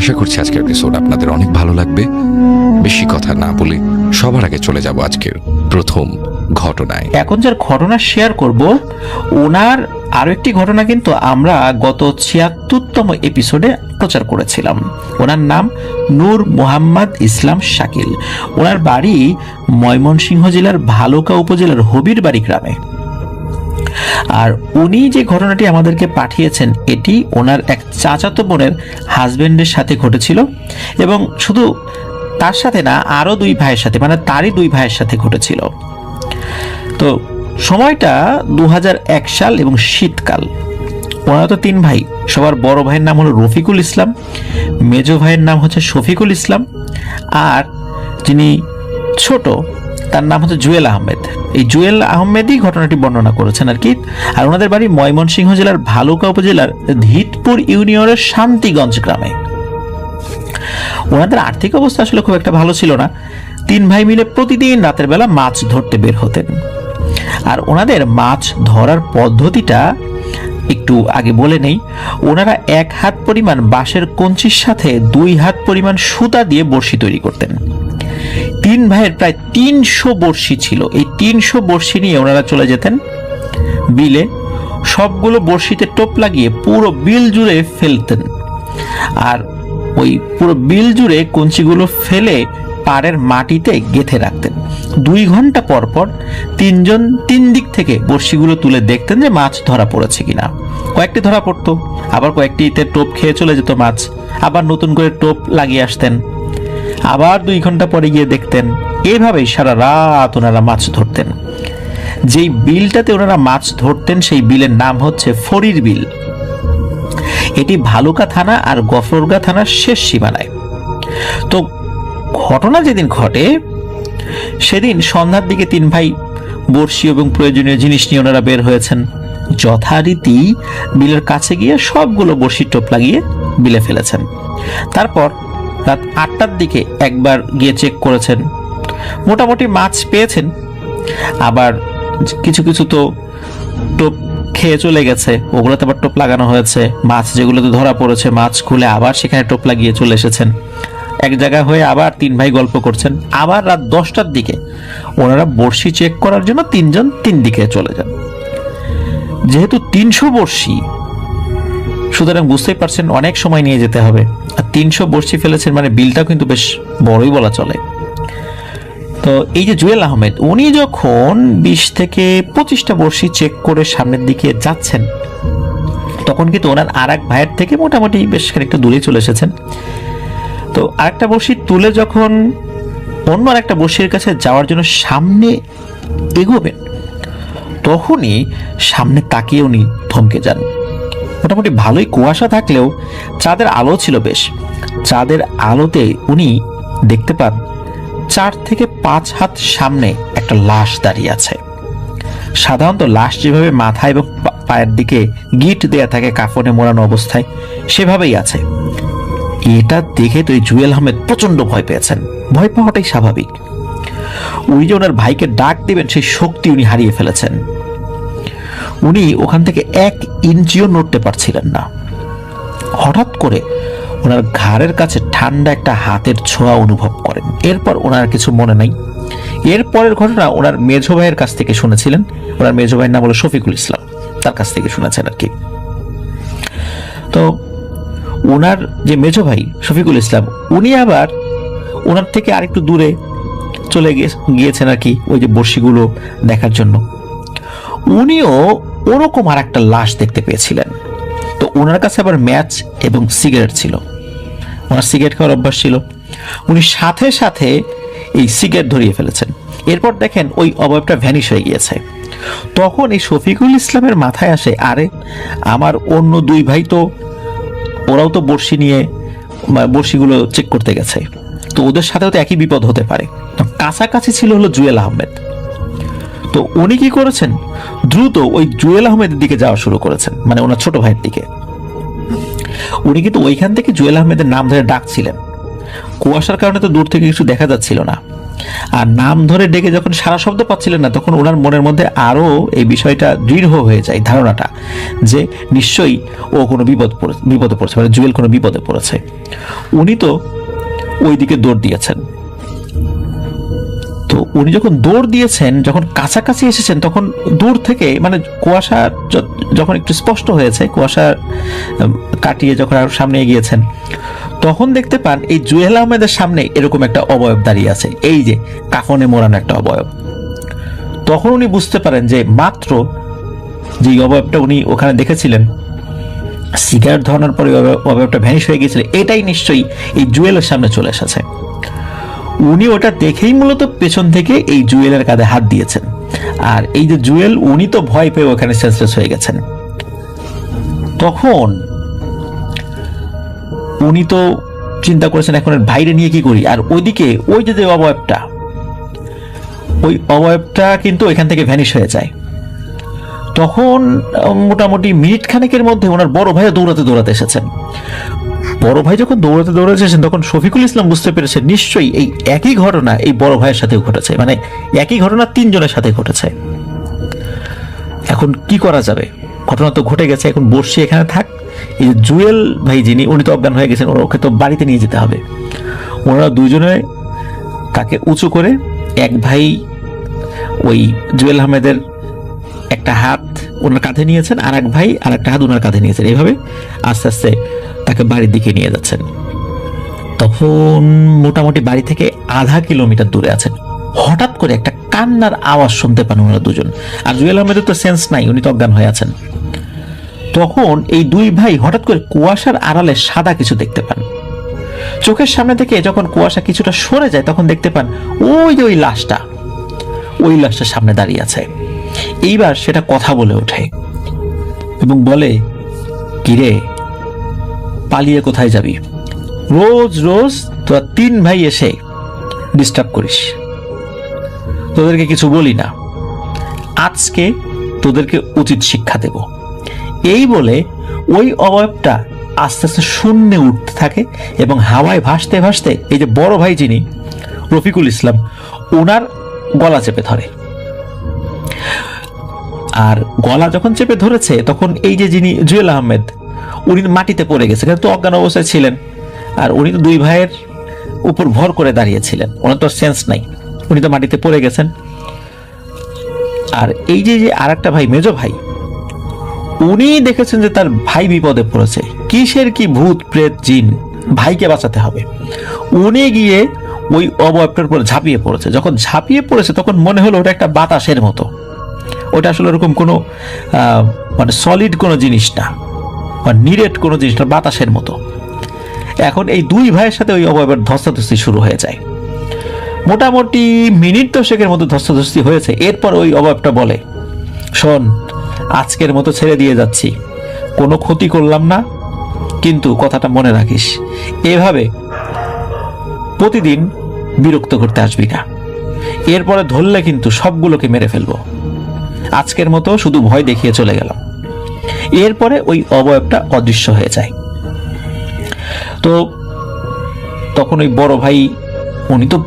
আশা করছি আজকের এপিসোড আপনাদের অনেক ভালো লাগবে। বেশি কথা না বলে সবার আগে চলে যাব আজকের প্রথম ঘটনায়। এখন যার ঘটনা শেয়ার করব ওনার আরো একটি ঘটনা কিন্তু আমরা গত ৭৬তম এপিসোডে প্রচার করেছিলাম। ওনার নাম নূর মোহাম্মদ ইসলাম শাকিল। ওনার বাড়ি ময়মনসিংহ জেলার ভালুকা উপজেলার হবিরবাড়ি গ্রামে। আর উনি যে ঘটনাটি আমাদেরকে পাঠিয়েছেন এটি ওনার এক চাচাতো বোনের হাজবেন্ডের সাথে ঘটেছিল, এবং শুধু তার সাথে না, আরো দুই ভাইয়ের সাথে, মানে তারই দুই ভাইয়ের সাথে ঘটেছিল। তো সময়টা ২০০১ সাল এবং শীতকাল। ওনারা তো তিন ভাই। সবার বড় ভাইয়ের নাম হলো রফিকুল ইসলাম, মেজো ভাইয়ের নাম হচ্ছে শফিকুল ইসলাম, আর যিনি ছোট তার নাম হচ্ছে জুয়েল আহমেদ। এই জুয়েল আহমেদই ঘটনাটি বর্ণনা করেছেন আর কি। আর ওনাদের বাড়ি ময়মনসিংহ জেলার ভালুকা উপজেলার ধিতপুর ইউনিয়নের শান্তিগঞ্জ গ্রামে। ওনাদের আর্থিক অবস্থা আসলে খুব একটা ভালো ছিল না। তিন ভাই মিলে প্রতিদিন রাতের বেলা মাছ ধরতে বের হতেন। আর ওনাদের মাছ ধরার পদ্ধতিটা একটু আগে বলে নেই। ওনারা ১ হাত পরিমাণ বাঁশের কঞ্চির সাথে ২ হাত পরিমাণ সুতা দিয়ে বড়শি তৈরি করতেন। তিন ভাইয়ের প্রায় ৩০০ বড়শি ছিল। এই ৩০০ বড়শি নিয়ে ওনারা চলে যেতেন বিলে। সবগুলো বড়শিতে টোপ লাগিয়ে পুরো বিল জুড়ে ফেলতেন। আর ওই পুরো বিল জুড়ে কঞ্চিগুলো ফেলে পাড়ের মাটিতে গেঁথে রাখতেন। ২ ঘন্টা পর পর তিনজন তিন দিক থেকে বড়শিগুলো তুলে দেখতেন যে মাছ ধরা পড়েছে কিনা। কয়েকটি ধরা পড়তো, আবার কয়েকটিতে টোপ খেয়ে চলে যেত মাছ। আবার নতুন করে টোপ লাগিয়ে আসতেন, আবার ২ ঘন্টা পরে গিয়ে দেখতেন। এভাবেই সারা রাত ওনারা মাছ ধরতেন। যেই বিলটাতে ওনারা মাছ ধরতেন সেই বিলের নাম হচ্ছে ফরির বিল। এটি ভালুকা থানা আর গফরগাঁ থানার শেষ সীমানায়। তো ঘটনা যেদিন ঘটে সেদিন সন্ধ্যার দিকে তিন ভাই বড়শি এবং প্রয়োজনীয় জিনিস নিয়ে ওনারা বের হয়েছেন। যথারীতি বিলের কাছে গিয়ে সবগুলো বড়শির টোপ লাগিয়ে বিলে ফেলেছেন। তারপর রাত ৮টার দিকে একবার গিয়ে চেক করেছেন। মোটামুটি মাছ পেয়েছেন, আবার কিছু কিছু তো টোপ খেয়ে চলে গেছে, ওগুলোতে আবার টোপ লাগানো হয়েছে। মাছ যেগুলোতে ধরা পড়েছে মাছ খুলে আবার সেখানে টোপ লাগিয়ে চলে এসেছেন। এক জায়গায় হয়ে আবার তিন ভাই গল্প করছেন। আবার রাত ১০টার দিকে ওনারা বড়শি চেক করার জন্য তিনজন তিন দিকে চলে যান। যেহেতু ৩০০ বড়শি, সুতরাং বুঝতেই পারছেন অনেক সময় নিয়ে যেতে হবে। আর ৩০০ বড়শি ফেলেছেন মানে বিলটাও কিন্তু বেশ বড়ই বলা চলে। তো এই যে জুয়েল আহমেদ, উনি যখন ২০ থেকে ২৫টা বড়শি চেক করে সামনের দিকে যাচ্ছেন, তখন কিন্তু ওনার আর এক ভাইয়ের থেকে মোটামুটি বেশ খানিকটা দূরে চলে এসেছেন। তো আরেকটা বড়শি তুলে যখন অন্য আরেকটা বড়শির কাছে যাওয়ার জন্য সামনে এগোবেন, তখনই সামনে তাকিয়ে উনি থমকে যান। মোটামুটি ভালোই কুয়াশা থাকলেও চাঁদের আলো ছিল বেশ। চাঁদের আলোতে উনি দেখতে পান ৪ থেকে ৫ হাত সামনে একটা লাশ দাঁড়িয়ে আছে। সাধারণত লাশ যেভাবে মাথা এবং পায়ের দিকে গিট দেয়া থাকে কাফনে মোড়ানো অবস্থায়, সেভাবেই আছে। এটা দেখে তো এই জুয়েল আহমেদ প্রচন্ড ভয় পেয়েছেন। ভয় পাওয়াটাই স্বাভাবিক। উনি যে ওনার ভাইকে ডাক দিবেন সেই শক্তি উনি হারিয়ে ফেলেছেন। উনি ওখান থেকে ১ ইঞ্চিও নড়তে পারছিলেন না। হঠাৎ করে ওনার ঘাড়ের কাছে ঠান্ডা একটা হাতের ছোঁয়া অনুভব করেন। এরপর ওনার কিছু মনে নাই। এরপরের ঘটনা ওনার মেজো ভাইয়ের কাছ থেকে শুনেছিলেন। ওনার মেজো ভাইয়ের নাম হলো শফিকুল ইসলাম, তার কাছ থেকে শুনেছেন আর কি। তো ওনার যে মেজো ভাই শফিকুল ইসলাম, উনি আবার ওনার থেকে আরেকটু দূরে চলে গিয়েছেন আর কি, ওই যে বড়শিগুলো দেখার জন্য। উনিও ওরকম আর একটা লাশ দেখতে পেয়েছিলেন। তো ওনার কাছে আবার ম্যাচ এবং সিগারেট ছিল। ওনার সিগারেট খাওয়ার অভ্যাস ছিল। উনি সাথে সাথে এই সিগারেট ধরিয়ে ফেলেছেন। এরপর দেখেন ওই অবয়বটা ভ্যানিশ হয়ে গিয়েছে। তখন এই শফিকুল ইসলামের মাথায় আসে, আরে আমার অন্য দুই ভাই তো, ওরাও তো বড়শি নিয়ে বড়শিগুলো চেক করতে গেছে, তো ওদের সাথেও তো একই বিপদ হতে পারে। কাছাকাছি ছিল হলো জুয়েল আহমেদ। তো উনি কি করেছেন, দ্রুত ওই জুয়েল আহমেদের দিকে যাওয়া শুরু করেছেন, মানে ওনার ছোট ভাইয়ের দিকে। উনি কিন্তু ওইখান থেকে জুয়েল আহমেদের নাম ধরে ডাকছিলেন। কুয়াশার কারণে তো দূর থেকে কিছু দেখা যাচ্ছিল না। আর নাম ধরে ডেকে যখন সারা শব্দ পাচ্ছিলেন না, তখন ওনার মনের মধ্যে আরও এই বিষয়টা দৃঢ় হয়ে যায়, ধারণাটা যে নিশ্চয়ই ও কোনো বিপদে পড়েছে, মানে জুয়েল কোনো বিপদে পড়েছে। উনি তো ওই দিকে দৌড় দিয়েছেন। তো উনি যখন দৌড় দিয়েছেন, যখন কাছাকাছি এসেছেন, তখন দূর থেকে মানে কুয়াশা যখন একটু স্পষ্ট হয়েছে, কুয়াশা কাটিয়ে যখন আরো সামনে এগিয়েছেন, তখন দেখতে পান এই জুয়েল আহমেদের সামনে এরকম একটা অবয়ব দাঁড়িয়ে আছে, এই যে কাফনে মোড়ানো একটা অবয়ব। তখন উনি বুঝতে পারেন যে মাত্র যে অবয়বটা উনি ওখানে দেখেছিলেন, সিগারেট ধরানোর পরে অবয়বটা ভ্যানিশ হয়ে গিয়েছিল, এটাই নিশ্চয়ই এই জুয়েলের সামনে চলে এসেছে। উনি ওটা দেখেই মূলত পেছন থেকে এই জুয়েলের কাঁধে হাত দিয়েছেন। আর এই যে জুয়েল, উনি তো ভয় পেয়ে ওখানে সেন্সলেস হয়ে গেছেন। তখন উনি তো চিন্তা করেছেন এখন বাইরে নিয়ে কি করি। আর ওইদিকে ওই যে অবয়বটা, ওই অবয়বটা কিন্তু এখান থেকে ভ্যানিশ হয়ে যায়। তখন মোটামুটি মিনিট খানেকের মধ্যে ওনার বড় ভাইও দৌড়াতে এসেছেন। বড় ভাই যখন দৌড়াতে এসেছেন, তখন শফিকুল ইসলাম বুঝতে পেরেছে নিশ্চয়ই এই একই ঘটনা এই বড় ভাইয়ের সাথেও ঘটেছে, মানে একই ঘটনা তিনজনের সাথে ঘটেছে। এখন কি করা যাবে, ঘটনা তো ঘটে গেছে, এখন বসে এখানে থাক। এই যে জুয়েল ভাই যিনি, উনি তো অজ্ঞান হয়ে গেছেন, ওকে তো বাড়িতে নিয়ে যেতে হবে। ওনারা দুজনে তাকে উঁচু করে, এক ভাই ওই জুয়েল আহমেদের একটা হাত ওনার কাঁধে নিয়েছেন, আর এক ভাই আর একটা হাত ওনার কাঁধে নিয়েছেন, এইভাবে আস্তে আস্তে তাকে বাড়ির দিকে নিয়ে যাচ্ছেন। তখন মোটামুটি বাড়ি থেকে আধা কিলোমিটার দূরে আছেন। হঠাৎ করে একটা কান্নার আওয়াজ শুনতে পান ওনারা দুজন। আর জুয়েল আহমেদের তো সেন্স নাই, উনি তো অজ্ঞান হয়ে আছেন। তখন এই দুই ভাই হঠাৎ করে কুয়াশার আড়ালে সাদা কিছু দেখতে পান। চোখের সামনে থেকে যখন কুয়াশা কিছুটা সরে যায়, তখন দেখতে পান ওই যে ওই লাশটা সামনে দাঁড়িয়ে আছে। এইবার সেটা কথা বলে ওঠে এবং বলে, কিরে, পালিয়ে কোথায় যাবি? রোজ রোজ তোরা তিন ভাই এসে ডিস্টার্ব করিস, তোদেরকে কিছু বলি না, আজকে তোদেরকে উচিত শিক্ষা দেব। এই বলে ওই অবয়বটা আস্তে আস্তে শূন্যে উঠতে থাকে এবং হাওয়ায় ভাসতে ভাসতে এই যে বড় ভাই যিনি রফিকুল ইসলাম, ওনার গলা চেপে ধরে। আর গলা যখন চেপে ধরেছে, তখন এই যে যিনি জুয়েল আহমেদ, উনি মাটিতে পড়ে গেছে, কিন্তু অজ্ঞান অবস্থায় ছিলেন। আর উনি তো দুই ভাইয়ের উপর ভর করে দাঁড়িয়েছিলেন, ওনার তো সেন্স নাই, উনি তো মাটিতে পড়ে গেছেন। আর এই যে আর একটা ভাই, মেজো ভাই, উনি দেখেছেন যে তার ভাই বিপদে পড়েছে, কিসের কি ভূত প্রেত জিন, ভাইকে বাঁচাতে হবে। উনি গিয়ে ওই অবয়বটার উপর ঝাঁপিয়ে পড়েছে। যখন ঝাঁপিয়ে পড়েছে, তখন মনে হলো ওটা একটা বাতাসের মতো, ওটা আসলে ওরকম কোনো মানে সলিড কোনো জিনিস না, বা নিরেট কোনো জিনিস না, বাতাসের মতো। এখন এই দুই ভাইয়ের সাথে ওই অবয়বের ধস্তাধস্তি শুরু হয়ে যায়। মোটামুটি মিনিট 10 মতো ধস্তাধস্তি হয়েছে। এরপর ওই অবয়বটা বলে, শোন, আজকের মতো ছেড়ে দিয়ে যাচ্ছি, কোনো ক্ষতি করলাম না, কিন্তু কথাটা মনে রাখিস, এভাবে প্রতিদিন বিরক্ত করতে আসবি না, এরপরে ধরলে কিন্তু সবগুলোকে মেরে ফেলবো। আজকের মতো শুধু ভয় দেখিয়ে চলে গেলাম। এরপরে ওই অবয়বটা অদৃশ্য হয়ে যায়। তো তখন ওই বড় ভাই, উনি তো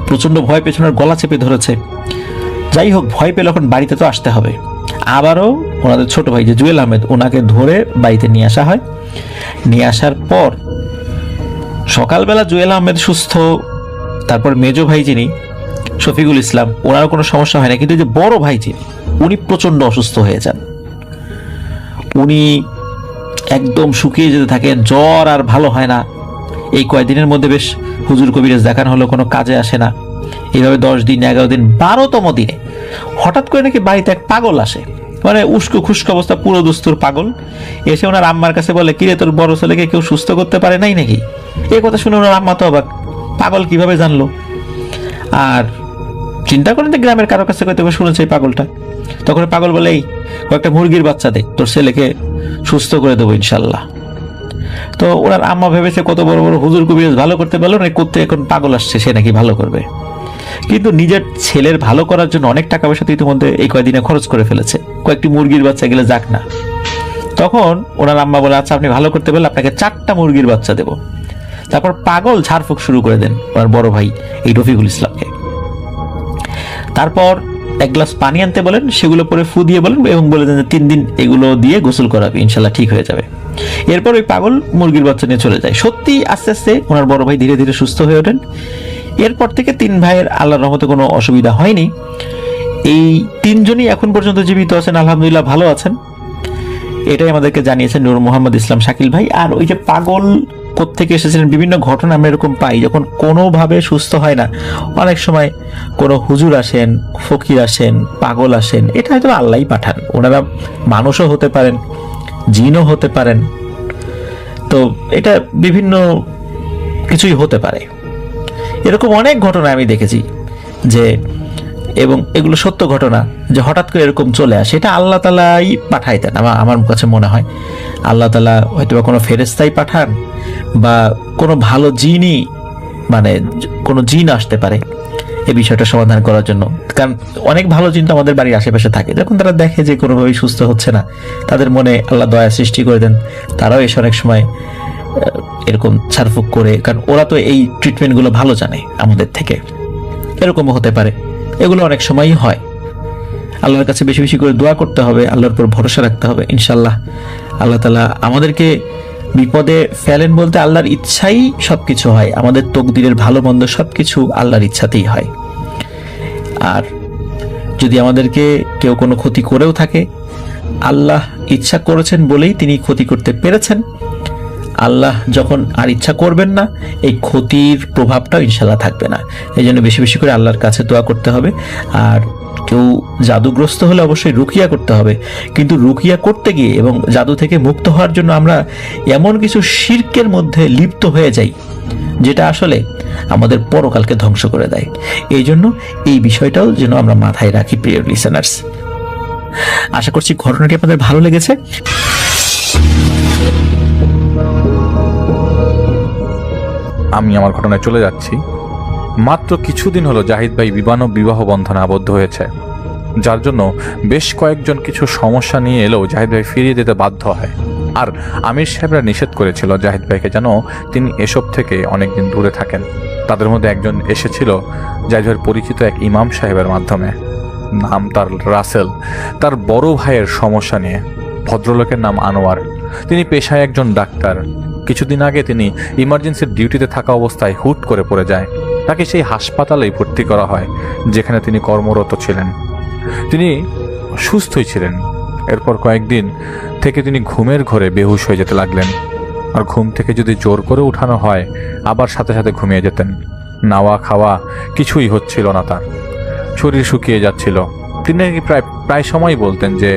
প্রচন্ড ভয়, পেছনের গলা চেপে ধরেছে। যাই হোক, ভয় পেলে এখন বাড়িতে তো আসতে হবে। আবারও ওনাদের ছোট ভাই যে জুয়েল আহমেদ, ওনাকে ধরে বাড়িতে নিয়ে আসা হয়। নিয়ে আসার পর সকালবেলা জুয়েল আহমেদ সুস্থ, তারপর মেজো ভাই যিনি শফিকুল ইসলাম, ওনারও কোনো সমস্যা হয় না, কিন্তু যে বড় ভাই যিনি, উনি প্রচন্ড অসুস্থ হয়ে যান। উনি একদম শুকিয়ে যেতে থাকেন, জ্বর আর ভালো হয় না। এই কয়েকদিনের মধ্যে বেশ হুজুর কবিরাজ দেখানো হলো, কোনো কাজে আসে না। এইভাবে 10 দিন, 11 দিন, 12তম দিনে হঠাৎ করে নাকি বাড়িতে এক পাগল আসে, মানে উস্কো খুস্কো অবস্থা, পুরো দুস্তুর পাগল। এসে ওনার আম্মার কাছে বলে, কিরে, তোর বড় ছেলেকে কেউ সুস্থ করতে পারে নাই নাকি? এই কথা শুনে ওনার আম্মা তো অবাক, পাগল কিভাবে জানলো? আর চিন্তা করেন যে গ্রামের কারো কাছে কইতে শুনেছে এই পাগলটা। তখন পাগল বলে, এই কয়েকটা মুরগির বাচ্চা দে, তোর ছেলেকে সুস্থ করে দেবো ইনশাল্লাহ। তো ওনার আম্মা ভেবেছে কত বড় বড় হুজুর কবিরাজ ভালো করতে পারলো না, করতে এখন পাগল আসছে, সে নাকি ভালো করবে। কিন্তু নিজের ছেলের ভালো করার জন্য অনেক টাকা পয়সা তো ইতিমধ্যে এই কয়েকদিনে খরচ করে ফেলেছে, কয়েকটি মুরগির বাচ্চা গেলে যাক না। তখন ওনার আম্মা বলে, আচ্ছা আপনি ভালো করতে পারলে আপনাকে 4টা মুরগির বাচ্চা দেবো। তারপর পাগল ঝাড়ফুঁক শুরু করে দেন ওনার বড় ভাই এই রফিকুল ইসলামকে। তারপর এক গ্লাস পানি আনতে বলেন, সেগুলো পরে ফু দিয়ে বলেন এবং বলে দেন যে 3 দিন এগুলো দিয়ে গোসল করাবে, ইনশাল্লাহ ঠিক হয়ে যাবে। এরপর ওই পাগল মুরগির বাচ্চা নিয়ে চলে যায়। সত্যি আস্তে আস্তে ওনার বড় ভাই ধীরে ধীরে সুস্থ হয়ে ওঠেন। এরপর থেকে 3 ভাইয়ের আল্লাহর রহমতে কোনো অসুবিধা হয়নি। এই 3 জনই এখন পর্যন্ত জীবিত আছেন, আলহামদুলিল্লাহ ভালো আছেন। এটাই আমাদেরকে জানিয়েছেন নূর মোহাম্মদ ইসলাম শাকিল ভাই। আর ওই যে পাগল কোত্থেকে এসেছিলেন, বিভিন্ন ঘটনা আমরা এরকম পাই, যখন কোনোভাবে সুস্থ হয় না, অনেক সময় কোনো হুজুর আসেন, ফকির আসেন, পাগল আসেন, এটা হয়তো আল্লাহই পাঠান। ওনারা মানুষও হতে পারেন, জিনও হতে পারেন, তো এটা বিভিন্ন কিছুই হতে পারে। এরকম অনেক ঘটনা আমি দেখেছি যে, এবং এগুলো সত্য ঘটনা, যে হঠাৎ করে এরকম চলে আসে, এটা আল্লাহ তাআলাই পাঠাই দেন। আমার কাছে মনে হয় আল্লাহ তাআলা হয়তো বা কোনো ফেরেশতাই পাঠান, বা কোনো ভালো জিনই, মানে কোনো জিন আসতে পারে এই বিষয়টা সমাধান করার জন্য। কারণ অনেক ভালো জিন তো আমাদের বাড়ির আশেপাশে থাকে, যখন তারা দেখে যে কোনোভাবেই সুস্থ হচ্ছে না, তাদের মনে আল্লাহ দয়া সৃষ্টি করে দেন, তারাও এসে অনেক সময় এরকম ছাড়ফুঁক করে, কারণ ওরা তো এই ট্রিটমেন্টগুলো ভালো জানে আমাদের থেকে, এরকমও হতে পারে। এগুলো অনেক সময়ই হয়। আল্লাহর কাছে বেশি বেশি করে দোয়া করতে হবে, আল্লাহর উপর ভরসা রাখতে হবে। ইনশাল্লাহ আল্লাহ তাআলা আমাদেরকে বিপদে ফেলেন বলতে আল্লাহর ইচ্ছাই সবকিছু হয়, আমাদের তকদিরের ভালো মন্দ সবকিছু আল্লাহর ইচ্ছাতেই হয়। আর যদি আমাদেরকে কেউ কোনো ক্ষতি করেও থাকে, আল্লাহ ইচ্ছা করেছেন বলেই তিনি ক্ষতি করতে পেরেছেন। আল্লাহ যখন আর ইচ্ছা করবেন না, এই ক্ষতির প্রভাবটাও ইনশাল্লাহ থাকবে না। এই জন্য বেশি বেশি করে আল্লাহর কাছে দোয়া করতে হবে। আর কেউ জাদুগ্রস্ত হলে অবশ্যই রুকিয়া করতে হবে, কিন্তু রুকিয়া করতে গিয়ে এবং জাদু থেকে মুক্ত হওয়ার জন্য আমরা এমন কিছু শিরকের মধ্যে লিপ্ত হয়ে যাই যেটা আসলে আমাদের পরকালকে ধ্বংস করে দেয়। এই জন্য এই বিষয়টাও যেন আমরা মাথায় রাখি, প্রিয় লিসেনার্স। আশা করছি ঘটনাটি আপনাদের ভালো লেগেছে। আমি আমার ঘটনায় চলে যাচ্ছি। মাত্র কিছুদিন হলো জাহিদ ভাই বিবাহ বন্ধনে আবদ্ধ হয়েছে, যার জন্য বেশ কয়েকজন কিছু সমস্যা নিয়ে এলেও জাহিদ ভাই ফিরিয়ে দিতে বাধ্য হয়। আর আমির সাহেবরা নিষেধ করেছিল জাহিদ ভাইকে যেন তিনি এসব থেকে অনেকদিন দূরে থাকেন। তাদের মধ্যে একজন এসেছিল জাহিদ ভাইয়ের পরিচিত এক ইমাম সাহেবের মাধ্যমে, নাম তার রাসেল। তার বড় ভাইয়ের সমস্যা নিয়ে। ভদ্রলোকের নাম আনোয়ার, তিনি পেশায় একজন ডাক্তার। কিছুদিন আগে তিনি ইমার্জেন্সির ডিউটিতে থাকা অবস্থায় হুট করে পড়ে যায়। তাকে সেই হাসপাতালেই ভর্তি করা হয় যেখানে তিনি কর্মরত ছিলেন। তিনি সুস্থই ছিলেন। এরপর কয়েকদিন থেকে তিনি ঘুমের ঘোরে বেহুশ হয়ে যেতে লাগলেন। আর ঘুম থেকে যদি জোর করে উঠানো হয়, আবার সাথে সাথে ঘুমিয়ে যেতেন। নাওয়া খাওয়া কিছুই হচ্ছিল না তার, শরীর শুকিয়ে যাচ্ছিল। তিনি প্রায় সময় বলতেন যে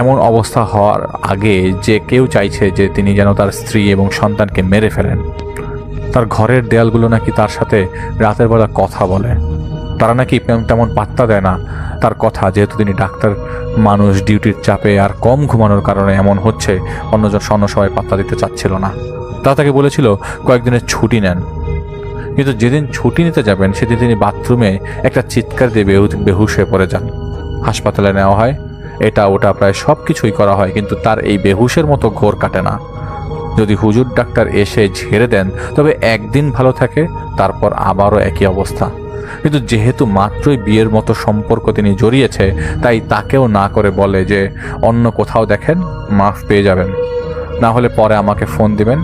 এমন অবস্থা হওয়ার আগে যে কেউ চাইছে যে তিনি যেন তার স্ত্রী এবং সন্তানকে মেরে ফেলেন। তার ঘরের দেয়ালগুলো নাকি তার সাথে রাতের বেলা কথা বলে, তারা নাকি তেমন পাত্তা দেয় না তার কথা, যেহেতু তিনি ডাক্তার মানুষ, ডিউটির চাপে আর কম ঘুমানোর কারণে এমন হচ্ছে। অন্য সময় পাত্তা দিতে চাচ্ছিল না। তারা তাকে বলেছিল কয়েকদিনের ছুটি নেন, কিন্তু যেদিন ছুটি নিতে যাবেন সেদিন তিনি বাথরুমে একটা চিৎকার দিয়ে বেহুশ হয়ে পড়ে যান। হাসপাতালে নেওয়া হয়, এটা ওটা প্রায় সব কিছুই করা হয়, কিন্তু তার এই বেহুশের মতো ঘোর কাটে না। যদি হুজুর ডাক্তার এসে ঝেড়ে দেন তবে একদিন ভালো থাকে, তারপর আবারও একই অবস্থা। কিন্তু যেহেতু মাত্রই বিয়ের মতো সম্পর্ক তিনি জড়িয়েছে, তাই তাকেও না করে বলে যে অন্য কোথাও দেখেন, মাফ পেয়ে যাবেন, না হলে পরে আমাকে ফোন দিবেন।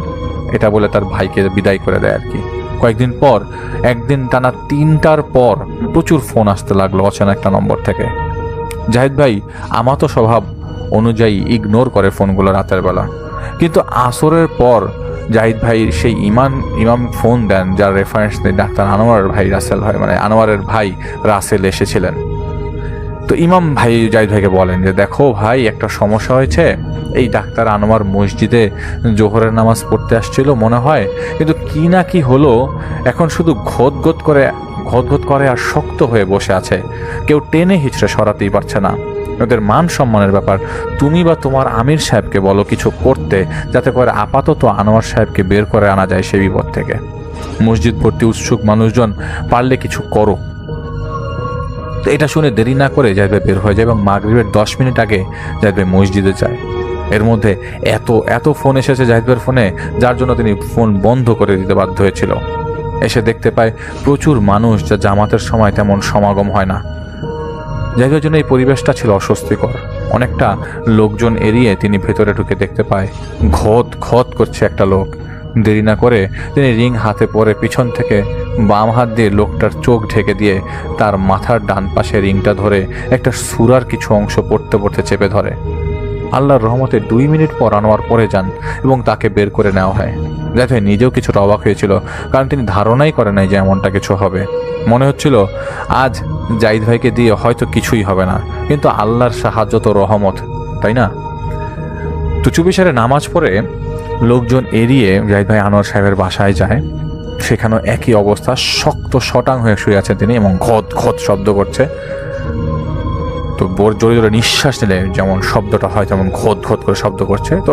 এটা বলে তার ভাইকে বিদায় করে দেয় আর কি। কয়েকদিন পর একদিন টানা 3টার পর প্রচুর ফোন আসতে লাগলো অচেনা একটা নম্বর থেকে। জাহিদ ভাই আমাতো স্বভাব অনুযায়ী ইগনোর করে ফোনগুলো রাতের বেলা, কিন্তু আসরের পর জাহিদ ভাই সেই ইমাম ফোন দেন, যার রেফারেন্স দিয়ে ডাক্তার আনোয়ারের ভাই রাসেল হয়, মানে আনোয়ারের ভাই রাসেল এসেছিলেন। তো ইমাম ভাই জাহিদ ভাইকে বলেন যে দেখো ভাই, একটা সমস্যা হয়েছে। এই ডাক্তার আনোয়ার মসজিদে জোহরের নামাজ পড়তে আসছিল মনে হয়, কিন্তু কি না কি হলো, এখন শুধু ঘোতঘোত করে আর শক্ত হয়ে বসে আছে। কেউ টেনে হিচড়ে সরাতেই পারছে না। ওদের মান সম্মানের ব্যাপার। তুমি বা তোমার আমির সাহেবকে বলো কিছু করতে, যাতে করে আপাতত আনোয়ার সাহেবকে বের করে আনা যায় সেই বিপদ থেকে। মসজিদ ভর্তি উৎসুক মানুষজন, পারলে কিছু করো। তো এটা শুনে দেরি না করে জাহিদ ভাই বের হয়ে যায় এবং মাগরিবের 10 মিনিট আগে জাহিদ ভাই মসজিদে যায়। এর মধ্যে এত ফোন এসেছে জাহিদ ভাইয়ের ফোনে, যার জন্য তিনি ফোন বন্ধ করে দিতে বাধ্য হয়েছিল। এসে দেখতে পায় প্রচুর মানুষ, যা জামাতের সময় তেমন সমাগম হয় না। জাহিদ জন্য এই পরিবেশটা ছিল অস্বস্তিকর। অনেকটা লোকজন এড়িয়ে তিনি ভেতরে ঢুকে দেখতে পায় ঘট ঘট করছে একটা লোক। দেরি না করে তিনি রিং হাতে পরে পিছন থেকে বাম হাত দিয়ে লোকটার চোখ ঢেকে দিয়ে তার মাথার ডান পাশে রিংটা ধরে একটা সূরার কিছু অংশ পড়তে পড়তে চেপে ধরে। আল্লাহর রহমতে 2 মিনিট পর আনোয়ার পড়ে যান এবং তাকে বের করে নেওয়া হয়। জাহিদ ভাই নিজেও কিছুটা অবাক হয়েছিল, কারণ তিনি ধারণাই করে নাই যে এমনটা কিছু হবে। মনে হচ্ছিল আজ জাহিদ ভাইকে দিয়ে হয়তো কিছুই হবে না, কিন্তু আল্লাহর সাহায্য তো রহমত, তাই না? তো চুপিসারে নামাজ পড়ে লোকজন এড়িয়ে জাহিদ ভাই আনোয়ার সাহেবের বাসায় যায়। সেখানেও একই অবস্থা, শক্ত শটাং হয়ে শুয়ে আছেন তিনি এবং ঘট ঘট শব্দ করছে। তো জোরে জোরে নিঃশ্বাস নিলে যেমন শব্দটা হয় তেমন ঘট ঘট করে শব্দ করছে। তো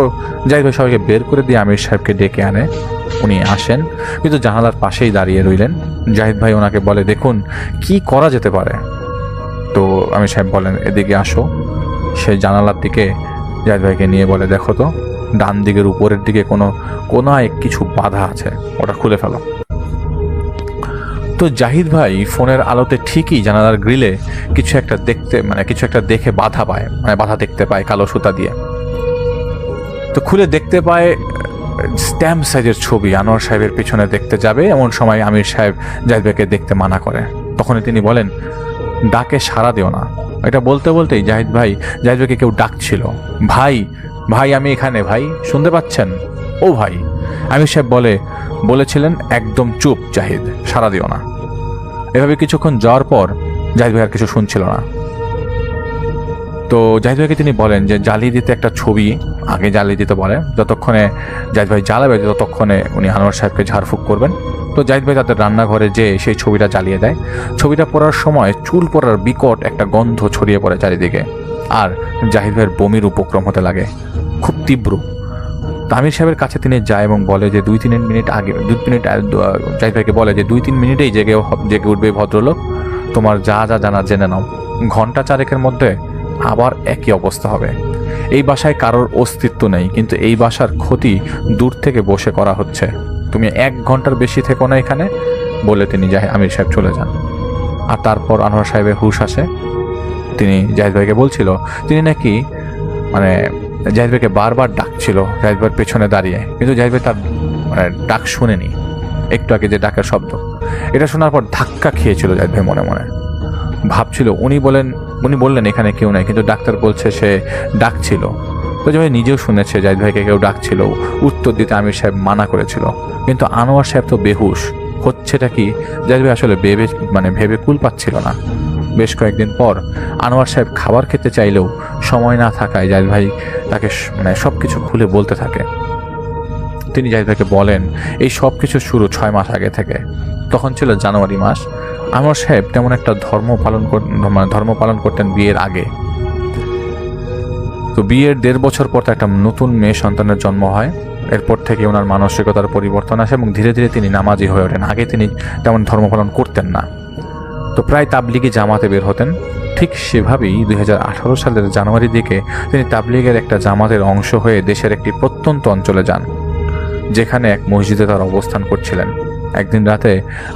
জাহিদ ভাই সবাইকে বের করে দিয়ে আমির সাহেবকে ডেকে আনে। উনি আসেন, কিন্তু জানালার পাশেই দাঁড়িয়ে রইলেন। জাহিদ ভাই ওনাকে বলে, দেখুন কি করা যেতে পারে। তো আমির সাহেব বলেন, এদিকে আসো। সে জানালার দিকে জাহিদ ভাইকে নিয়ে বলে, দেখো তো ডান দিকের উপরের দিকে কোনায় কিছু বাধা আছে, ওটা খুলে ফেলো। তো জাহিদ ভাই ফোনের আলোতে ঠিকই জানালার গ্রিলে কিছু একটা দেখে বাধা দেখতে পায় কালো সুতা দিয়ে। তো খুলে দেখতে পায় স্ট্যাম্প সাইজের ছবি। আনোয়ার সাহেবের পিছনে দেখতে যাবে এমন সময় আমির সাহেব জাহিদ ভাইকে দেখতে মানা করে। তখনই তিনি বলেন, ডাকে সাড়া দিও না। এটা বলতে বলতেই জাহিদ ভাইকে কেউ ডাকছিল, ভাই ভাই আমি এখানে, ভাই শুনতে পাচ্ছেন? ও ভাই। আমির সাহেব বলেছিলেন একদম চুপ জাহিদ, সাড়া দিও না। এভাবে কিছুক্ষণ যাওয়ার পর জাহিদ ভাই আর কিছু শুনছিল না। তো জাহিদ ভাইকে তিনি বলেন যে জ্বালিয়ে দিতে একটা ছবি আগে জ্বালিয়ে দিতে বলে, যতক্ষণে জাহিদ ভাই জ্বালাবে ততক্ষণে উনি আনোয়ার সাহেবকে ঝাড়ফুঁক করবেন। তো জাহিদ ভাই তাদের রান্নাঘরে যেয়ে সেই ছবিটা জ্বালিয়ে দেয়। ছবিটা পড়ার সময় চুল পড়ার বিকট একটা গন্ধ ছড়িয়ে পড়ে চারিদিকে, আর জাহিদ ভাইয়ের বমির উপক্রম হতে লাগে, খুব তীব্র। আমির সাহেবের কাছে তিনি যায় এবং বলে যে 2-3 মিনিট জাহিদ ভাইকে বলে যে 2-3 মিনিটেই জেগে উঠবে ভদ্রলোক, তোমার যা যা জানা জেনে নাও, ঘন্টা 4 মধ্যে আবার একই অবস্থা হবে। এই বাসায় কারোর অস্তিত্ব নেই, কিন্তু এই বাসার ক্ষতি দূর থেকে বসে করা হচ্ছে। তুমি 1 ঘন্টার বেশি থেকো না এখানে, বলে তিনি আমির সাহেব চলে যান। আর তারপর আনোয়ার সাহেবের হুঁশ আসে। তিনি জাহিদ ভাইকে বলছিল তিনি নাকি জাহিদ ভাইকে বারবার ডাকছিল জাহিদ ভাইয়ের পেছনে দাঁড়িয়ে, কিন্তু জাহিদ ভাই তার ডাক শুনেনি। একটু আগে যে ডাকের শব্দ, এটা শোনার পর ধাক্কা খেয়েছিল জাহিদ ভাই মনে মনে। ভাবছিল উনি বললেন এখানে কেউ নাই, কিন্তু ডাক্তার বলছে সে ডাকছিল। তো জাহিদ ভাই নিজেও শুনেছে জাহিদ ভাইকে কেউ ডাকছিল, উত্তর দিতে আমির সাহেব মানা করেছিল। কিন্তু আনোয়ার সাহেব তো বেহুশ, হচ্ছেটা কি জাহিদ ভাই আসলে ভেবে কুল পাচ্ছিল না। বেশ কয়েকদিন পর আনোয়ার সাহেব খাবার খেতে চাইলেও সময় না থাকায় জাহিদ ভাই তাকে সব কিছু খুলে বলতে থাকে। তিনি জাহিদ ভাইকে বলেন এই সব কিছু শুরু 6 মাস আগে থেকে। তখন ছিল জানুয়ারি মাস। আনোয়ার সাহেব তেমন একটা ধর্ম পালন করতেন বিয়ের আগে। তো বিয়ের 1.5 বছর পর একটা নতুন মেয়ে সন্তানের জন্ম হয়। এরপর থেকে ওনার মানসিকতার পরিবর্তন আসে এবং ধীরে ধীরে তিনি নামাজি হয়ে ওঠেন। আগে তিনি তেমন ধর্ম পালন করতেন না। তো প্রায় তাবলিগি জামাতে বের হতেন। ঠিক সেভাবেই 2018 সালের জানুয়ারি দিকে তিনি তাবলিগের একটা জামাতের অংশ হয়ে দেশের একটি প্রত্যন্ত অঞ্চলে যান, যেখানে এক মসজিদে তার অবস্থান করছিলেন। একদিন রাতে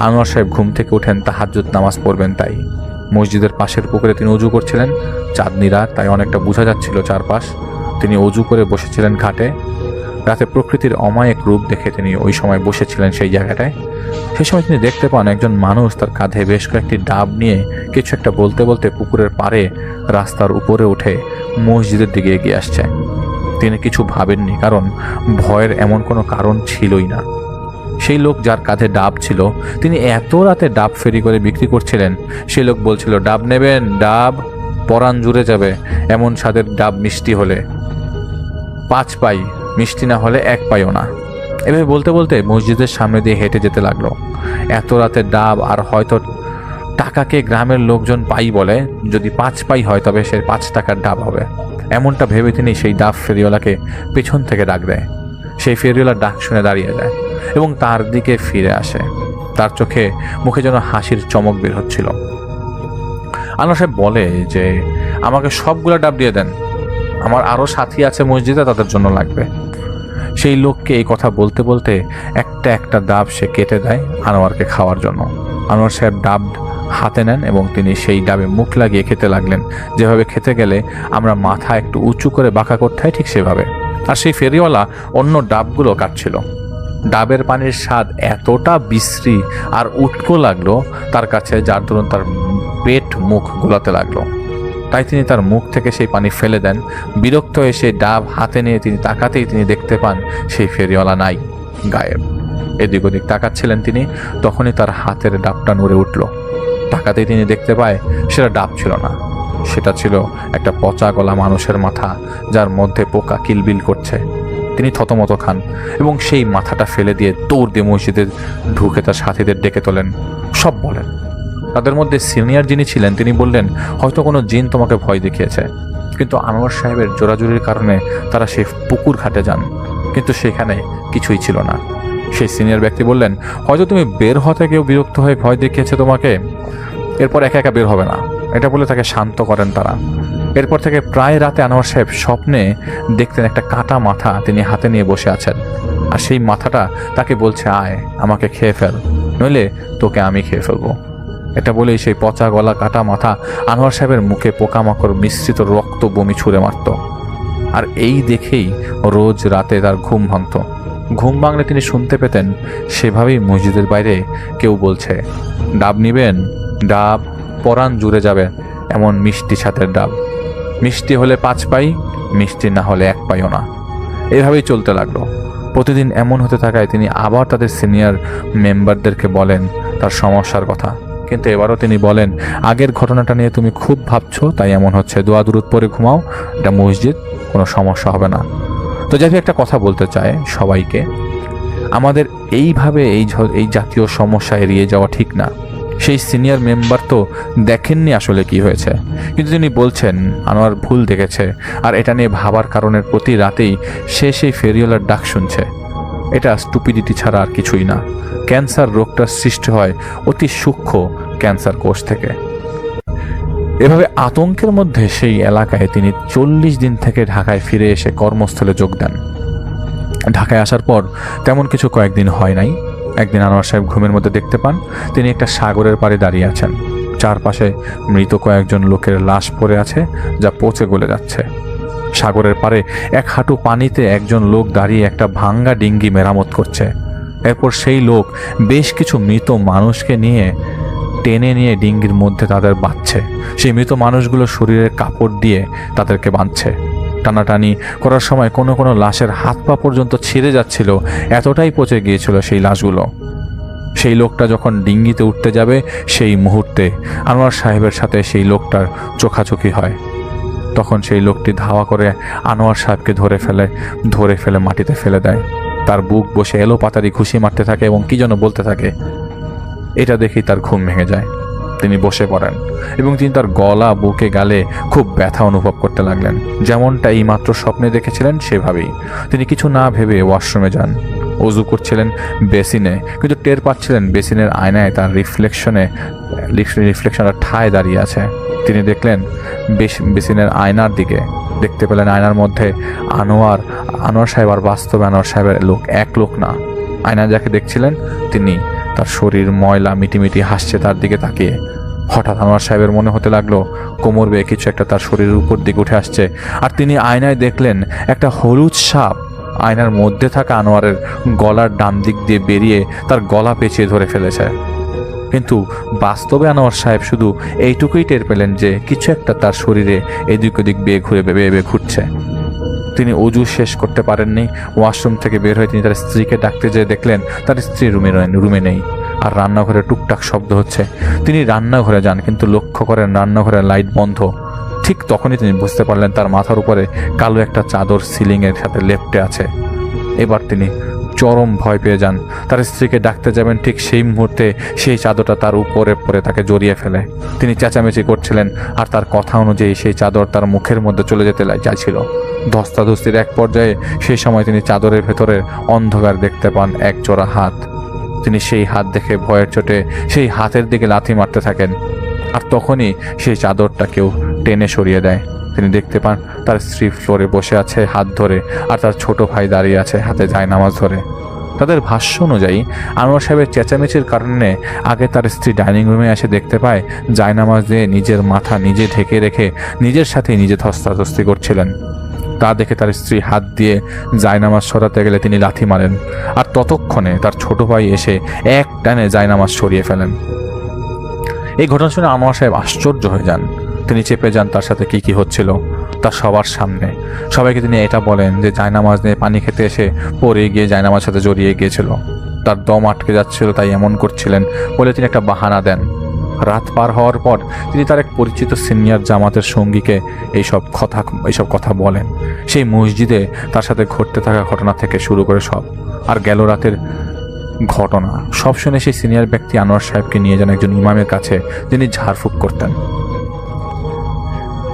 আনোয়ার সাহেব ঘুম থেকে উঠেন তাহাজ্জুদ নামাজ পড়বেন তাই। মসজিদের পাশের পুকুরে তিনি অজু করছিলেন। চাঁদনি রাত, তাই অনেকটা বোঝা যাচ্ছিল চারপাশ। তিনি অজু করে বসেছিলেন ঘাটে। রাতে প্রকৃতির অমায়িক রূপ দেখে তিনি ওই সময় বসেছিলেন সেই জায়গাটায়। সেই সময় তিনি দেখতে পান একজন মানুষ তার কাঁধে বেশ কয়েকটি ডাব নিয়ে কিছু একটা বলতে বলতে পুকুরের পাড়ে রাস্তার উপরে উঠে মসজিদের দিকে এগিয়ে আসছে। তিনি কিছু ভাবেননি, কারণ ভয়ের এমন কোনো কারণ ছিলই না। সেই লোক যার কাঁধে ডাব ছিল, তিনি এত রাতে ডাব ফেরি করে বিক্রি করছিলেন। সেই লোক বলছিল, ডাব নেবেন? ডাব পরাণ জুড়ে যাবে এমন স্বাদের ডাব, মিষ্টি হলে 5 পাই, মিষ্টি না হলে 1 পাইও না। এভাবে বলতে বলতে মসজিদের সামনে দিয়ে হেঁটে যেতে লাগলো। এত রাতে ডাব, আর হয়তো টাকাকে গ্রামের লোকজন পাই বলে, যদি 5 পাই হয় তবে সে 5 টাকার ডাব হবে। এমনটা ভেবে তিনি সেই ডাব ফেরিওয়ালাকে পেছন থেকে ডাক দেয়। সেই ফেরিওয়ালা ডাক শুনে দাঁড়িয়ে যায় এবং তার দিকে ফিরে আসে। তার মুখে যেন হাসির চমক বের হচ্ছিল। আনোয়ার সাহেব বলে যে আমাকে সবগুলা ডাব দিয়ে দেন, আমার আরও সাথী আছে মসজিদে, তাদের জন্য লাগবে। সেই লোককে এই কথা বলতে বলতে একটা ডাব সে কেটে দেয় আনোয়ারকে খাওয়ার জন্য। আনোয়ার সাহেব ডাব হাতে নেন এবং তিনি সেই ডাবে মুখ লাগিয়ে খেতে লাগলেন। যেভাবে খেতে গেলে আমরা মাথা একটু উঁচু করে বাঁকা করতে হয়, ঠিক সেভাবে। আর সেই ফেরিওয়ালা অন্য ডাবগুলো কাটছিল। ডাবের পানির স্বাদ এতটা বিশ্রী আর উটকো লাগলো তার কাছে, যার দরুন তার পেট মুখ গোলাতে লাগলো। তাই তিনি তার মুখ থেকে সেই পানি ফেলে দেন। বিরক্ত হয়ে সেই ডাব হাতে নিয়ে তিনি তাকাতেই তিনি দেখতে পান সেই ফেরিওয়ালা নাই, গায়েব। এদিক ওদিক তাকাচ্ছিলেন তিনি, তখনই তার হাতের ডাবটা নড়ে উঠল। তাকাতেই তিনি দেখতে পায় সেটা ডাব ছিল না, সেটা ছিল একটা পচা গলা মানুষের মাথা, যার মধ্যে পোকা কিলবিল করছে। তিনি থতমত খান এবং সেই মাথাটা ফেলে দিয়ে দৌড় দিয়ে মসজিদে ঢুকে তার সাথীদের ডেকে তোলেন, সব বলেন। তাদের মধ্যে সিনিয়র যিনি ছিলেন তিনি বললেন, হয়তো কোনো জিন তোমাকে ভয় দেখিয়েছে। কিন্তু আনোয়ার সাহেবের জোরাজুরির কারণে তারা সেই পুকুর ঘাটে যান, কিন্তু সেখানে কিছুই ছিল না। সেই সিনিয়র ব্যক্তি বললেন, হয়তো তুমি বের হতে কেউ বিরক্ত হয়ে ভয় দেখিয়েছে তোমাকে, এরপর একা একা বের হবে না, এটা বলে তাকে শান্ত করেন তারা। এরপর থেকে প্রায় রাতে আনোয়ার সাহেব স্বপ্নে দেখতেন একটা কাটা মাথা তিনি হাতে নিয়ে বসে আছেন, আর সেই মাথাটা তাকে বলছে, আয় আমাকে খেয়ে ফেল, নইলে তোকে আমি খেয়ে ফেলবো। এটা বলেই সেই পচা গলা কাটা মাথা আনোয়ার সাহেবের মুখে পোকামাকড় মিশ্রিত রক্ত বমি ছুঁড়ে মারত। আর এই দেখেই রোজ রাতে তার ঘুম ভাঙত। ঘুম ভাঙলে তিনি শুনতে পেতেন সেভাবেই মসজিদের বাইরে কেউ বলছে, ডাব নিবেন? ডাব পরাণ জুড়ে যাবে এমন মিষ্টি ছাতের ডাব, মিষ্টি হলে 5 পাই, মিষ্টি না হলে 1 পাইও না। এভাবেই চলতে লাগলো। প্রতিদিন এমন হতে থাকায় তিনি আবার তাদের সিনিয়র মেম্বারদেরকে বলেন তার সমস্যার কথা। কিন্তু এবারও তিনি বলেন, আগের ঘটনাটা নিয়ে তুমি খুব ভাবছো, তাই এমন হচ্ছে। দোয়া দুরুদ পরে ঘুমাও, এটা মসজিদ, কোনো সমস্যা হবে না। তো যাই একটা কথা বলতে চায় সবাইকে, আমাদের এইভাবে এই জাতীয় সমস্যা এড়িয়ে যাওয়া ঠিক না। সেই সিনিয়র মেম্বার তো দেখেননি আসলে কি হয়েছে, কিন্তু তিনি বলছেন আনোয়ার ভুল দেখেছে, আর এটা নিয়ে ভাবার কারণের প্রতি রাতেই সে সেই ফেরিওয়ালার ডাক শুনছে। এটা স্টুপিডিটি ছাড়া আর কিছুই না। ক্যান্সার রোগটার সৃষ্টি হয় অতি সূক্ষ্ম ক্যান্সার কোষ থেকে। এভাবে আতঙ্কের মধ্যে সেই এলাকায় তিনি 40 দিন থেকে ঢাকায় ফিরে এসে কর্মস্থলে যোগ দেন। ঢাকায় আসার পর তেমন কিছু কয়েকদিন হয় নাই। একদিন আনোয়ার সাহেব ঘুমের মধ্যে দেখতে পান তিনি একটা সাগরের পাড়ে দাঁড়িয়ে আছেন। চারপাশে মৃত কয়েকজন লোকের লাশ পড়ে আছে, যা পচে গলে যাচ্ছে। সাগরের পাড়ে 1 হাঁটু পানিতে একজন লোক দাঁড়িয়ে একটা ভাঙ্গা ডিঙ্গি মেরামত করছে। এরপর সেই লোক বেশ কিছু মৃত মানুষকে নিয়ে টেনে নিয়ে ডিঙ্গির মধ্যে তাদের বাঁধছে। সেই মৃত মানুষগুলো শরীরের কাপড় দিয়ে তাদেরকে বাঁধছে। টানাটানি করার সময় কোনো কোনো লাশের হাত পা পর্যন্ত ছিঁড়ে যাচ্ছিল, এতটাই পচে গিয়েছিল সেই লাশগুলো। সেই লোকটা যখন ডিঙ্গিতে উঠতে যাবে সেই মুহূর্তে আনোয়ার সাহেবের সাথে সেই লোকটার চোখাচোখি হয়। তখন সেই লোকটি ধাওয়া করে আনোয়ার সাহেবকে ধরে ফেলে মাটিতে ফেলে দেয়। তার বুক বসে এলো পাতারি ঘুষি মারতে থাকে এবং কি যেন বলতে থাকে। এটা দেখেই তার ঘুম ভেঙে যায়। তিনি বসে পড়েন এবং তিনি তার গলা, বুকে, গালে খুব ব্যথা অনুভব করতে লাগলেন। যেমনটা এই মাত্র স্বপ্নে দেখেছিলেন সেভাবেই তিনি কিছু না ভেবে ওয়াশরুমে যান। অজু করছিলেন বেসিনে, কিন্তু টের পাচ্ছিলেন বেসিনের আয়নায় তার রিফ্লেকশনটা ঠায় দাঁড়িয়ে আছে। তিনি দেখলেন বেসিনের আয়নার দিকে, দেখতে পেলেন আয়নার মধ্যে আনোয়ার সাহেব। আর বাস্তবে আনোয়ার সাহেবের লোক, এক লোক না। আয়না যাকে দেখছিলেন তিনি, তার শরীর ময়লা, মিটিমিটি হাসছে তার দিকে তাকিয়ে। হঠাৎ আনোয়ার সাহেবের মনে হতে লাগলো কোমর বেয়ে কিছু একটা তার শরীরের উপর দিকে উঠে আসছে। আর তিনি আয়নায় দেখলেন একটা হলুদ সাপ আয়নার মধ্যে থাকা আনোয়ারের গলার ডান দিক দিয়ে বেরিয়ে তার গলা পেঁচিয়ে ধরে ফেলেছে। কিন্তু বাস্তবে আনোয়ার সাহেব শুধু এইটুকুই টের পেলেন যে কিছু একটা তার শরীরে এদিক ওদিক বেয়ে ঘুরছে। তিনি অজু শেষ করতে পারেননি। ওয়াশরুম থেকে বের হয়ে তিনি তার স্ত্রীকে ডাকতে যেয়ে দেখলেন তার স্ত্রী রুমে নেই, আর রান্নাঘরে টুকটাক শব্দ হচ্ছে। তিনি রান্নাঘরে যান, কিন্তু লক্ষ্য করেন রান্নাঘরের লাইট বন্ধ। ঠিক তখনই তিনি বুঝতে পারলেন তার মাথার উপরে কালো একটা চাদর সিলিংয়ের সাথে লেপ্টে আছে। এবার তিনি চরম ভয় পেয়ে যান। তার স্ত্রীকে ডাকতে যাবেন, ঠিক সেই মুহূর্তে সেই চাদরটা তার উপরে পরে তাকে জড়িয়ে ফেলে। তিনি চেঁচামেচি করছিলেন, আর তার কথা অনুযায়ী সেই চাদর তার মুখের মধ্যে চলে যেতে চাইছিল। ধস্তাধস্তির এক পর্যায়ে সেই সময় তিনি চাদরের ভেতরে অন্ধকার দেখতে পান এক জোড়া হাত। তিনি সেই হাত দেখে ভয়ের চোটে সেই হাতের দিকে লাথি মারতে থাকেন। আর তখনই সেই চাদরটা কেউ টেনে সরিয়ে দেয়। তিনি দেখতে পান তার স্ত্রী ফ্লোরে বসে আছে হাত ধরে, আর তার ছোট ভাই দাঁড়িয়ে আছে হাতে জায়নামাজ ধরে। তাদের ভাষ্য অনুযায়ী আনোয়ার সাহেবের চেঁচামেচির কারণে আগে তার স্ত্রী ডাইনিং রুমে এসে দেখতে পায় জায়নামাজ দিয়ে নিজের মাথা নিজে ঢেকে রেখে নিজের সাথে নিজে ধস্তাধস্তি করছিলেন। তা দেখে তার স্ত্রী হাত দিয়ে জায়নামাজ সরাতে গেলে তিনি লাথি মারেন, আর ততক্ষণে তার ছোট ভাই এসে এক টানে জায়নামাজ সরিয়ে ফেলেন। এই ঘটনা শুনে আনোয়ার সাহেব আশ্চর্য হয়ে যান। তিনি চেপে যান তার সাথে কি কি হচ্ছিল তার সবার সামনে। সবাইকে তিনি এটা বলেন যে জায়নামাজ নিয়ে পানি খেতে এসে পড়ে গিয়ে জায়নামাজ সাথে জড়িয়ে গিয়েছিল, তার দম আটকে যাচ্ছিল তাই এমন করছিলেন বলে তিনি একটা বাহানা দেন। রাত পার হওয়ার পর তিনি তার এক পরিচিত সিনিয়র জামাতের সঙ্গীকে এইসব কথা বলেন। সেই মসজিদে তার সাথে ঘটতে থাকা ঘটনা থেকে শুরু করে সব, আর গেল রাতের ঘটনা সব শুনে সেই সিনিয়র ব্যক্তি আনোয়ার সাহেবকে নিয়ে যান একজন ইমামের কাছে, যিনি ঝাড়ফুঁক করতেন।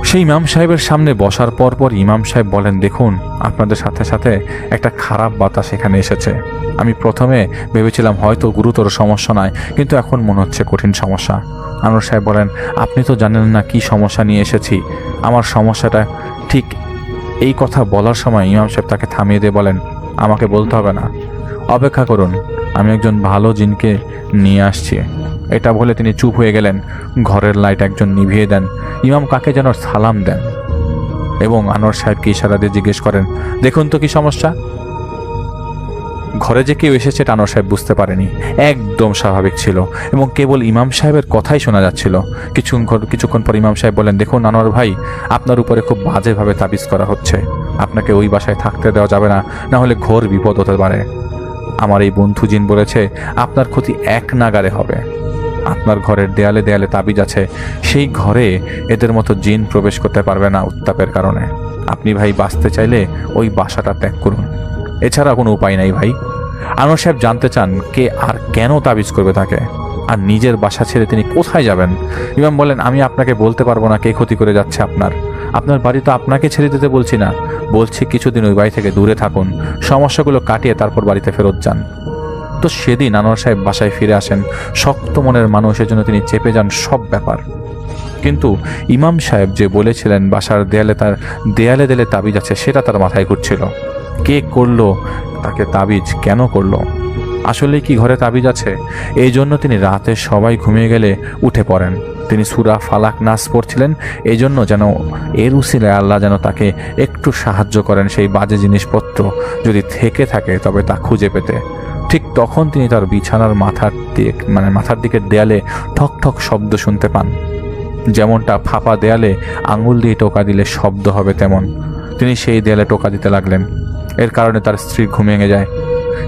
সেই ইমাম সাহেবের সামনে বসার পর ইমাম সাহেব বলেন, দেখুন আপনাদের সাথে সাথে একটা খারাপ বাতাস এখানে এসেছে। আমি প্রথমে ভেবেছিলাম হয়তো গুরুতর সমস্যা নয়, কিন্তু এখন মনে হচ্ছে কঠিন সমস্যা। আনোয়ার সাহেব বলেন, আপনি তো জানেন না কি সমস্যা নিয়ে এসেছি। আমার সমস্যাটা ঠিক এই কথা বলার সময় ইমাম সাহেব তাকে থামিয়ে দিয়ে বলেন, আমাকে বলতে হবে না, অপেক্ষা করুন, আমি একজন ভালো জিনকে নিয়ে আসছি। এটা বলে তিনি চুপ হয়ে গেলেন। ঘরের লাইট একজন নিভিয়ে দেন। ইমাম কাকে যেন সালাম দেন এবং আনোয়ার সাহেবকে ইশারা দিয়ে জিজ্ঞেস করেন, দেখুন তো কি সমস্যা। ঘরে যে কেউ এসেছে এটা আনোয়ার সাহেব বুঝতে পারেনি, একদম স্বাভাবিক ছিল এবং কেবল ইমাম সাহেবের কথাই শোনা যাচ্ছিল। কিছুক্ষণ পর ইমাম সাহেব বলেন, দেখুন আনোয়ার ভাই, আপনার উপরে খুব বাজেভাবে তাবিজ করা হচ্ছে। আপনাকে ওই বাসায় থাকতে দেওয়া যাবে না, না হলে ঘোর বিপদ হতে পারে। আমার এই বন্ধু জিন বলেছে আপনার ক্ষতি এক নাগারে হবে। আপনার ঘরের দেয়ালে দেয়ালে তাবিজ আছে, সেই ঘরে এদের মতো জিন প্রবেশ করতে পারবে না উত্তাপের কারণে। আপনি ভাই বাঁচতে চাইলে ওই বাসাটা ত্যাগ করুন, এছাড়া কোনো উপায় নাই ভাই। আনোয়ার সাহেব জানতে চান কে আর কেন তাবিজ করবে তাকে, আর নিজের বাসা ছেড়ে তিনি কোথায় যাবেন। ইমাম বলেন, আমি আপনাকে বলতে পারবো না কে ক্ষতি করে যাচ্ছে আপনার বাড়ি তো আপনাকে ছেড়ে দিতে বলছি না, বলছি কিছুদিন ওই বাড়ি থেকে দূরে থাকুন, সমস্যাগুলো কাটিয়ে তারপর বাড়িতে ফেরত যান। তো সেদিন আনোয়ার সাহেব বাসায় ফিরে আসেন। শক্ত মনের মানুষের জন্য তিনি চেপে যান সব ব্যাপার। কিন্তু ইমাম সাহেব যে বলেছিলেন বাসার দেয়ালে দেয়ালে তাবিজ আছে, সেটা তার মাথায় ঘুরছিল। কে করলো তাকে তাবিজ, কেন করলো, আসলে কি ঘরে তাবিজ আছে? এই জন্য তিনি রাতে সবাই ঘুমিয়ে গেলে উঠে পড়েন। তিনি সূরা ফালাক নাস পড়ছিলেন, এই জন্য যেন এর উসিলায় আল্লাহ যেন তাকে একটু সাহায্য করেন সেই বাজে জিনিসপত্র যদি থেকে থাকে তবে তা খুঁজে পেতে। ঠিক তখন তিনি তার বিছানার মাথার দিকের দেয়ালে ঠক ঠক শব্দ শুনতে পান। যেমনটা ফাঁপা দেয়ালে আঙুল দিয়ে টোকা দিলে শব্দ হবে, তেমন তিনি সেই দেয়ালে টোকা দিতে লাগলেন। এর কারণে তার স্ত্রী ঘুম ভেঙে যায়।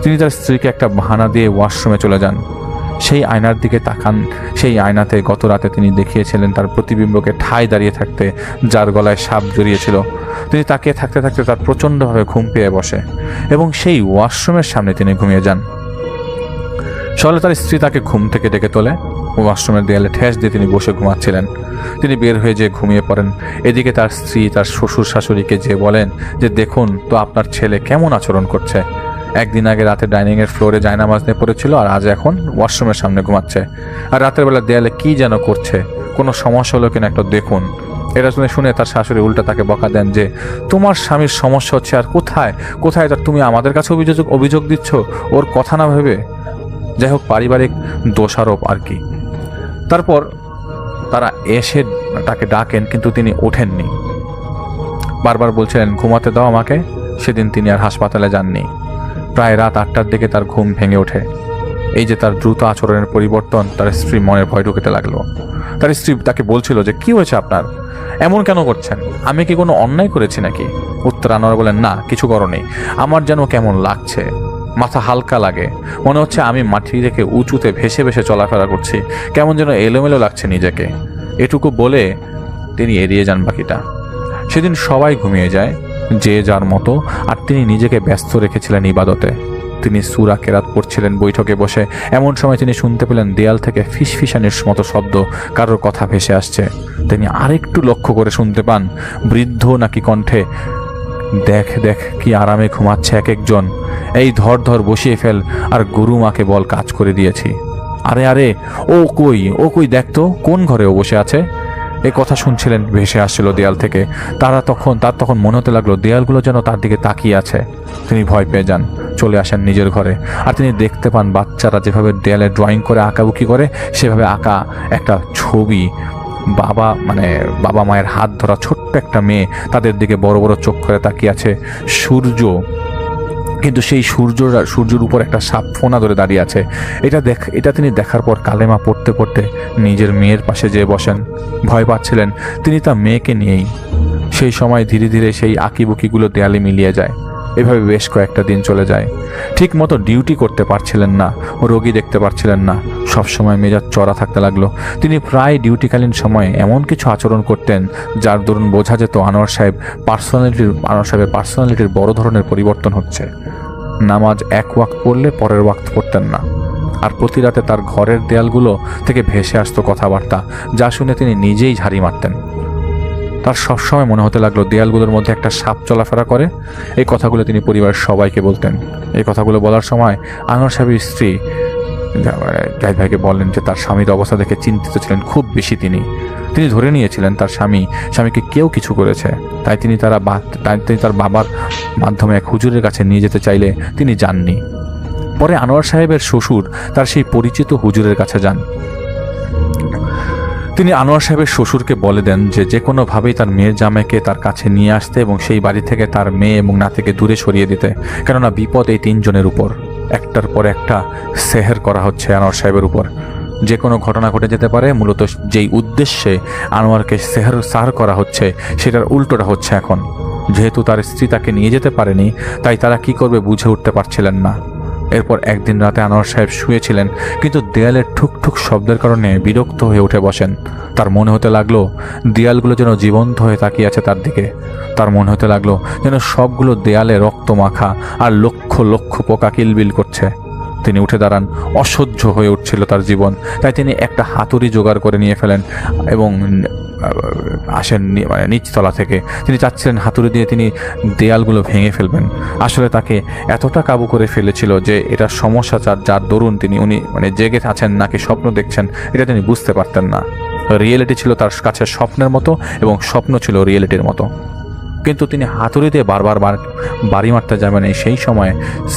তিনি তার স্ত্রীকে একটা বাহানা দিয়ে ওয়াশরুমে চলে যান। সেই আয়নার দিকে তাকান। সেই আয়নাতে গত রাতে তিনি দেখিয়েছিলেন তার প্রতিবিম্বকে ঠায় দাঁড়িয়ে থাকতে, যার গলায় সাপ জড়িয়েছিল। তিনি তাকিয়ে থাকতে থাকতে তার প্রচণ্ডভাবে ঘুম পেয়ে বসে এবং সেই ওয়াশরুমের সামনে তিনি ঘুমিয়ে যান। সকালে তার স্ত্রী তাকে ঘুম থেকে ডেকে তোলে। ওয়াশরুমের দেয়ালে ঠেস দিয়ে তিনি বসে ঘুমাচ্ছিলেন। তিনি বের হয়ে যেয়ে ঘুমিয়ে পড়েন। এদিকে তার স্ত্রী তার শ্বশুর শাশুড়িকে যে বলেন যে, দেখুন তো আপনার ছেলে কেমন আচরণ করছে। একদিন আগে রাতে ডাইনিংয়ের ফ্লোরে জায়নামাজ নিয়ে পড়েছিল, আর আজ এখন ওয়াশরুমের সামনে ঘুমাচ্ছে। আর রাতের বেলা দেয়ালে কি যেন করছে, কোনো সমস্যা হলো কিনা একটা দেখুন। এটা শুনে তার শাশুড়ি উল্টা তাকে বকা দেন যে, তোমার স্বামীর সমস্যা হচ্ছে আর কোথায় তার তুমি আমাদের কাছে অভিযোগ দিচ্ছ ওর কথা না ভেবে। যাই হোক, পারিবারিক দোষারোপ আর কি। তারপর তারা এসে তাকে ডাকেন, কিন্তু তিনি ওঠেননি। বারবার বলছিলেন ঘুমাতে দাও আমাকে। সেদিন তিনি আর হাসপাতালে যাননি। প্রায় রাত 8টার দিকে তার ঘুম ভেঙে ওঠে। এই যে তার দ্রুত আচরণের পরিবর্তন, তার স্ত্রী মনের ভয় ঢুকতে লাগলো। তার স্ত্রী তাকে বলছিল যে, কি হয়েছে আপনার, এমন কেন করছেন, আমি কি কোনো অন্যায় করেছি নাকি? উত্তর আনোয়ার বলেন, না কিছু করোনি, আমার যেন কেমন লাগছে, মাথা হালকা লাগে, মনে হচ্ছে আমি মাটি থেকে উঁচুতে ভেসে ভেসে চলাফেরা করছি, কেমন যেন এলোমেলো লাগছে নিজেকে। এটুকু বলে তিনি এড়িয়ে যান বাকিটা। সেদিন সবাই ঘুমিয়ে যায় যে যার মতো, আর তিনি নিজেকে ব্যস্ত রেখেছিলেন ইবাদতে। তিনি সূরা কেরাত পড়ছিলেন বৈঠকে বসে। এমন সময় তিনি শুনতে পেলেন দেয়াল থেকে ফিসফিসানির মতো শব্দ, কারোর কথা ভেসে আসছে। তিনি আরেকটু লক্ষ্য করে শুনতে পান বৃদ্ধ নাকি কণ্ঠে, দেখ কি আরামে ঘুমাচ্ছে এক একজন, এই ধর বসিয়ে ফেল, আর গুরু মাকে বল কাজ করে দিয়েছি। আরে ও কই দেখ তো কোন ঘরে ও বসে আছে। এই কথা শুনছিলেন, ভেসে আসছিল দেয়াল থেকে। তার তখন মনে হতে লাগলো দেয়ালগুলো যেন তার দিকে তাকিয়ে আছে। তিনি ভয় পেয়ে যান, চলে আসেন নিজের ঘরে। আর তিনি দেখতে পান বাচ্চারা যেভাবে দেয়ালে ড্রয়িং করে আঁকাবুকি করে, সেভাবে আঁকা একটা ছবি। বাবা মায়ের হাত ধরা ছোট্ট একটা মেয়ে, তাদের দিকে বড় বড় চোখ করে তাকিয়ে আছে। সূর্য, কিন্তু সেই সূর্যের উপর একটা সাপ ফোনা ধরে দাঁড়িয়ে আছে। এটা তিনি দেখার পর কালেমা পড়তে পড়তে নিজের মেয়ের পাশে যেয়ে বসেন। ভয় পাচ্ছিলেন তিনি তার মেয়েকে নিয়েই। সেই সময় ধীরে ধীরে সেই আঁকিবুকিগুলো দেয়ালে মিলিয়ে যায়। এভাবে বেশ কয়েকটা দিন চলে যায়। ঠিক মতো ডিউটি করতে পারছিলেন না, রোগী দেখতে পারছিলেন না, সবসময় মেজাজ চড়া থাকতে লাগলো। তিনি প্রায় ডিউটিকালীন সময়ে এমন কিছু আচরণ করতেন যার দরুন বোঝা যেত আনোয়ার সাহেবের পার্সোনালিটির বড় ধরনের পরিবর্তন হচ্ছে। নামাজ এক ওয়াক্ত পড়লে পরের ওয়াক্ত পড়তেন না। আর প্রতি রাতে তার ঘরের দেয়ালগুলো থেকে ভেসে আসতো কথাবার্তা, যা শুনে তিনি নিজেই ঝাড়ি মারতেন। তার সবসময় মনে হতে লাগলো দেয়ালগুলোর মধ্যে একটা সাপ চলাফেরা করে। এই কথাগুলো তিনি পরিবারের সবাইকে বলতেন। এই কথাগুলো বলার সময় আনোয়ার সাহেবের স্ত্রী জাহিদ ভাইকে বললেন যে তার স্বামীর অবস্থা দেখে চিন্তিত ছিলেন খুব বেশি। তিনি ধরে নিয়েছিলেন তার স্বামীকে কেউ কিছু করেছে। তাই তিনি তার বাবার মাধ্যমে এক হুজুরের কাছে নিয়ে যেতে চাইলে তিনি যাননি। পরে আনোয়ার সাহেবের শ্বশুর তার সেই পরিচিত হুজুরের কাছে যান। তিনি আনোয়ার সাহেবের শ্বশুরকে বলে দেন যে কোনোভাবেই তার মেয়ের জামাইকে তার কাছে নিয়ে আসতে এবং সেই বাড়ি থেকে তার মেয়ে এবং নাতিকে দূরে সরিয়ে দিতে, কেননা বিপদ এই তিনজনের উপর। একটার পর একটা সেহের করা হচ্ছে আনোয়ার সাহেবের উপর। যে কোনো ঘটনা ঘটে যেতে পারে। মূলত যেই উদ্দেশ্যে আনোয়ারকে সার করা হচ্ছে সেটার উল্টোটা হচ্ছে এখন। যেহেতু তার স্ত্রী তাকে নিয়ে যেতে পারেনি, তাই তারা কি করবে বুঝে উঠতে পারছিলেন না। এরপর একদিন রাতে আনোয়ার সাহেব শুয়েছিলেন, কিন্তু দেয়ালের ঠুকঠুক শব্দের কারণে বিরক্ত হয়ে উঠে বসেন। তার মনে হতে লাগলো দেয়ালগুলো যেন জীবন্ত হয়ে তাকিয়ে আছে তার দিকে। তার মনে হতে লাগলো যেন সবগুলো দেয়ালে রক্ত মাখা আর লক্ষ লক্ষ পোকা কিলবিল করছে। তিনি উঠে দাঁড়ান। অসহ্য হয়ে উঠছিল তার জীবন। তাই তিনি একটা হাতুড়ি জোগাড় করে নিয়ে ফেলেন এবং আসেন নিচতলা থেকে। তিনি চাচ্ছিলেন হাতুড়ি দিয়ে তিনি দেয়ালগুলো ভেঙে ফেলবেন। আসলে তাকে এতটা কাবু করে ফেলেছিল যে এটা সমস্যা যার দরুন উনি জেগে আছেন নাকি স্বপ্ন দেখছেন এটা তিনি বুঝতে পারতেন না। রিয়েলিটি ছিল তার কাছে স্বপ্নের মতো এবং স্বপ্ন ছিল রিয়েলিটির মতো। কিন্তু তিনি হাতুড়ি দিয়ে বারবার বাড়ি মারতে যাবেন। সেই সময়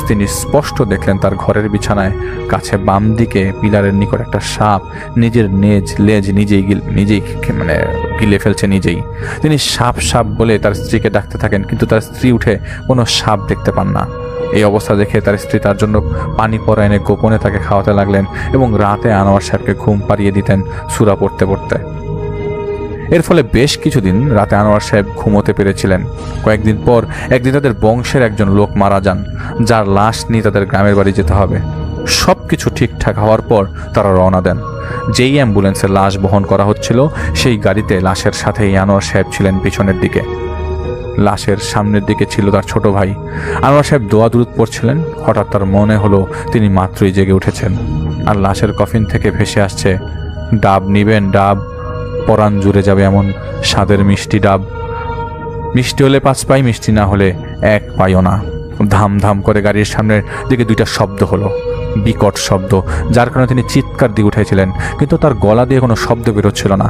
তিনি স্পষ্ট দেখলেন তার ঘরের বিছানায় কাছে বাম দিকে পিলারের নিকট একটা সাপ নিজের লেজ নিজেই গিলে ফেলছে নিজেই। তিনি সাপ বলে তার স্ত্রীকে ডাকতে থাকেন, কিন্তু তার স্ত্রী উঠে কোনো সাপ দেখতে পান না। এই অবস্থা দেখে তার স্ত্রী তার জন্য পানি পরা এনে গোপনে তাকে খাওয়াতে লাগলেন এবং রাতে আনোয়ার সাহেবকে ঘুম পাড়িয়ে দিতেন সূরা পড়তে পড়তে। এর ফলে বেশ কিছুদিন রাতে আনোয়ার সাহেব ঘুমোতে পেরেছিলেন। কয়েকদিন পর একদিন তাদের বংশের একজন লোক মারা যান, যার লাশ নিয়ে তাদের গ্রামের বাড়ি যেতে হবে। সব কিছু ঠিকঠাক হওয়ার পর তারা রওনা দেন। যেই অ্যাম্বুলেন্সে লাশ বহন করা হচ্ছিল সেই গাড়িতে লাশের সাথেই আনোয়ার সাহেব ছিলেন পিছনের দিকে। লাশের সামনের দিকে ছিল তার ছোট ভাই। আনোয়ার সাহেব দোয়া দুরুদ পড়ছিলেন। হঠাৎ তার মনে হলো তিনি মাত্রই জেগে উঠেছেন আর লাশের কফিন থেকে ভেসে আসছে, ডাব নিবেন ডাব, পরাণ জুড়ে যাবে এমন স্বাদের মিষ্টি ডাব। মিষ্টি হলে 5 পাই, মিষ্টি না হলে 1 পাইও না। ধাম ধাম করে গাড়ির সামনের দিকে 2টা শব্দ হলো, বিকট শব্দ, যার কারণে তিনি চিৎকার দিয়ে উঠেছিলেন, কিন্তু তার গলা দিয়ে কোনো শব্দ বেরোচ্ছিল না।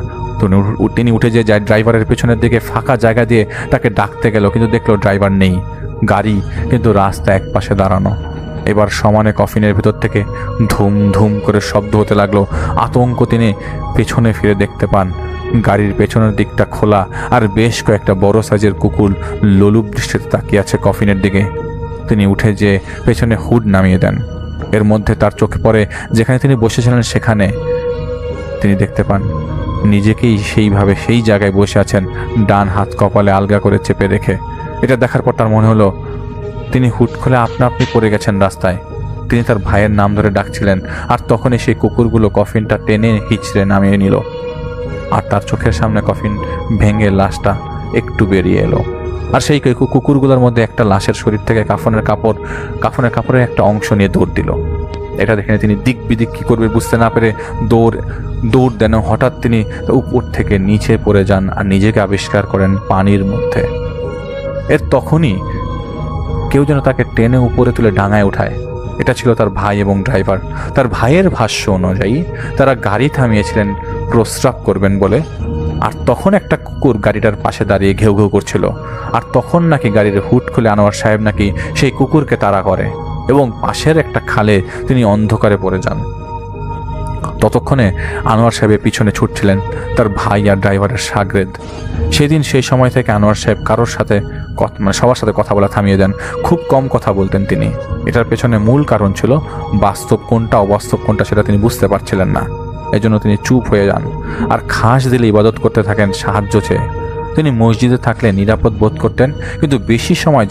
তিনি উঠে যে ড্রাইভারের পেছনের দিকে ফাঁকা জায়গা দিয়ে তাকে ডাকতে গেল, কিন্তু দেখলো ড্রাইভার নেই, গাড়ি কিন্তু রাস্তা এক পাশে দাঁড়ানো। এবার সমানে কফিনের ভেতর থেকে ধুম ধুম করে শব্দ হতে লাগলো। আতঙ্ক তিনি পেছনে ফিরে দেখতে পান গাড়ির পেছনের দিকটা খোলা আর বেশ কয়েকটা বড় সাইজের কুকুর লোলুপ দৃষ্টিতে তাকিয়ে আছে কফিনের দিকে। তিনি উঠে যে পেছনে হুড নামিয়ে দেন। এর মধ্যে তার চোখে পড়ে যেখানে তিনি বসেছিলেন সেখানে তিনি দেখতে পান নিজেকেই সেইভাবে সেই জায়গায় বসে আছেন, ডান হাত কপালে আলগা করে চেপে রেখে। এটা দেখার পর তার মনে হলো তিনি হুট খুলে আপনি পড়ে গেছেন রাস্তায়। তিনি তার ভাইয়ের নাম ধরে ডাকছিলেন আর তখনই সেই কুকুরগুলো কফিনটা টেনে হিঁচড়ে নামিয়ে নিল আর তার চোখের সামনে কফিন ভেঙে লাশটা একটু বেরিয়ে এলো। আর সেই কুকুরগুলোর মধ্যে একটা লাশের শরীর থেকে কাফনের কাপড়ের একটা অংশ নিয়ে দৌড় দিল। এটা দেখে তিনি দিক বিদিক কী করবে বুঝতে না পেরে দৌড় দেন। হঠাৎ তিনি উপর থেকে নিচে পড়ে যান আর নিজেকে আবিষ্কার করেন পানির মধ্যে। এর তখনই কেউ যেন তাকে টেনে উপরে তুলে ডাঙায় উঠায়। এটা ছিল তার ভাই এবং ড্রাইভার। তার ভাইয়ের ভাষ্য অনুযায়ী তারা গাড়ি থামিয়েছিলেন প্রস্রাব করবেন বলে, আর তখন একটা কুকুর গাড়িটার পাশে দাঁড়িয়ে ঘেউ ঘেউ করছিল। আর তখন নাকি গাড়ির হুড খুলে আনোয়ার সাহেব নাকি সেই কুকুরকে তাড়া করে এবং পাশের একটা খালে তিনি অন্ধকারে পড়ে যান। ততক্ষণে আনোয়ার সাহেবের পিছনে ছুটছিলেন তার ভাই আর ড্রাইভারের শাগরেদ। সেদিন সেই সময় থেকে আনোয়ার সাহেব কারোর সাথে সবার সাথে কথা বলা থামিয়ে দেন। খুব কম কথা বলতেন তিনি। এটার পেছনে মূল কারণ ছিল বাস্তব কোনটা অবাস্তব কোনটা সেটা তিনি বুঝতে পারছিলেন না। এজন্য তিনি চুপ হয়ে যান আর খাস দিলে ইবাদত করতে থাকেন সাহায্য চেয়ে। তিনি মসজিদে থাকলে নিরাপদ বোধ করতেন, কিন্তু বেশি সময়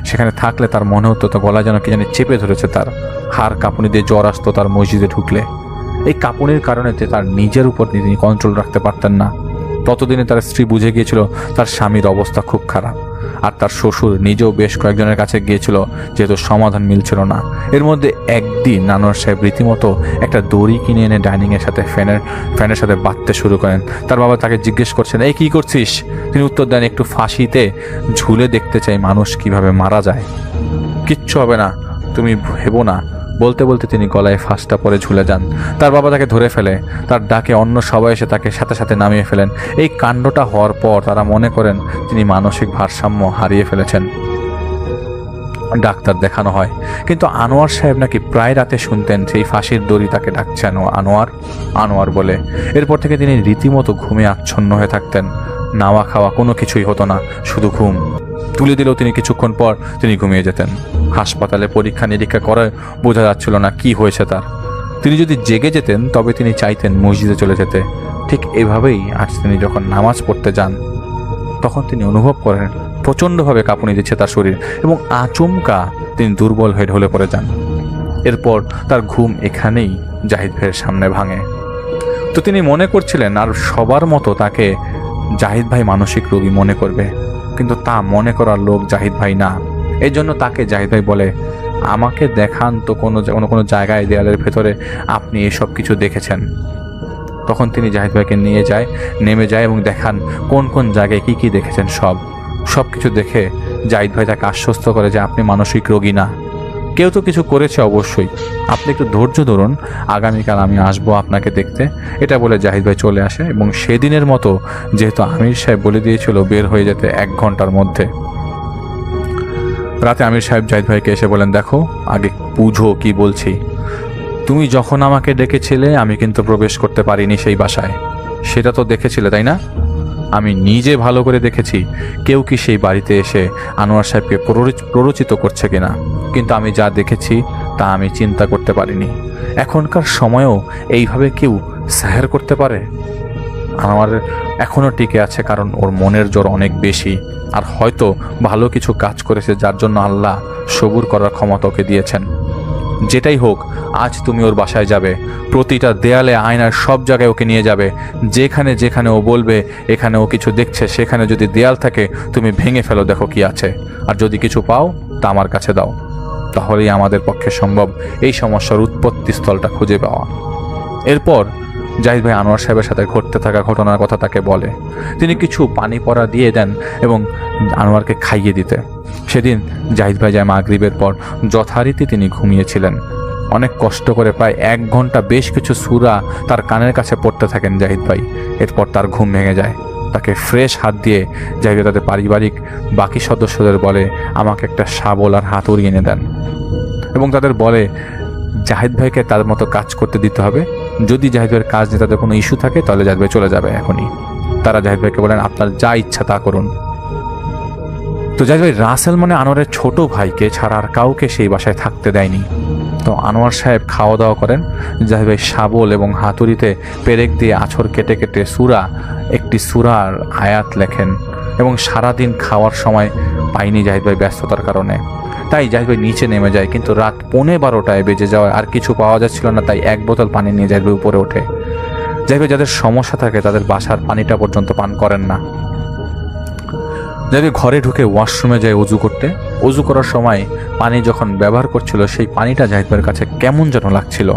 সেখানে থাকলে তার মনে হতো তো গলা যেন কি জানি চেপে ধরেছে। তার হাড় কাঁপুনি দিয়ে জ্বর আসতো তার মসজিদে ঢুকলে। এই কাঁপুনির কারণে তার নিজের উপর তিনি কন্ট্রোল রাখতে পারতেন না। ততদিনে তার স্ত্রী বুঝে গিয়েছিল তার স্বামীর অবস্থা খুব খারাপ, আর তার শ্বশুর নিজেও বেশ কয়েকজনের কাছে গিয়েছিল, যেহেতু সমাধান মিলছিল না। এর মধ্যে একদিন আনোয়ার সাহেব রীতিমতো একটা দড়ি কিনে এনে ডাইনিংয়ের সাথে ফ্যানের সাথে বাঁধতে শুরু করেন। তার বাবা তাকে জিজ্ঞেস করছেন, এই কী করছিস? তিনি উত্তর দেন, একটু ফাঁসিতে ঝুলে দেখতে চাই মানুষ কিভাবে মারা যায়। কিচ্ছু হবে না, তুমি ভেবো না। বলতে বলতে তিনি গলায় ফাঁসটা পরে ঝুলে যান। তার বাবা তাকে ধরে ফেলে। তার ডাকে অন্য সবাই এসে তাকে সাথে সাথে নামিয়ে ফেলেন। এই কাণ্ডটা হওয়ার পর তারা মনে করেন তিনি মানসিক ভারসাম্য হারিয়ে ফেলেছেন। ডাক্তার দেখানো হয়, কিন্তু আনোয়ার সাহেব নাকি প্রায় রাতে শুনতেন সেই ফাঁসির দড়ি তাকে ডাকছেন আনোয়ার আনোয়ার বলে। এরপর থেকে তিনি রীতিমতো ঘুমে আচ্ছন্ন হয়ে থাকতেন। নাওয়া খাওয়া কোনো কিছুই হতো না, শুধু ঘুম। তুলে দিলেও তিনি কিছুক্ষণ পর তিনি ঘুমিয়ে যেতেন। হাসপাতালে পরীক্ষা নিরীক্ষা করে বোঝা যাচ্ছিল না কি হয়েছে তার। তিনি যদি জেগে যেতেন তবে তিনি চাইতেন মসজিদে চলে যেতে। ঠিক এভাবেই আজ তিনি যখন নামাজ পড়তে যান তখন তিনি অনুভব করেন প্রচণ্ডভাবে কাঁপুনি দিচ্ছে তার শরীর এবং আচমকা তিনি দুর্বল হয়ে ঢলে পড়ে যান। এরপর তার ঘুম এখানেই জাহিদ ভাইয়ের সামনে ভাঙে। তো তিনি মনে করছিলেন আর সবার মতো তাকে জাহিদ ভাই মানসিক রোগী মনে করবে, কিন্তু তা মনে করার লোক জাহিদ ভাই না। এই জন্য তাকে জাহিদ ভাই বলে, আমাকে দেখান তো কোনো জায়গায় দেয়ালের ভেতরে আপনি এসব কিছু দেখেছেন। তখন তিনি জাহিদ ভাইকে নেমে যায় এবং দেখান কোন কোন জায়গায় কি কি দেখেছেন। সব কিছু দেখে জাহিদ ভাই তাকে আশ্বস্ত করে যে আপনি মানসিক রোগী না, কেউ তো কিছু করেছে অবশ্যই, আপনি একটু ধৈর্য ধরুন, আগামীকাল আমি আসবো আপনাকে দেখতে। এটা বলে জাহিদ ভাই চলে আসে এবং সেদিনের মতো যেহেতু আমির সাহেব বলে দিয়েছিল বের হয়ে যেতে 1 ঘন্টার মধ্যে, রাতে আমির সাহেব জাহিদ ভাইকে এসে বলেন, দেখো আগে বুঝো কি বলছি। তুমি যখন আমাকে ডেকেছিলে আমি কিন্তু প্রবেশ করতে পারিনি সেই বাসায়, সেটা তো দেখেছিলে তাই না? আমি নিজে ভালো করে দেখেছি কেউ কি সেই বাড়িতে এসে আনোয়ার সাহেবকে প্ররোচিত করছে কিনা, কিন্তু আমি যা দেখেছি তা আমি চিন্তা করতে পারিনি। এখনকার সময়েও এইভাবে কেউ সাহের করতে পারে? আনোয়ার এখনও টিকে আছে কারণ ওর মনের জোর অনেক বেশি, আর হয়তো ভালো কিছু কাজ করেছে যার জন্য আল্লাহ সবুর করার ক্ষমতা ওকে দিয়েছেন। যেটাই হোক, আজ তুমি ওর বাসায় যাবে, প্রতিটা দেয়ালে আয়নার সব জায়গায় ওকে নিয়ে যাবে। যেখানে যেখানে ও বলবে এখানে ও কিছু দেখছে, সেখানে যদি দেয়াল থাকে তুমি ভেঙে ফেলো, দেখো কি আছে, আর যদি কিছু পাও তা আমার কাছে দাও। তাহলেই আমাদের পক্ষে সম্ভব এই সমস্যার উৎপত্তি স্থলটা খুঁজে পাওয়া। এরপর জাহিদ ভাই আনোয়ার সাহেবের সাথে ঘটতে থাকা ঘটনার কথা তাকে বলে। তিনি কিছু পানি পড়া দিয়ে দেন এবং আনোয়ারকে খাইয়ে দিতে। সেদিন জাহিদ ভাই যায় মাগরিবের পর, যথারীতি তিনি ঘুমিয়েছিলেন। অনেক কষ্ট করে প্রায় 1 ঘন্টা বেশ কিছু সূরা তার কানের কাছে পড়তে থাকেন জাহিদ ভাই। এরপর তার ঘুম ভেঙে যায়। তাকে ফ্রেশ হাত দিয়ে জাহিদ ভাই তাদের পারিবারিক বাকি সদস্যদের বলে, আমাকে একটা শাবল আর হাতুড়ি এনে দেন, এবং তাদের বলে জাহিদ ভাইকে তাদের মতো কাজ করতে দিতে হবে। যদি জাহিদ ভাইয়ের কাজ নিয়ে তাদের কোনো ইস্যু থাকে তাহলে জাহিদ ভাই চলে যাবে এখনই। তারা জাহিদ ভাইকে বলেন, আপনার যা ইচ্ছা তা করুন। তো জাহিদ ভাই রাসেল মানে আনোয়ারের ছোট ভাইকে ছাড়া আর কাউকে সেই বাসায় থাকতে দেয়নি। তো আনোয়ার সাহেব খাওয়া দাওয়া করেন। জাহিদ ভাই শাবল এবং হাতুড়িতে পেরেক দিয়ে আছর কেটে কেটে একটি সূরার আয়াত লেখেন, এবং সারাদিন খাওয়ার সময় পাইনি জাহিদ ভাই ব্যস্ততার কারণে। তাই জাহিদ ভাই নিচে নেমে যায়, কিন্তু রাত 11:15 বেজে যাওয়ায় আর কিছু পাওয়া যাচ্ছিল না। তাই 1 বোতল পানি নিয়ে জাহিদ ভাই উপরে ওঠে। জাহিদ ভাই যাদের সমস্যা থাকে তাদের বাসার পানিটা পর্যন্ত পান করেন না। জাহিদ ভাই ঘরে ঢুকে ওয়াশরুমে যায় অজু করতে। অজু করার সময় পানি যখন ব্যবহার করছিল সেই পানিটা জাহিদ ভাইয়ের কাছে কেমন যেন লাগছিল।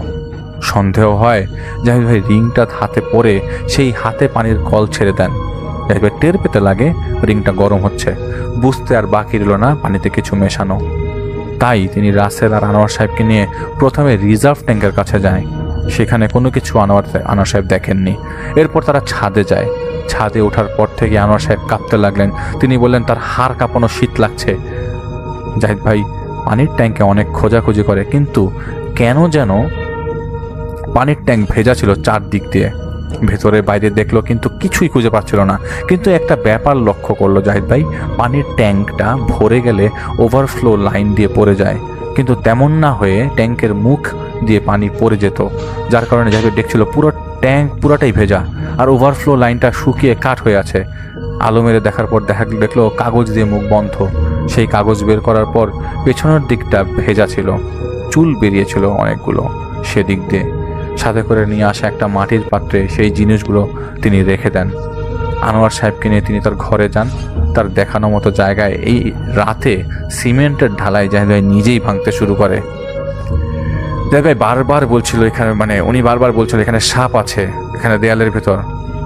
সন্দেহ হয় জাহিদ ভাই রিংটা হাতে পরে সেই হাতে পানির কল ছেড়ে দেন। জাহিদ ভাই টের পেতে লাগে রিংটা গরম হচ্ছে। বুঝতে আর বাকি রইল না পানিতে কিছু মেশানো। তাই তিনি রাসেল আর আনোয়ার সাহেবকে নিয়ে প্রথমে রিজার্ভ ট্যাঙ্কের কাছে যায়। সেখানে কোনো কিছু আনোয়ার সাহেব দেখেননি। এরপর তারা ছাদে যায়। ছাদে ওঠার পর থেকে আনোয়ার সাহেব কাঁপতে লাগলেন। তিনি বললেন তার হাড় কাঁপানো শীত লাগছে। জাহিদ ভাই পানির ট্যাঙ্কে অনেক খোঁজাখুঁজি করে, কিন্তু কেন যেন পানির ট্যাঙ্ক ভেজা ছিল চারদিক দিয়ে। ভেতরে বাইরে দেখলো কিন্তু কিছুই খুঁজে পাচ্ছিল না। কিন্তু একটা ব্যাপার লক্ষ্য করলো জাহিদ ভাই, পানির ট্যাঙ্কটা ভরে গেলে ওভারফ্লো লাইন দিয়ে পড়ে যায়, কিন্তু তেমন না হয়ে ট্যাঙ্কের মুখ দিয়ে পানি পড়ে যেত, যার কারণে জাহিদ ভাই দেখছিল পুরো ট্যাঙ্ক পুরাটাই ভেজা আর ওভারফ্লো লাইনটা শুকিয়ে কাঠ হয়ে আছে। আলো মেরে দেখার পর দেখলো কাগজ দিয়ে মুখ বন্ধ। সেই কাগজ বের করার পর পেছনের দিকটা ভেজা ছিল, চুল বেরিয়েছিল অনেকগুলো সেদিক দিয়ে। সাথে করে নিয়ে আসা একটা মাটির পাত্রে সেই জিনিসগুলো তিনি রেখে দেন। আনোয়ার সাহেবকে নিয়ে তিনি তার ঘরে যান। তার দেখানো মতো জায়গায় এই রাতে সিমেন্টের ঢালাই জাহিদ ভাই নিজেই ভাঙতে শুরু করে। জাহিদ ভাই বারবার বলছিল এখানে, উনি বারবার বলছিল এখানে সাপ আছে এখানে দেয়ালের ভেতর।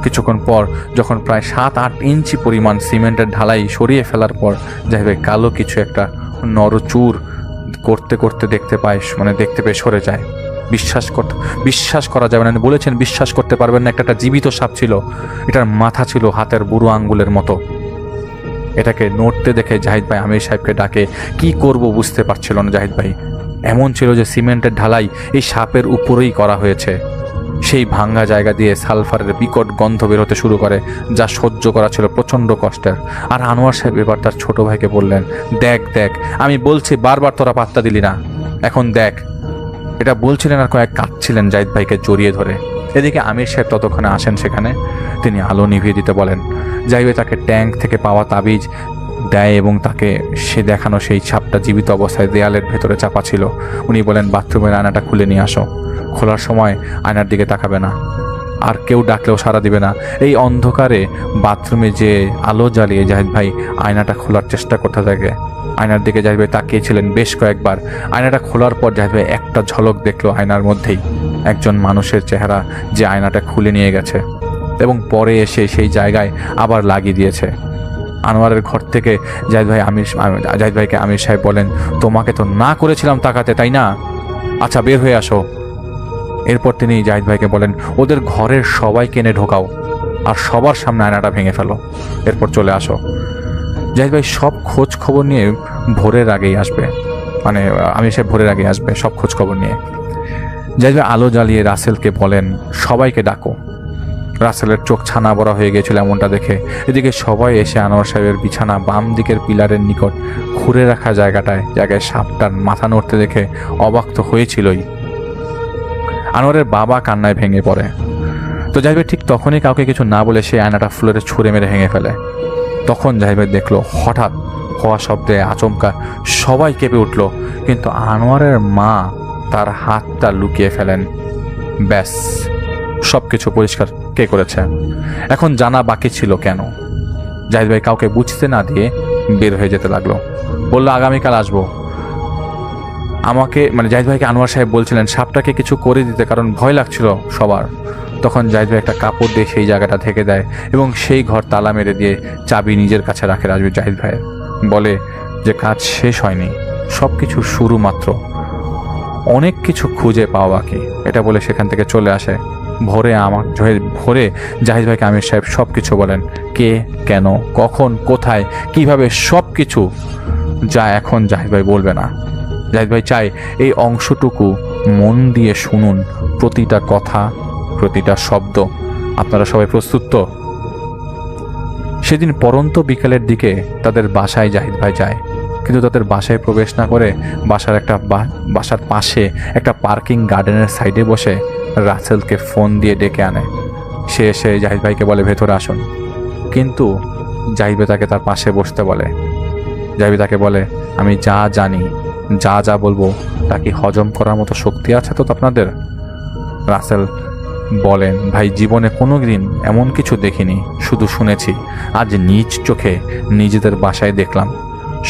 কিছুক্ষণ পর যখন প্রায় 7-8 ইঞ্চি পরিমাণ সিমেন্টের ঢালাই সরিয়ে ফেলার পর জাহিদ ভাই কালো কিছু একটা নরচুর করতে করতে দেখতে পেয়ে সরে যায়। বিশ্বাস করা যাবে না, বলেছেন বিশ্বাস করতে পারবেন না, একটা জীবিত সাপ ছিল। এটার মাথা ছিল হাতের বুড়ো আঙ্গুলের মতো। এটাকে নড়তে দেখে জাহিদ ভাই আমির সাহেবকে ডাকে। কি করব বুঝতে পারছিল না জাহিদ ভাই। এমন ছিল যে সিমেন্টের ঢালাই এই সাপের উপরেই করা হয়েছে। সেই ভাঙ্গা জায়গা দিয়ে সালফারের বিকট গন্ধ বের হতে শুরু করে, যা সহ্য করা ছিল প্রচণ্ড কষ্টের। আর আনোয়ার সাহেব এবার তার ছোট ভাইকে বললেন, দেখ আমি বলছি বারবার তোরা পাত্তা দিলি না, এখন দেখ। এটা বলছিলেন আর কয়েক কাঁদছিলেন জাহিদ ভাইকে জড়িয়ে ধরে। এদিকে আমির সাহেব ততক্ষণে আসেন সেখানে। তিনি আলো নিভিয়ে দিতে বলেন। জাহিদ ভাই তাকে ট্যাঙ্ক থেকে পাওয়া তাবিজ দেয় এবং তাকে সে দেখানো সেই ছাপটা জীবিত অবস্থায় দেয়ালের ভেতরে চাপা ছিল। উনি বলেন বাথরুমের আয়নাটা খুলে নিয়ে আসো। খোলার সময় আয়নার দিকে তাকাবে না, আর কেউ ডাকলেও সাড়া দিবে না। এই অন্ধকারে বাথরুমে যে আলো জ্বালিয়ে জাহিদ ভাই আয়নাটা খোলার চেষ্টা করতে থাকে। আয়নার দিকে জাহিদ ভাই তাকিয়েছিলেন বেশ কয়েকবার। আয়নাটা খোলার পর জাহিদ ভাই একটা ঝলক দেখলো আয়নার মধ্যেই একজন মানুষের চেহারা, যে আয়নাটা খুলে নিয়ে গেছে এবং পরে এসে সেই জায়গায় আবার লাগিয়ে দিয়েছে। আনোয়ারের ঘর থেকে জাহিদ ভাইকে আমির সাহেব বলেন, তোমাকে তো না করেছিলাম তাকাতে, তাই না? আচ্ছা বের হয়ে আসো। এরপর তিনি জাহিদ ভাইকে বলেন, ওদের ঘরের সবাইকে এনে ঢোকাও আর সবার সামনে আয়নাটা ভেঙে ফেলো, এরপর চলে আসো। জাহিদ ভাই সব খোঁজ খবর নিয়ে ভোরের আগেই আসবে, আমির সাহেব ভোরের আগে আসবে সব খোঁজ খবর নিয়ে। জাহিদ ভাই আলো জ্বালিয়ে রাসেলকে বলেন, সবাইকে ডাকো। রাসেলের চোখ ছানা বড়া হয়ে গিয়েছিল এমনটা দেখে। এদিকে সবাই এসে আনোয়ার সাহেবের বিছানা বাম দিকের পিলারের নিকট খুঁড়ে রাখা জায়গায় সাপটার মাথা নড়তে দেখে অবাক তো হয়েছিলই। আনোয়ারের বাবা কান্নায় ভেঙে পড়ে। তো জাহিদ ভাই ঠিক তখনই কাউকে কিছু না বলে সেই আয়নাটা ফ্লোরে ছুঁড়ে মেরে ভেঙে ফেলে। তখন জাহিদ ভাই দেখলো হঠাৎ হওয়া শব্দে আচমকা সবাই কেঁপে উঠল, কিন্তু আনোয়ারের মা তার হাতটা লুকিয়ে ফেলেন। ব্যাস, সব কিছু পরিষ্কার কে করেছে। এখন জানা বাকি ছিল কেন। জাহিদ ভাই কাউকে বুঝতে না দিয়ে বের হয়ে যেতে লাগলো। বললো আগামীকাল আসবো। জাহিদ ভাইকে আনোয়ার সাহেব বলছিলেন সাপটাকে কিছু করে দিতে, কারণ ভয় লাগছিল সবার। তখন জাহিদ ভাই একটা কাপড় দিয়ে সেই জায়গাটা ঢেকে দেয় এবং সেই ঘর তালা মেরে দিয়ে চাবি নিজের কাছে রাখে জাহিদ ভাইয়ের। বলে যে কাজ শেষ হয়নি, সব কিছু শুরু মাত্র, অনেক কিছু খুঁজে পাওয়া বাকি, এটা বলে সেখান থেকে চলে আসে। ভোরে জাহিদ ভাইকে আমির সাহেব সব কিছু বলেন, কে, কেন, কখন, কোথায়, কিভাবে, সব কিছু, যা এখন জাহিদ ভাই বলবে না। জাহিদ ভাই চাই এই অংশটুকু মন দিয়ে শুনুন, প্রতিটা কথা, প্রতিটা শব্দ। আপনারা সবাই প্রস্তুত তো? সেদিন পরন্ত বিকেলের দিকে তাদের বাসায় জাহিদ ভাই যায়, কিন্তু তাদের বাসায় প্রবেশ না করে বাসার পাশে একটা পার্কিং গার্ডেনের সাইডে বসে রাসেলকে ফোন দিয়ে ডেকে আনে। সে এসে জাহিদ ভাইকে বলে ভেতরে আসুন, কিন্তু জাহিদ ভাই তাকে তার পাশে বসতে বলে। জাহিদ ভাই তাকে বলে, আমি যা জানি, যা বলবো তা কি হজম করার মতো শক্তি আছে তো আপনাদের? রাসেল বলেন, ভাই জীবনে কোনো দিন এমন কিছু দেখিনি, শুধু শুনেছি, আজ নিজ চোখে নিজেদের বাসায় দেখলাম।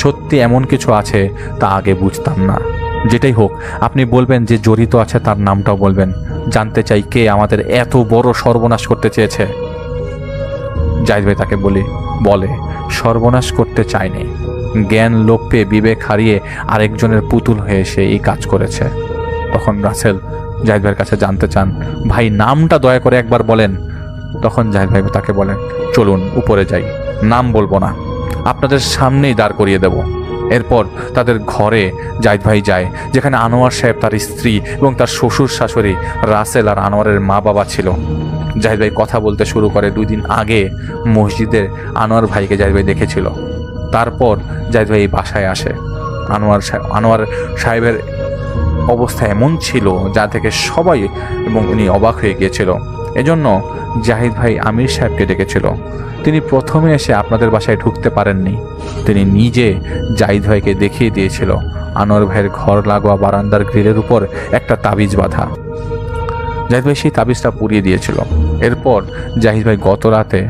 সত্যি এমন কিছু আছে তা আগে বুঝতাম না। যেটাই হোক, আপনি বলবেন যে জড়িত আছে তার নামটাও বলবেন, জানতে চাই কে আমাদের এত বড় সর্বনাশ করতে চেয়েছে। জাহিদ ভাই তাকে বলে সর্বনাশ করতে চায়নি, জ্ঞান লোপ পেয়ে বিবেক হারিয়ে আরেকজনের পুতুল হয়ে সে এই কাজ করেছে। তখন রাসেল জাহিদ ভাইয়ের কাছে জানতে চান, ভাই নামটা দয়া করে একবার বলেন। তখন জাহিদ ভাই তাকে বলেন, চলুন উপরে যাই, নাম বলবো না, আপনাদের সামনেই দাঁড় করিয়ে দেব। এরপর তাদের ঘরে জাহিদ ভাই যায়, যেখানে আনোয়ার সাহেব, তার স্ত্রী এবং তার শ্বশুর শাশুড়ি, রাসেল আর আনোয়ারের মা বাবা ছিল। জাহিদ ভাই কথা বলতে শুরু করে 2 দিন আগে মসজিদে আনোয়ার ভাইকে জাহিদ ভাই দেখেছিল। তারপর জাহিদ ভাই এই বাসায় আসে। আনোয়ার সাহেবের অবস্থা এমন ছিল যা থেকে সবাই এবং উনি অবাক হয়ে গিয়েছিল। এজন্য জাহিদ ভাই আমির সাহেবকে ডেকেছিল। তিনি প্রথমে এসে আপনাদের বাসায় ঢুকতে পারেননি। তিনি নিজে জাহিদ ভাইকে দেখিয়ে দিয়েছিল আনোয়ার ভাইয়ের ঘর লাগোয়া বারান্দার গ্রিলের উপর একটা তাবিজ বাঁধা। জাহিদ ভাই সেই তাবিজটা পুড়িয়ে দিয়েছিল। এরপর জাহিদ ভাই গত রাতে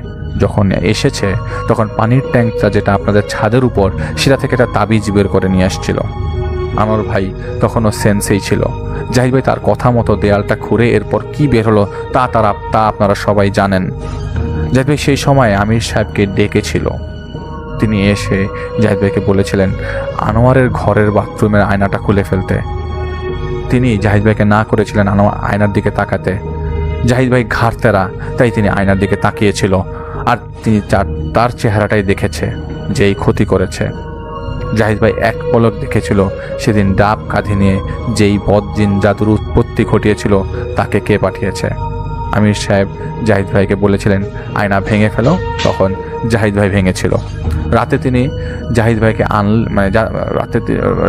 যখন এসেছে, তখন পানির ট্যাঙ্কটা যেটা আপনাদের ছাদের উপর, সেটা থেকে একটা তাবিজ বের করে নিয়ে আসছিল। আনোয়ার ভাই তখনও সেন্সেই ছিল। জাহিদ ভাই তার কথা মতো দেয়ালটা খুঁড়ে এরপর কি বের হলো তা আপনারা সবাই জানেন। জাহিদ ভাই সেই সময় আমির সাহেবকে ডেকেছিল। তিনি এসে জাহিদ ভাইকে বলেছিলেন আনোয়ারের ঘরের বাথরুমের আয়নাটা খুলে ফেলতে। তিনি জাহিদ ভাইকে না করেছিলেন আয়নার দিকে তাকাতে। জাহিদ ভাই ঘাড়তেরা, তাই তিনি আয়নার দিকে তাকিয়েছিল, আর তিনি তার চেহারাটাই দেখেছে যে এই ক্ষতি করেছে। জাহিদ ভাই এক পলক দেখেছিল সেদিন ডাব কাঁধে নিয়ে যেই বদজিন জাদুর উৎপত্তি ঘটিয়েছিল তাকে কে পাঠিয়েছে। আমির সাহেব জাহিদ ভাইকে বলেছিলেন আয়না ভেঙে ফেলো, তখন জাহিদ ভাই ভেঙেছিল। রাতে তিনি জাহিদ ভাইকে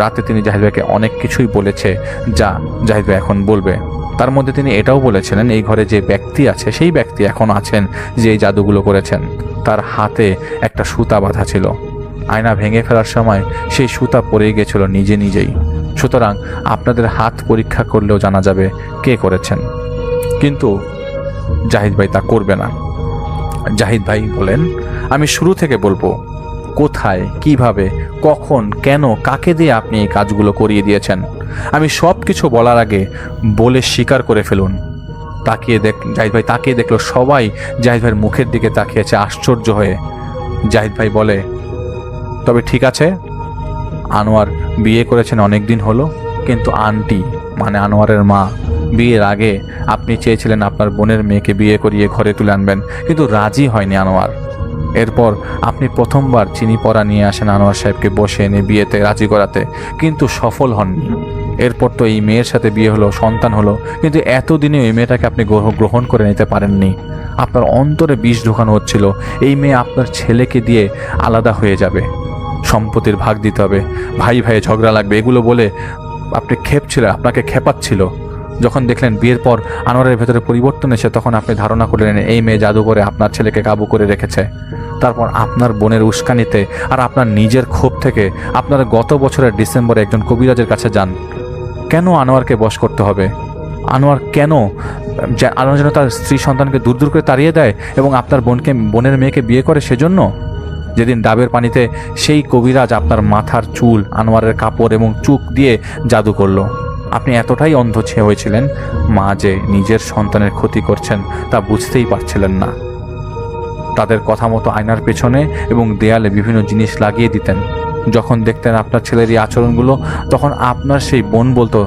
রাতে তিনি জাহিদ ভাইকে অনেক কিছুই বলেছে যা জাহিদ ভাই এখন বলবে। তার মধ্যে তিনি এটাও বলেছিলেন এই ঘরে যে ব্যক্তি আছে সেই ব্যক্তি এখন আছেন যে এই জাদুগুলো করেছেন, তার হাতে একটা সুতা বাঁধা ছিল। আয়না ভেঙে ফেলার সময় সেই সুতা পড়ে গিয়েছিল নিজে নিজেই। সুতরাং আপনাদের হাত পরীক্ষা করলেও জানা যাবে কে করেছেন। কিন্তু জাহিদ ভাই তা করবে না। জাহিদ ভাই বলেন আমি শুরু থেকে বলবো কোথায়, কিভাবে, কখন, কেন, কাকে দিয়ে আপনি এই কাজগুলো করিয়ে দিয়েছেন। আমি সব কিছু বলার আগে বলে স্বীকার করে ফেলুন। জাহিদ ভাই তাকিয়ে দেখলো সবাই জাহিদ ভাইয়ের মুখের দিকে তাকিয়েছে আশ্চর্য হয়ে। জাহিদ ভাই বলে তবে ঠিক আছে, আনোয়ার বিয়ে করেছেন অনেক দিন হলো, কিন্তু আন্টি মানে আনোয়ারের মা বিয়ের আগে আপনি চেয়েছিলেন আপনার বোনের মেয়েকে বিয়ে করিয়ে ঘরে তুলে আনবেন, কিন্তু রাজি হয়নি আনোয়ার। এরপর আপনি প্রথমবার চিনি পড়া নিয়ে আসেন আনোয়ার সাহেবকে বসে এনে বিয়েতে রাজি করাতে, কিন্তু সফল হননি। এরপর তো এই মেয়ের সাথে বিয়ে হলো, সন্তান হলো, কিন্তু এতদিনে এই মেয়েটাকে আপনি গ্রহণ করে নিতে পারেননি। আপনার অন্তরে বিষ ঢোকানো হচ্ছিল এই মেয়ে আপনার ছেলেকে দিয়ে আলাদা হয়ে যাবে, সম্পত্তির ভাগ দিতে হবে, ভাই ভাইয়ে ঝগড়া লাগবে, এগুলো বলে আপনি আপনাকে খেপাচ্ছিল। যখন দেখলেন বিয়ের পর আনোয়ারের ভেতরে পরিবর্তন এসে, তখন আপনি ধারণা করলেন এই মেয়ে জাদু করে আপনার ছেলেকে কাবু করে রেখেছে। তারপর আপনার বোনের উস্কানিতে আর আপনার নিজের ক্ষোভ থেকে আপনারা গত বছরের ডিসেম্বরে একজন কবিরাজের কাছে যান। কেন আনোয়ারকে বশ করতে হবে? আনোয়ার যেন তার স্ত্রী সন্তানকে দূর দূর করে তাড়িয়ে দেয় এবং আপনার বোনের মেয়েকে বিয়ে করে, সেজন্য যেদিন ডাবের পানিতে সেই কবিরাজ আপনার মাথার চুল, আনোয়ারের কাপড় এবং চুক দিয়ে জাদু করলো, আপনি এতটাই অন্ধ হয়েছিলেন মা যে নিজের সন্তানের ক্ষতি করছেন তা বুঝতেই পারছিলেন না। তাদের কথা মতো আয়নার পেছনে এবং দেয়ালে বিভিন্ন জিনিস লাগিয়ে দিতেন। যখন দেখতেন আপনার ছেলের এই আচরণগুলো, তখন আপনার সেই বোন বলতো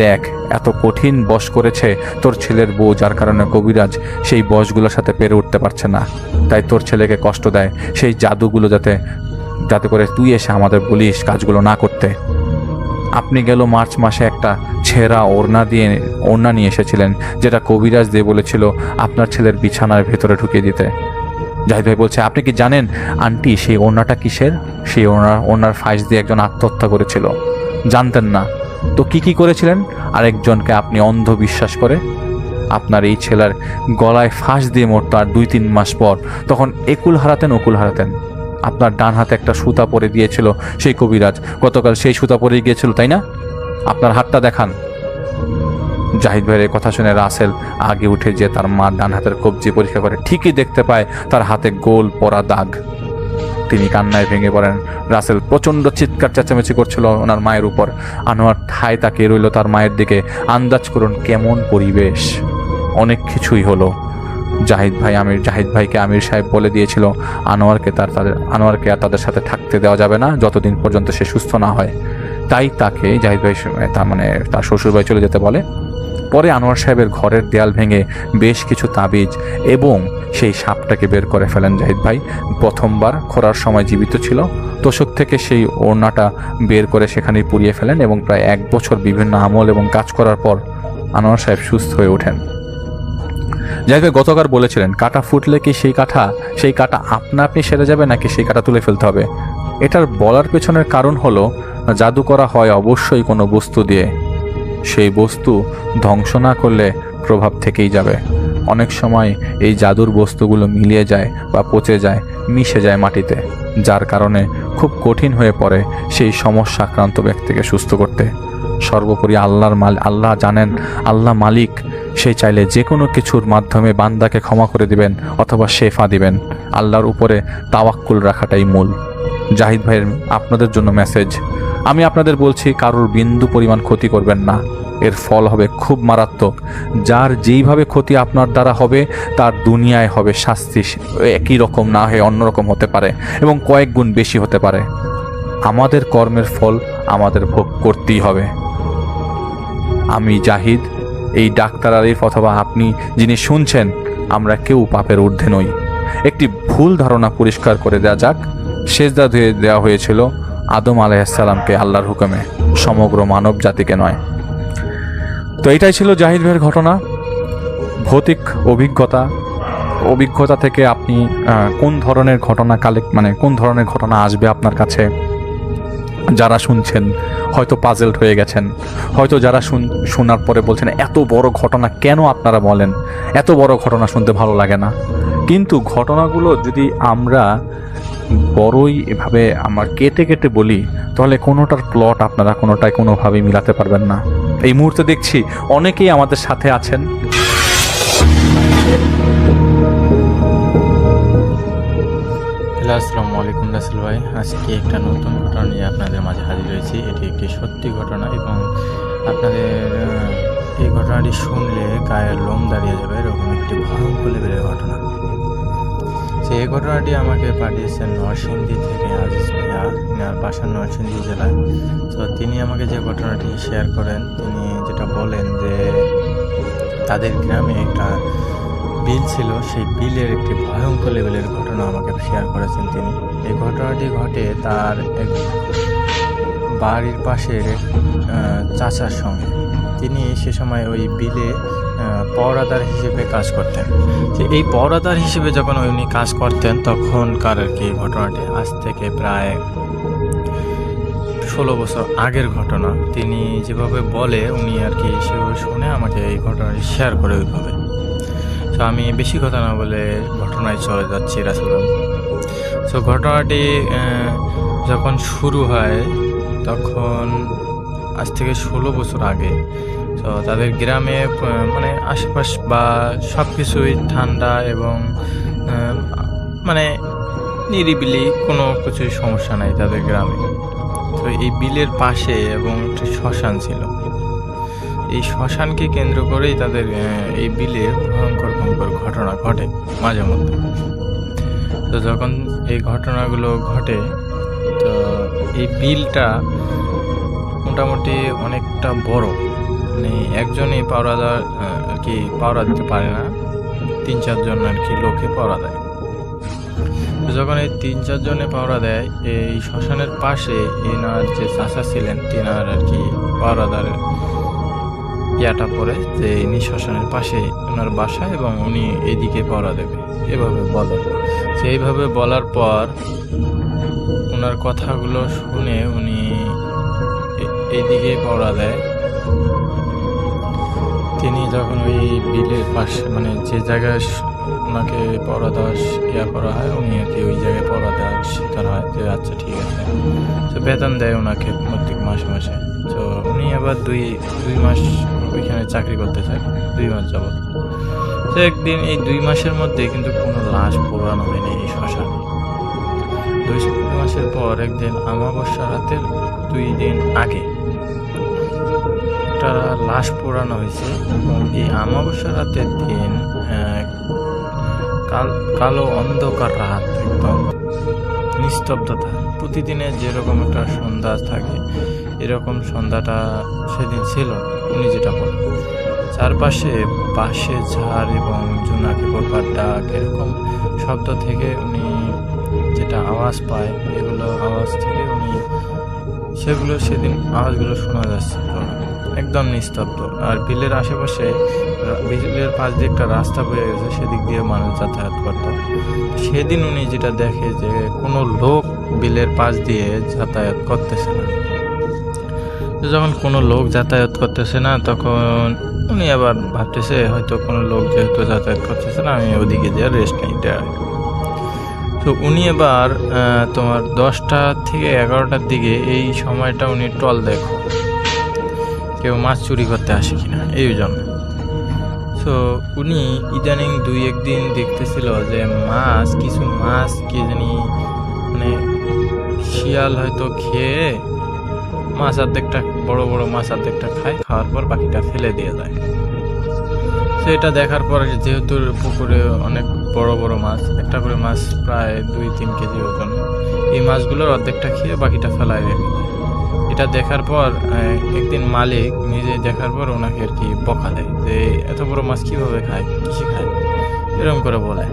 দেখ এত কঠিন বশ করেছে তোর ছেলের বউ, যার কারণে কবিরাজ সেই বশগুলোর সাথে পেরে উঠতে পারছে না, তাই তোর ছেলেকে কষ্ট দেয় সেই জাদুগুলো যাতে করে তুই এসে আমাদের বলিস কাজগুলো না করতে। আপনি গেল মার্চ মাসে একটা ছেঁড়া ওড়না নিয়ে এসেছিলেন, যেটা কবিরাজ দিয়ে বলেছিল আপনার ছেলের বিছানার ভেতরে ঢুকিয়ে দিতে। জাহিদ ভাই বলছে আপনি কি জানেন আন্টি সেই ওড়নাটা কিসের? সেই ওড়নার ফাঁস দিয়ে একজন আত্মহত্যা করেছিল। জানতেন না তো কি করেছিলেন? আরেকজনকে আপনি অন্ধ বিশ্বাস করে আপনার এই ছেলের গলায় ফাঁস দিয়ে মরত, আর 2-3 মাস পর তখন উকুল হারাতেন। আপনার ডান হাতে একটা সুতা পরে দিয়েছিল সেই কবিরাজ, গতকাল সেই সুতা পরে গিয়েছিল, তাই না? আপনার হাতটা দেখান। জাহিদ ভাইয়ের কথা শুনে রাসেল আগে উঠে যে তার মার ডান হাতের কবজি পরীক্ষা করে, ঠিকই দেখতে পায় তার হাতে গোল পরা দাগ। তিনি কান্নায় ভেঙে পড়েন। রাসেল প্রচণ্ড চিৎকার চেঁচামেচি করছিল ওনার মায়ের উপর। আনোয়ার ঠায় তাকিয়ে রইল তার মায়ের দিকে। আন্দাজ করুন কেমন পরিবেশ। অনেক কিছুই হলো। জাহিদ ভাইকে আমির সাহেব বলে দিয়েছিল আনোয়ারকে আর তাদের সাথে থাকতে দেওয়া যাবে না যতদিন পর্যন্ত সে সুস্থ না হয়। তাই তাকে জাহিদ ভাই তার শ্বশুর ভাই চলে যেতে বলে। পরে আনোয়ার সাহেবের ঘরের দেয়াল ভেঙে বেশ কিছু তাবিজ এবং সেই সাপটাকে বের করে ফেলেন জাহিদ ভাই। প্রথমবার খোঁড়ার সময় জীবিত ছিল, তোষক থেকে সেই ওড়নাটা বের করে সেখানেই পুড়িয়ে ফেলেন এবং প্রায় 1 বছর বিভিন্ন আমল এবং কাজ করার পর আনোয়ার সাহেব সুস্থ হয়ে ওঠেন। জাহিদ ভাই গতকাল বলেছিলেন কাঁটা ফুটলে কি সেই কাঁটা আপনা আপনি সেরে যাবে নাকি সেই কাঁটা তুলে ফেলতে হবে। এটার বলার পেছনের কারণ হলো জাদু করা হয় অবশ্যই কোনো বস্তু দিয়ে, সেই বস্তু ধ্বংস না করলে প্রভাব থেকেই যাবে। অনেক সময় এই জাদুর বস্তুগুলো মিলিয়ে যায় বা পচে যায়, মিশে যায় মাটিতে, যার কারণে খুব কঠিন হয়ে পড়ে সেই সমস্যা আক্রান্ত ব্যক্তিকে সুস্থ করতে। সর্বোপরি আল্লাহ জানেন, আল্লাহ মালিক, সে চাইলে যে কোনো কিছুর মাধ্যমে বান্দাকে ক্ষমা করে দিবেন অথবা শেফা দিবেন। আল্লাহর উপরে তাওয়াক্কুল রাখাটাই মূল। জাহিদ ভাইয়ের আপনাদের জন্য মেসেজ, আমি আপনাদের বলছি কারোর বিন্দু পরিমাণ ক্ষতি করবেন না, এর ফল হবে খুব মারাত্মক। যার যেইভাবে ক্ষতি আপনার দ্বারা হবে তার দুনিয়ায় হবে শাস্তি একই রকম না হয়ে অন্যরকম হতে পারে এবং কয়েক গুণ বেশি হতে পারে। আমাদের কর্মের ফল আমাদের ভোগ করতেই হবে। আমি জাহিদ, এই ডাক্তার আরিফ অথবা আপনি যিনি শুনছেন, আমরা কেউ পাপের ঊর্ধ্বে নই। একটি ভুল ধারণা পরিষ্কার করে দেওয়া যাক, সেজদা ধুয়ে দেওয়া হয়েছিল আদম আলাইহিসসালামকে আল্লাহর হুকুমে, সমগ্র মানব জাতিকে নয়। তো এটাই ছিল জাহিদ ভাইয়ের ঘটনা, ভৌতিক অভিজ্ঞতা থেকে আপনি কোন ধরনের ঘটনা কোন ধরনের ঘটনা আসবে আপনার কাছে। যারা শুনছেন হয়তো পাজেলড হয়ে গেছেন, হয়তো যারা শোনার পরে বলছেন এত বড় ঘটনা কেন আপনারা বলেন, এত বড় ঘটনা শুনতে ভালো লাগে না। কিন্তু ঘটনাগুলো যদি আমরা বড়ই এভাবে আমার কেটে কেটে বলি তাহলে কোনোটার প্লট আপনারা কোনোভাবেই মিলাতে পারবেন না। এই মুহূর্তে দেখছি অনেকেই আমাদের সাথে আছেন। হ্যালো, আসসালামু আলাইকুম রাসেল ভাই। আজকে একটা নতুন ঘটনা নিয়ে আপনাদের মাঝে হাজির হয়েছি। এটি একটি সত্যি ঘটনা এবং আপনাদের এই ঘটনাটি শুনলে গায়ের লোম দাঁড়িয়ে যাবে, এরকম একটি ভয়ঙ্কর লেভেলের ঘটনা। এই ঘটনাটি আমাকে পাঠিয়েছেন নরসিংদী থেকে আজিজ ভাইয়া, আর বাসা নরসিংদী জেলায়। তো তিনি আমাকে যে ঘটনাটি শেয়ার করেন, তিনি যেটা বলেন যে তাদের গ্রামে একটা বিল ছিল, সেই বিলের একটি ভয়ঙ্কর লেভেলের ঘটনা আমাকে শেয়ার করেছেন তিনি। এই ঘটনাটি ঘটে তার এক বাড়ির পাশের চাচার সঙ্গে। তিনি সে সময় ওই বিলে পহরাদার হিসেবে কাজ করতেন। যে এই পহরাদার হিসেবে যখন উনি কাজ করতেন তখনকার আর কি ঘটনাটি, আজ থেকে প্রায় 16 বছর আগের ঘটনা। তিনি যেভাবে বলে উনি আর কি সেভাবে শুনে আমাকে এই ঘটনাটি শেয়ার করে ওইভাবে। তো আমি বেশি কথা না বলে ঘটনায় চলে যাচ্ছি রাসেল। তো ঘটনাটি যখন শুরু হয় তখন আজ থেকে 16 বছর আগে। তো তাদের গ্রামে মানে আশেপাশ বা সব কিছুই ঠান্ডা এবং মানে নিরিবিলি, কোনো কিছুই সমস্যা নাই তাদের গ্রামে। তো এই বিলের পাশে এবং একটি শ্মশান ছিল। এই শ্মশানকে কেন্দ্র করেই তাদের এই বিলে ভয়ঙ্কর ঘটনা ঘটে মাঝে মধ্যে। তো যখন এই ঘটনাগুলো ঘটে, তো এই বিলটা মোটামুটি অনেকটা বড়, মানে একজনই পাওরাদার আর কি পাওরা দিতে পারে না, 3-4 জন আর কি লোকে পাওরা দেয়। তো যখন এই 3-4 জনে পাওরা দেয়, এই শ্মশানের পাশে এনার যে চাচা ছিলেন তিনার আর কি পাওরাদার ইয়াটা পড়ে যে ইনি শ্মশানের পাশে ওনার বাসা এবং উনি এইদিকে পাওরা দেবে, এভাবে বলে। তো এইভাবে বলার পর ওনার কথাগুলো শুনে উনি এইদিকে পাওরা দেয়। তিনি যখন ওই বিলের পাশে মানে যে জায়গায় ওনাকে পাওরা দেওয়া ইয়া করা হয়, উনি আর কি ওই জায়গায় পাওরা দেওয়ার শিকার হয় যে আচ্ছা ঠিক আছে। তো বেতন দেয় ওনাকে প্রত্যেক মাসে মাসে। তো উনি আবার দুই মাস ওইখানে চাকরি করতে চায়, 2 মাস যাবত। তো একদিন এই 2 মাসের মধ্যে কিন্তু কোনো লাশ পোড়ানো হয়নি এই শ্মশানে। 2 মাসের পর একদিন অমাবস্যা রাতের 2 দিন আগে একটা লাশ পোড়ানো হয়েছে এবং এই অমাবস্যা রাতের দিন কালো অন্ধকার রাত, একদম নিস্তব্ধতা। প্রতিদিনের যেরকম একটা সন্ধ্যা থাকে এরকম সন্ধ্যাটা সেদিন ছিল, উনি যেটা বলেন। চারপাশে বাঁশের ঝাড় এবং জোনাকি পোকার ডাক এরকম শব্দ থেকে উনি যেটা আওয়াজ পায়, এগুলো আওয়াজ থেকে উনি সেদিন আওয়াজগুলো শোনা যাচ্ছে না, একদম নিস্তব্ধ। আর বিলের আশেপাশে বিলের পাশ দিয়ে একটা রাস্তা বয়ে গেছে, সেদিক দিয়ে মানুষ যাতায়াত করত। সেদিন উনি যেটা দেখে যে কোনো লোক বিলের পাশ দিয়ে যাতায়াত করতেছে না। তো যখন কোনো লোক যাতায়াত করতেছে না, তখন উনি আবার ভাবতেছে হয়তো কোনো লোক যেহেতু যাতায়াত করতেছে না, আমি ওদিকে দিয়ে রেস্ট নিই। তো উনি এবার তোমার 10টা থেকে 11টার দিকে এই সময়টা উনি টল দেখো কেউ মাছ চুরি করতে আসে কিনা, এই জন্য। তো উনি ইদানিং 2-1 দিন দেখতেছিল যে কিছু মাছ কে জানি মানে শিয়াল হয়তো খেয়ে মাছ অর্ধেকটা, বড় বড় মাছ অর্ধেকটা খায়, খাওয়ার পর বাকিটা ফেলে দিয়ে যায়। তো এটা দেখার পরে যেহেতু পুকুরে অনেক বড় বড় মাছ, একটা করে মাছ প্রায় 2-3 কেজি ওজন, এই মাছগুলোর অর্ধেকটা খেয়ে বাকিটা ফেলায় রেখে দেয়। এটা দেখার পর একদিন মালিক নিজে দেখার পর ওনাকে আর কি বকা দেয় যে এত বড় মাছ কীভাবে খায়, কিসে খায়, এরকম করে বলে।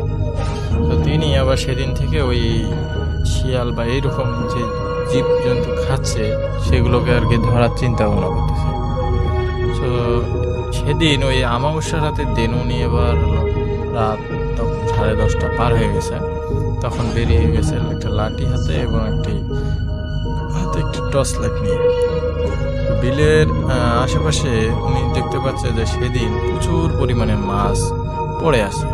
তো তিনি আবার সেদিন থেকে ওই শিয়াল বা এইরকম যে জীবজন্তু খাচ্ছে সেগুলোকে আর কি ধরার চিন্তা ভাবনা করতেছে। তো সেদিন ওই অমাবস্যার রাতের দিন উনি এবার রাত তখন 10:30 পার হয়ে গেছে, তখন বেরিয়ে গেছে একটা লাঠি হাতে এবং একটি টর্চ লাইট নিয়ে। বিলের আশেপাশে উনি দেখতে পাচ্ছে যে সেদিন প্রচুর পরিমাণে মাছ পড়ে আছে।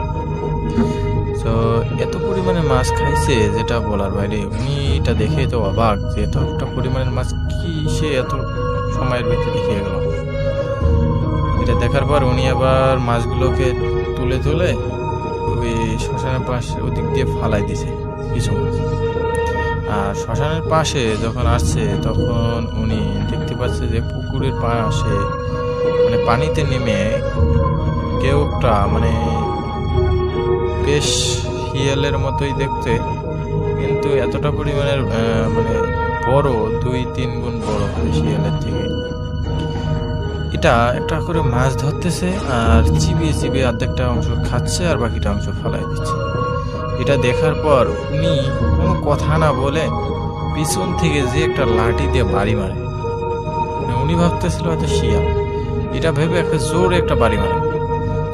তো এত পরিমাণে মাছ খাইছে যেটা বলার বাইরে। উনি এটা দেখে তো অবাক যে এতটা পরিমাণের মাছ কি সে এত সময়ের ভিতরে দেখিয়ে গেল। এটা দেখার পর উনি আবার মাছগুলোকে তুলে তুলে ওই শ্মশানের পাশে ওদিক দিয়ে ফালাই দিছে কিছু মাছ। আর শ্মশানের পাশে যখন আসছে তখন উনি দেখতে পাচ্ছে যে পুকুরের পাশে মানে পানিতে নেমে কেউ একটা মানে বেশ শিয়ালের মতোই দেখতে, কিন্তু এতটা পরিমাণের মানে বড়, 2-3 গুণ বড় হয় শিয়ালের থেকে। এটা একটা করে মাছ ধরতেছে আর চিবিয়ে চিবিয়ে অর্ধেকটা অংশ খাচ্ছে আর বাকিটা অংশ ফেলাই দিচ্ছে। এটা দেখার পর উনি কোনো কথা না বলে পিছন থেকে যে একটা লাঠি দিয়ে বাড়ি মারে। উনি ভাবতেছিল হয়তো শিয়াল, এটা ভেবে একটা জোরে একটা বাড়ি মারে।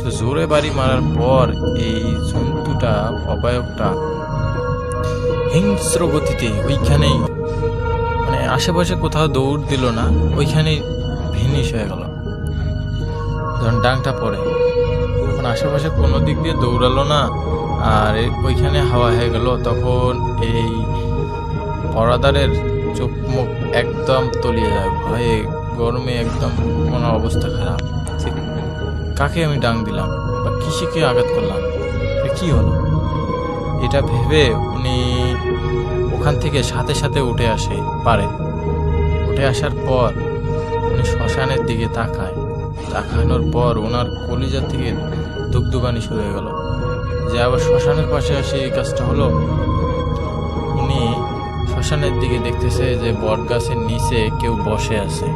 তো জোরে বাড়ি মারার পর এই জন্তুটা, অবয়বটা হিংস্র গতিতে ওইখানেই মানে আশেপাশে কোথাও দৌড় দিল না, ওইখানেই ফিনিশ হয়ে গেল। যখন ডাংটা পড়ে তখন আশেপাশে কোনো দিক দিয়ে দৌড়ালো না, আর ওইখানে হাওয়া হয়ে গেল। তখন এই পরাদারের চোখ মুখ একদম তলিয়ে যায়, ভয়ে গরমে একদম কোনো অবস্থা খারাপ। কাকে আমি ডাং দিলাম বা কিসেকে আঘাত করলাম, কি হলো, এটা ভেবে উনি ওখান থেকে সাথে সাথে উঠে আসে পারে। উঠে আসার পর উনি শ্মশানের দিকে তাকানোর পর ওনার কলিজা থেকে দুগদুগানি শুরু হয়ে গেল যে আবার শ্মশানের পাশে আসে এই কাজটা হলো। উনি শ্মশানের দিকে দেখতেছে যে বট গাছের নিচে কেউ বসে আছে।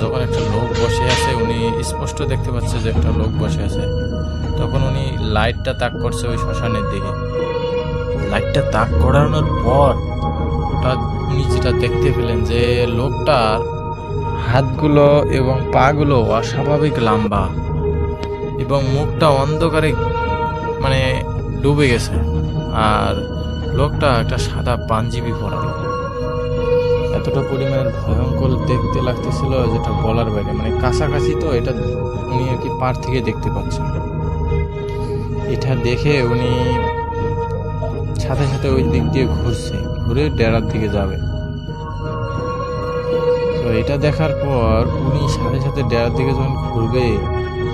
যখন একটা লোক বসে আছে, উনি স্পষ্ট দেখতে পাচ্ছে যে একটা লোক বসে আছে। তখন উনি লাইটটা তাক করছে ওই শ্মশানের দিকে। লাইটটা তাক করানোর পর উনি যেটা দেখতে পেলেন যে লোকটার হাতগুলো এবং পাগুলো অস্বাভাবিক লম্বা এবং মুখটা অন্ধকারে মানে ডুবে গেছে, আর লোকটা একটা সাদা পাঞ্জাবি পরা। এতটা পরিমাণের ভয়ঙ্কর দেখতে লাগতেছিল যেটা বলার বাইরে, মানে কাছাকাছি তো এটা উনি আর কি পার থেকে দেখতে পাচ্ছেন। এটা দেখে উনি সাথে সাথে ওই দিক দিয়ে ঘুরে ডেরার দিকে যাবে। তো এটা দেখার পর উনি সাথে সাথে ডেরার দিকে যখন ঘুরবে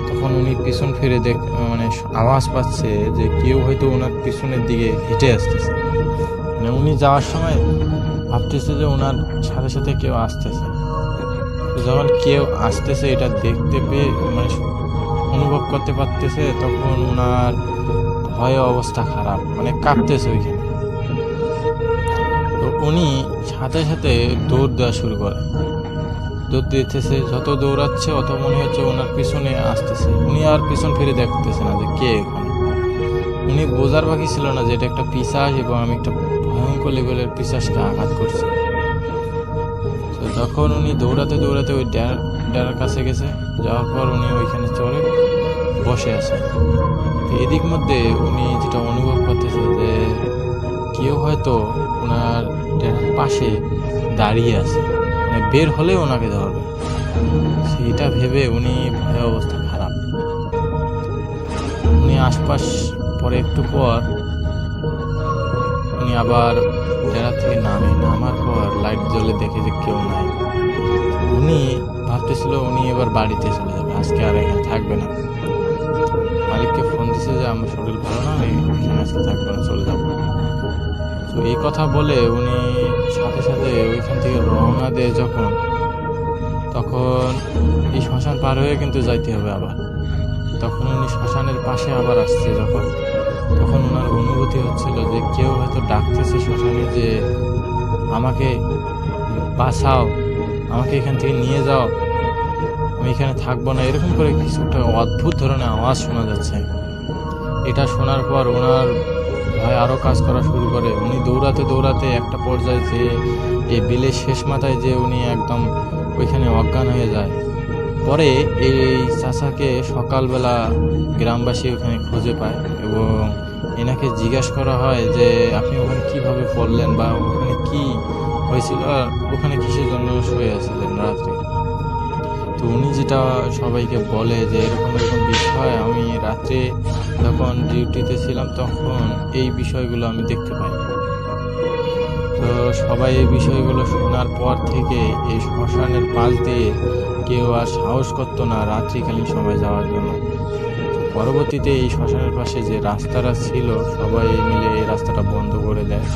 তখন উনি পিছন ফিরে মানে আওয়াজ পাচ্ছে যে কেউ হয়তো ওনার পিছনের দিকে হেঁটে আসতেছে। মানে উনি যাওয়ার সময় ভাবতেছে যে ওনার সাথে সাথে কেউ আসতেছে। যখন কেউ আসতেছে এটা দেখতে পেয়ে মানে অনুভব করতে পারতেছে, তখন ওনার ভয়ে অবস্থা খারাপ, মানে কাঁপতেছে ওইখানে। তো উনি সাথে সাথে দৌড় দেওয়া শুরু করে। দৌড় দিতেছে, যত দৌড়াচ্ছে অত মনে হচ্ছে ওনার পিছনে আসতেছে। উনি আর পিছন ফিরে দেখতেছে না যে কে এখানে। উনি বোঝার বাকি ছিল না যে এটা একটা পিশাচ এবং আমি একটা ভয়ঙ্কর লেভেলের পিশাচকে আঘাত করছি। তো যখন উনি দৌড়াতে দৌড়াতে ওই ডেরার কাছে গেছে, যাওয়ার পর উনি ওইখানে চড়ে বসে আছে। তো এদিক মধ্যে উনি যেটা অনুভব করতেছে যে কেউ হয়তো ওনার ডেরার পাশে দাঁড়িয়ে আছে, মানে বের হলে ওনাকে ধরবে। সেইটা ভেবে উনি ভয় অবস্থা খারাপ। উনি আশপাশ পরে একটু পর উনি আবার ডেরা থেকে নামার পর লাইট জ্বলে দেখে যে কেউ নাই। উনি ভাবতেছিল উনি এবার বাড়িতে চলে যাবে, আজকে আর এখানে থাকবে না। মালিককে ফোন দিছে যে আমার শরীর ভালো না, আমি এখানে আজকে থাকবো না, চলে যাবো। তো এই কথা বলে উনি সাথে সাথে ওইখান থেকে রওনা দেয় যখন, তখন এই শ্মশান পার হয়ে কিন্তু যাইতে হবে আবার। তখন উনি শ্মশানের পাশে আবার আসছে যখন, তখন ওনার অনুভূতি হচ্ছিল যে কেউ হয়তো ডাকতেছে শ্মশানে যে আমাকে বাঁচাও, আমাকে এখান থেকে নিয়ে যাও, আমি এখানে থাকবো না। এরকম করে কিছু একটা অদ্ভুত ধরনের আওয়াজ শোনা যাচ্ছে। এটা শোনার পর ওনার ভয় আরও কাজ করা শুরু করে। উনি দৌড়াতে দৌড়াতে একটা পর্যায়ে যে এই বিলের শেষ মাথায় যে উনি একদম ওইখানে অজ্ঞান হয়ে যায়। পরে এই চাচাকে সকালবেলা গ্রামবাসী ওখানে খুঁজে পায় এবং এনাকে জিজ্ঞাসা করা হয় যে আপনি ওখানে কিভাবে পড়লেন বা ওখানে কি হয়েছিল, আর ওখানে কিসের জন্য শুয়ে আছিলেন রাত্রে। তো উনি যেটা সবাইকে বলে যে এরকম এরকম বিষয়, আমি রাত্রে যখন ডিউটিতে ছিলাম তখন এই বিষয়গুলো আমি দেখতে পাই। তো সবাই এই বিষয়গুলো শোনার পর থেকে এই শ্মশানের পাশ দিয়ে কেউ আর সাহস করতো না রাত্রিকালীন সময় যাওয়ার জন্য। পরবর্তীতে এই শ্মশানের পাশে যে রাস্তাটা ছিল সবাই মিলে এই রাস্তাটা বন্ধ করে দেয়।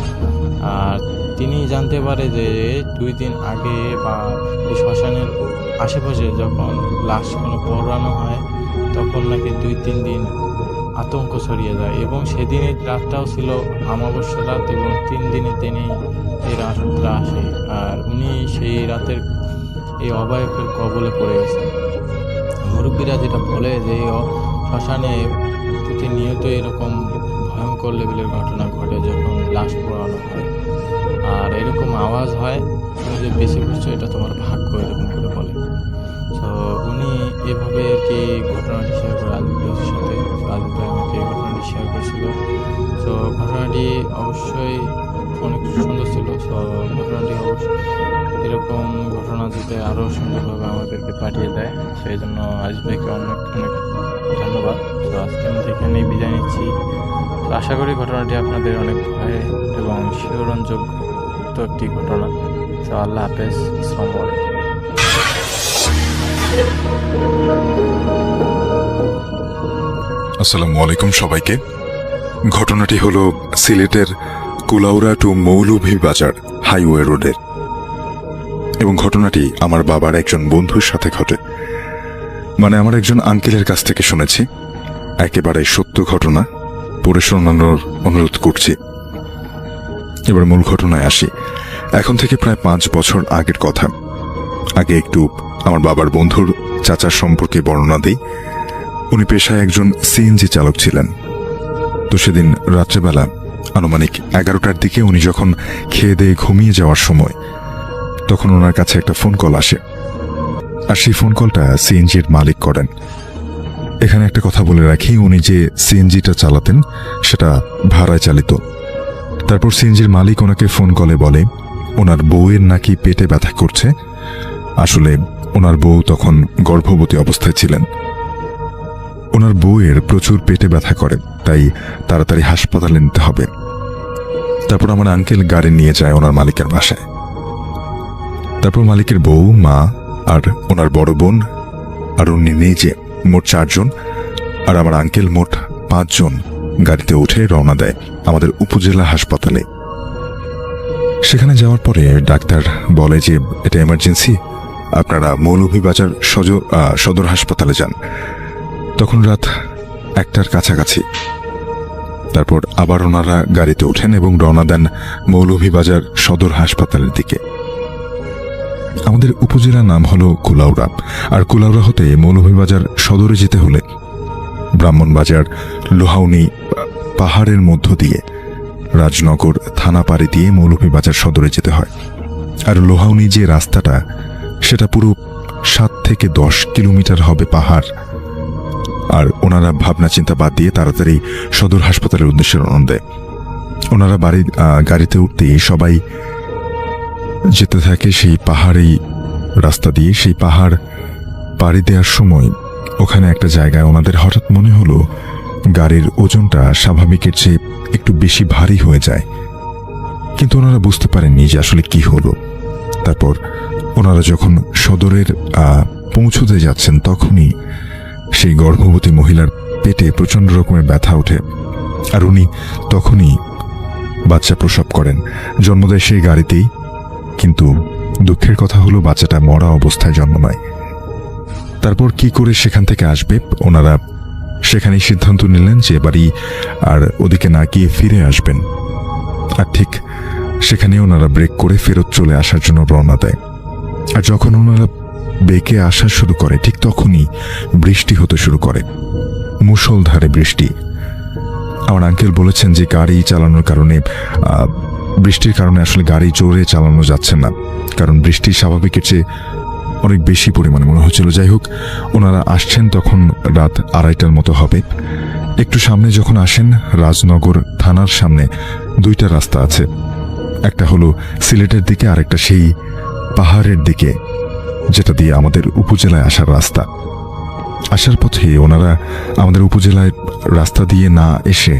আর তিনি জানতে পারে যে 2 দিন আগে বা এই শ্মশানের আশেপাশে যখন লাশ কোনো পোড়ানো হয় তখন নাকি 2-3 দিন আতঙ্ক ছড়িয়ে যায় এবং সেদিনের রাতটাও ছিল অমাবস্যা রাত এবং 3 দিনের দিনেই এই রাতটা আসে। আর উনি সেই রাতের এই অবায়কের কবলে পড়ে গেছেন। মুরব্বীরা যেটা বলে যে শ্মশানে প্রতিনিয়ত এরকম ভয়ঙ্কর লেভেলের ঘটনা ঘটে যখন লাশ পোড়ানো হয়, আর এরকম আওয়াজ হয়, তুমি যে বেশি বুঝছো এটা তোমার ভাগ্য, এরকম করে বলে। তো উনি এভাবে আর কি ঘটনাটি শেয়ার করে আজিজ ভাইয়ের সাথে। আজিজ ভাই আমাকে এই ঘটনাটি শেয়ার করেছিল। তো ঘটনাটি অবশ্যই অনেক সুন্দর ছিল। তো ঘটনাটি অবশ্যই এরকম ঘটনা যাতে আরও সুন্দরভাবে আমাদেরকে পাঠিয়ে দেয়, সেই জন্য আজিজ ভাইকে অনেক অনেক ধন্যবাদ। তো আজকে আমি এখানেই বিদায় নিচ্ছি। তো আশা করি ঘটনাটি আপনাদের অনেক ভয় এবং শিহরণযোগ্য একটি ঘটনা। তো আল্লাহ হাফেজ, আসসালামু আলাইকুম। আসসালামু আলাইকুম সবাইকে। ঘটনাটি হলো সিলেটের কুলাউড়া টু মৌলভীবাজার হাইওয়ে রোডের, এবং ঘটনাটি আমার বাবার একজন বন্ধুর সাথে ঘটে। মানে আমার একজন আঙ্কেলের কাছ থেকে শুনেছি। একেবারে সত্য ঘটনা, পড়ে শোনানোর অনুরোধ করছি। এবার মূল ঘটনায় আসি। এখন থেকে প্রায় 5 বছর আগের কথা। আগে একটু আমার বাবার বন্ধুর চাচার সম্পর্কে বর্ণনা দিই। উনি পেশায় একজন সিএনজি চালক ছিলেন। তো সেদিন রাত্রেবেলা আনুমানিক 11টার দিকে উনি যখন খেয়ে দিয়ে ঘুমিয়ে যাওয়ার সময় তখন ওনার কাছে একটা ফোন কল আসে। আর সেই ফোন কলটা সিএনজির মালিক করেন। এখানে একটা কথা বলে রাখি, উনি যে সিএনজিটা চালাতেন সেটা ভাড়ায় চালিত। তারপর সিএনজির মালিক ওনাকে ফোন কলে বলে ওনার বউয়ের নাকি পেটে ব্যথা করছে। আসলে ওনার বউ তখন গর্ভবতী অবস্থায় ছিলেন। ওনার বউয়ের প্রচুর পেটে ব্যথা করে, তাই তাড়াতাড়ি হাসপাতালে নিতে হবে। তারপর আমার আঙ্কেল গাড়ি নিয়ে যায় ওনার মালিকের বাসায়। তারপর মালিকের বউ, মা আর ওনার বড় বোন আর উনি নিজে মোট 4 জন, আর আমার আঙ্কেল মোট 5 জন গাড়িতে উঠে রওনা দেয় আমাদের উপজেলা হাসপাতালে। সেখানে যাওয়ার পরে ডাক্তার বলে যে এটা এমার্জেন্সি, আপনারা মৌলভীবাজার সদর হাসপাতালে যান। তখন রাত 1টার কাছাকাছি। তারপর আবার ওনারা গাড়িতে ওঠেন এবং রওনা দেন মৌলভীবাজার সদর হাসপাতালের দিকে। আমাদের উপজেলার নাম হলো কুলাউড়া, আর কুলাউড়া হতে মৌলভীবাজার সদরে যেতে হলে ব্রাহ্মণবাজার লোহাউনি পাহাড়ের মধ্য দিয়ে রাজনগর থানা পাড়ি দিয়ে মৌলভীবাজার সদরে যেতে হয়। আর লোহাউনি যে রাস্তাটা, সেটা পুরো 7 থেকে 10 কিলোমিটার হবে পাহাড়। আর ওনারা ভাবনা চিন্তা বাদ দিয়ে তাড়াতাড়ি সদর হাসপাতালের উদ্দেশ্যে রওনা দেয়। ওনারা গাড়িতে উঠতেই সবাই যেতে থাকে সেই পাহাড়ি রাস্তা দিয়ে। সেই পাহাড় পাড়ি দেওয়ার সময় ওখানে একটা জায়গায় ওনাদের হঠাৎ মনে হলো গাড়ির ওজনটা স্বাভাবিকের চেয়ে একটু বেশি ভারী হয়ে যায়, কিন্তু ওনারা বুঝতে পারেননি যে আসলে কি হলো। তারপর ওনারা যখন সদরের পৌঁছতে যাচ্ছেন, তখনই সেই গর্ভবতী মহিলার পেটে প্রচণ্ড রকমের ব্যথা ওঠে, আর উনি তখনই বাচ্চা প্রসব করেন। জন্ম দেয় সেই গাড়িতেই, কিন্তু দুঃখের কথা হলো বাচ্চাটা মরা অবস্থায় জন্ম নেয়। তারপর কি করে সেখান থেকে আসবে, ওনারা সেখানেই সিদ্ধান্ত নিলেন যে এবারই আর ওদিকে না গিয়ে ফিরে আসবেন। আর ঠিক সেখানে ওনারা ব্রেক করে ফেরত চলে আসার জন্য রওনা দেয়। আর যখন ওনারা বেঁকে আসা শুরু করে, ঠিক তখনই বৃষ্টি হতে শুরু করে, মুষলধারে বৃষ্টি। আমার আঙ্কেল বলেছেন যে গাড়ি চালানোর কারণে, বৃষ্টির কারণে আসলে গাড়ি জোরে চালানো যাচ্ছে না, কারণ বৃষ্টি স্বাভাবিকের চেয়ে অনেক বেশি পরিমাণে মনে হচ্ছিল। যাই হোক, ওনারা আসছেন তখন রাত 2:30টার মতো হবে। একটু সামনে যখন আসেন, রাজনগর থানার সামনে 2টা রাস্তা আছে, একটা হলো সিলেটের দিকে, আর একটা সেই পাহাড়ের দিকে যেটা দিয়ে আমাদের উপজেলায় আসার রাস্তা। আসার পথে ওনারা আমাদের উপজেলায় রাস্তা দিয়ে না এসে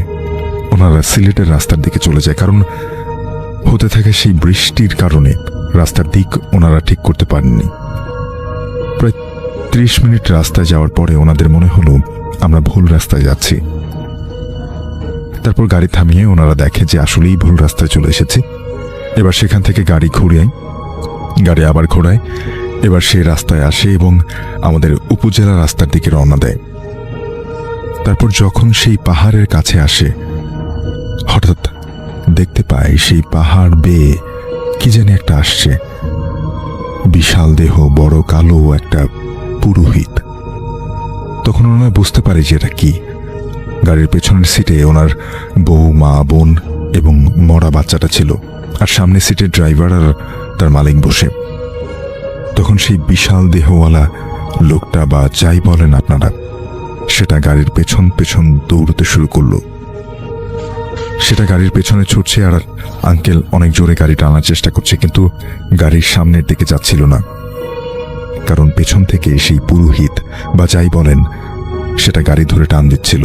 ওনারা সিলেটের রাস্তার দিকে চলে যায়, কারণ হতে থাকে সেই বৃষ্টির কারণে রাস্তার দিক ওনারা ঠিক করতে পারেননি। প্রায় 30 মিনিট রাস্তায় যাওয়ার পরে ওনাদের মনে হলো আমরা ভুল রাস্তায় যাচ্ছি। তারপর গাড়ি থামিয়ে ওনারা দেখে যে আসলেই ভুল রাস্তায় চলে এসেছি। এবার সেখান থেকে গাড়ি আবার ঘোরায়, এবার সেই রাস্তায় আসে এবং আমাদের উপজেলা রাস্তার দিকে রওনা দেয়। তারপর যখন সেই পাহাড়ের কাছে আসে, হঠাৎ দেখতে পায় সেই পাহাড় বেয়ে কি জানি একটা আসছে, বিশাল দেহ, বড় কালো একটা পুরোহিত। তখন ওনারা বুঝতে পারে যে এটা কি। গাড়ির পেছনের সিটে ওনার বউ, মা, বোন এবং মরা বাচ্চাটা ছিল, আর সামনে সিটের ড্রাইভার আর তার মালিক বসে। তখন সেই বিশাল দেহওয়ালা লোকটা, বা যাই বলেন আপনারা, সেটা গাড়ির পেছন পেছন দৌড়তে শুরু করলো। সেটা গাড়ির পেছনে ছুটছে, আর আঙ্কেল অনেক জোরে গাড়ি টানার চেষ্টা করছে, কিন্তু গাড়ির সামনের দিকে যাচ্ছিল না, কারণ পেছন থেকে সেই পুরোহিত বা যাই বলেন সেটা গাড়ি ধরে টান দিচ্ছিল।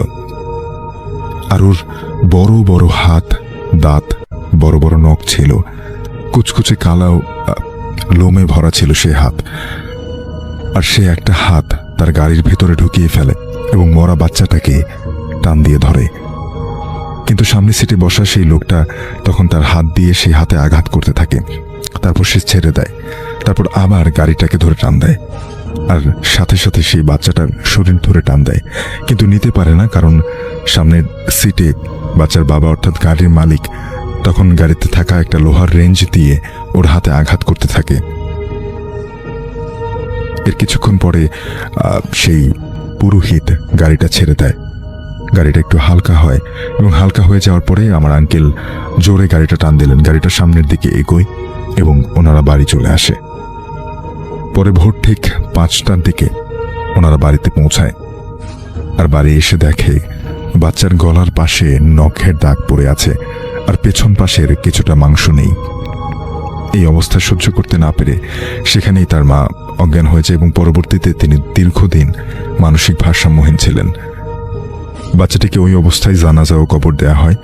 আর ওর বড় বড় হাত, দাঁত, বড় বড় নখ ছিল, কুচকুচে কালো লোমে ভরা ছিল সে হাত। আর সে একটা হাত তার গাড়ির ভেতরে ঢুকিয়ে ফেলে এবং মরা বাচ্চাটাকে টান দিয়ে ধরে। কিন্তু সামনে সিটে বসা সেই লোকটা তখন তার হাত দিয়ে সেই হাতে আঘাত করতে থাকে। তারপর সে ছেড়ে দেয়, তারপর আবার গাড়িটাকে ধরে টান দেয়, আর সাথে সাথে সেই বাচ্চাটার শরীর ধরে টান দেয়, কিন্তু নিতে পারে না, কারণ সামনের সিটে বাচ্চার বাবা অর্থাৎ গাড়ির মালিক তখন গাড়িতে থাকা একটা লোহার রেঞ্জ দিয়ে ওর হাতে আঘাত করতে থাকে। এর কিছুক্ষণ পরে সেই পুরোহিত গাড়িটা ছেড়ে দেয়। গাড়িটা একটু হালকা হয় এবং হালকা হয়ে যাওয়ার পরে আমার আঙ্কেল জোরে গাড়িটা টান দিলেন। গাড়িটা সামনের দিকে এগোয় এবং ওনারা বাড়ি চলে আসে। পরে ভোর ঠিক 5টার দিকে ওনারা বাড়িতে পৌঁছায়, আর বাড়ি এসে দেখে বাচ্চার গলার পাশে নখের দাগ পড়ে আছে, আর পেছন পাশের কিছুটা মাংস নেই। এই অবস্থা সহ্য করতে না পেরে সেখানেই তার মা অজ্ঞান হয়েছে এবং পরবর্তীতে তিনি দীর্ঘদিন মানসিক ভারসাম্যহীন ছিলেন। বাচ্চাটিকে ওই অবস্থায় জানাজা ও কবর দেয়া হয়।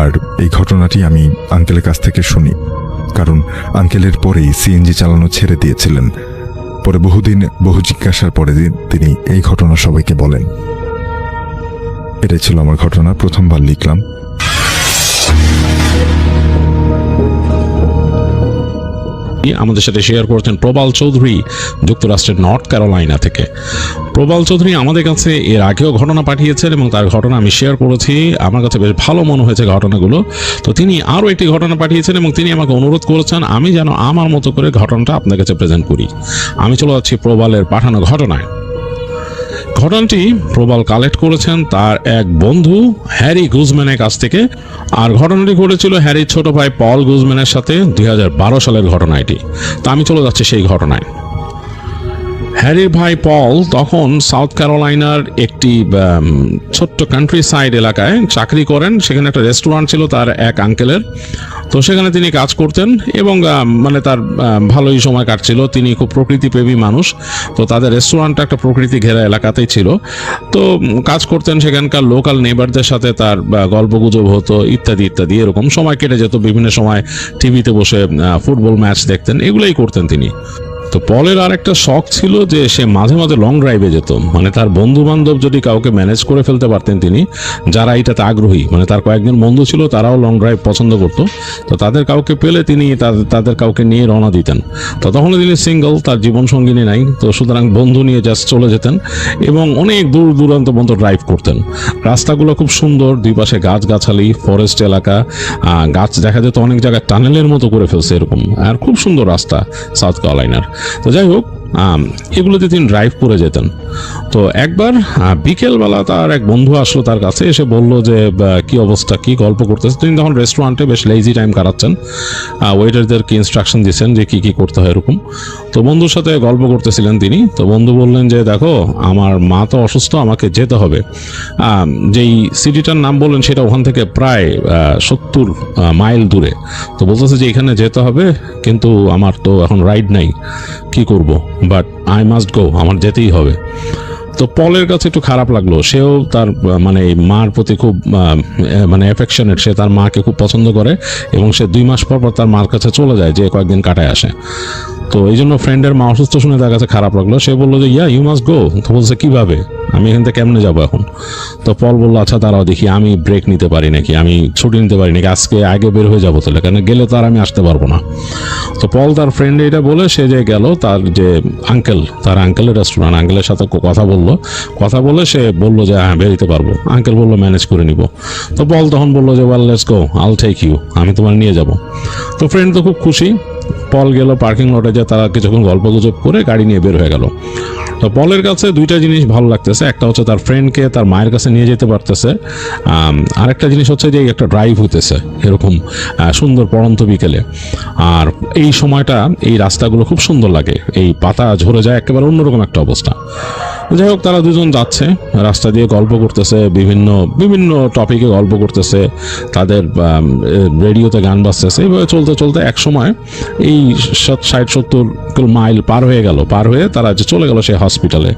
আর এই ঘটনাটি আমি আঙ্কেলের কাছ থেকে শুনি, কারণ আঙ্কেলের পরেই সিএনজি চালানো ছেড়ে দিয়েছিলেন। পরে বহু জিজ্ঞাসার পরে তিনি এই ঘটনা সবাইকে বলেন। এটাই ছিল আমার ঘটনা, প্রথমবার লিখলাম। আমাদের সাথে শেয়ার করেছেন প্রবাল চৌধুরী যুক্তরাষ্ট্রের নর্থ ক্যারোলাইনা থেকে। প্রবাল চৌধুরী আমাদের কাছে এর আগেও ঘটনা পাঠিয়েছেন এবং তার ঘটনা আমি শেয়ার করেছি, আমার কাছে বেশ ভালো মনে হয়েছে ঘটনাগুলো। তো তিনি আরও একটি ঘটনা পাঠিয়েছেন এবং তিনি আমাকে অনুরোধ করেছেন আমি যেন আমার মতো করে ঘটনাটা আপনার কাছে প্রেজেন্ট করি। আমি চলে যাচ্ছি প্রবালের পাঠানো ঘটনায়। ঘটনাটি প্রবাল কালেক্ট করেছেন তার এক বন্ধু হ্যারি গুজম্যানের কাছ থেকে, আর ঘটনাটি ঘটেছিল হ্যারির ছোট ভাই পল গুজম্যানের সাথে 2012 সালের ঘটনা এটি। তা আমি চলে যাচ্ছি সেই ঘটনায়। হ্যারির ভাই পল তখন সাউথ ক্যারোলাইনার একটি ছোট্ট কান্ট্রি সাইড এলাকায় চাকরি করেন। সেখানে একটা রেস্টুরেন্ট ছিল তার এক আঙ্কেলের, তো সেখানে তিনি কাজ করতেন এবং মানে তার ভালোই সময় কাটছিল। তিনি খুব প্রকৃতিপ্রেমী মানুষ, তো তাদের রেস্টুরেন্টটা একটা প্রকৃতি ঘেরা এলাকাতেই ছিল। তো কাজ করতেন, সেখানকার লোকাল নেবারদের সাথে তার গল্পগুজব হতো ইত্যাদি ইত্যাদি, এরকম সময় কেটে যেত। বিভিন্ন সময় টিভিতে বসে ফুটবল ম্যাচ দেখতেন, এগুলোই করতেন তিনি। তো পলের আর একটা শখ ছিল যে সে মাঝে মাঝে লং ড্রাইভে যেত। মানে তার বন্ধু বান্ধব যদি কাউকে ম্যানেজ করে ফেলতে পারতেন তিনি, যারা এটাতে আগ্রহী, মানে তার কয়েকজন বন্ধু ছিল তারাও লং ড্রাইভ পছন্দ করতো, তো তাদের কাউকে পেলে তিনি তাদের কাউকে নিয়ে রওনা দিতেন। তো তখন তিনি সিঙ্গল, তার জীবন সঙ্গিনী নাই, তো সুতরাং বন্ধু নিয়ে জাস্ট চলে যেতেন এবং অনেক দূর দূরান্ত পর্যন্ত ড্রাইভ করতেন। রাস্তাগুলো খুব সুন্দর, দুই পাশে গাছগাছালি, ফরেস্ট এলাকা, গাছ দেখা যেত অনেক জায়গায় টানেলের মতো করে ফেলছে এরকম, আর খুব সুন্দর রাস্তা সাউথ ক্যারোলাইনার। তো যাই হোক, এগুলোতে তিনি ড্রাইভ করে যেতেন। তো একবার বিকেলবেলা তার এক বন্ধু আসলো তার কাছে, এসে বলল যে কি অবস্থা, কি গল্প করতেছে। তিনি তখন রেস্টুরেন্টে বেশ লেজি টাইম কাটাচ্ছেন, ওয়েটারদেরকে ইনস্ট্রাকশন দিচ্ছেন যে কি কি করতে হয় এরকম। তো বন্ধুর সাথে গল্প করতেছিলেন তিনি। তো বন্ধু বললেন যে দেখো, আমার মা তো অসুস্থ, আমাকে যেতে হবে। যেই সিটিটার নাম বললেন সেটা ওখান থেকে প্রায় 70 মাইল দূরে। তো বলতেছে যে এখানে যেতে হবে, কিন্তু আমার তো এখন রাইড নাই, কি করব, বাট আই মাস্ট গো, আমার যেতেই হবে। তো পলের কাছে একটু খারাপ লাগলো, সেও তার মানে মার প্রতি খুব মানে অ্যাফেকশনেট, সে তার মাকে খুব পছন্দ করে এবং সে 2 মাস পর পর তার মার কাছে চলে যায়, যে কয়েকদিন কাটায় আসে। তো এই জন্য ফ্রেন্ডের মা অসুস্থ শুনে তার কাছে খারাপ লাগলো। সে বললো যে ইউ মাস্ট গো। তো বলছে কিভাবে, আমি এখান থেকে কেমনে যাবো এখন? তো পল বললো আচ্ছা দাঁড়াও দেখি, আমি ব্রেক নিতে পারি নাকি, আমি ছুটি নিতে পারি নাকি, আজকে আগে বের হয়ে যাবো তাহলে, কেন গেলে তো আর আমি আসতে পারবো না। তো পল তার ফ্রেন্ড এটা বলে সে যে গেল তার যে আঙ্কেল, তার আঙ্কেলের রেস্টুরেন্ট, আঙ্কেলের সাথে কথা বলে সে বললো যে হ্যাঁ বেরোতে পারবো। আঙ্কেল বললো ম্যানেজ করে নিব। তো পল তখন বললো যে ওয়েল লেটস গো, আইল টেক ইউ, আমি তোমার নিয়ে যাব। তো ফ্রেন্ড তো খুব খুশি। পল গেল পার্কিং লটে, যে তারা কিছুক্ষণ গল্প গুজব করে গাড়ি নিয়ে বের হয়ে গেল। তো পলের কাছে দুইটা জিনিস ভালো লাগতেছে, একটা হচ্ছে তার ফ্রেন্ডকে তার মায়ের কাছে নিয়ে যেতে পারতেছে, আরেকটা জিনিস হচ্ছে যে একটা ড্রাইভ হইতেছে এরকম সুন্দর পড়ন্ত বিকেলে। আর এই সময়টা এই রাস্তাগুলো খুব সুন্দর লাগে, এই পাতা ঝরে যায়, একেবারে অন্যরকম একটা অবস্থা। যাই হোক, তারা দুজন যাচ্ছে, রাস্তা দিয়ে গল্প করতেছে, বিভিন্ন টপিকে গল্প করতেছে, তাদের রেডিওতে গান বাজতেছে। এইভাবে চলতে চলতে এক সময় এই 60-70 মাইল পার হয়ে গেল, পার হয়ে তারা যে চলে গেল সেই হসপিটালে।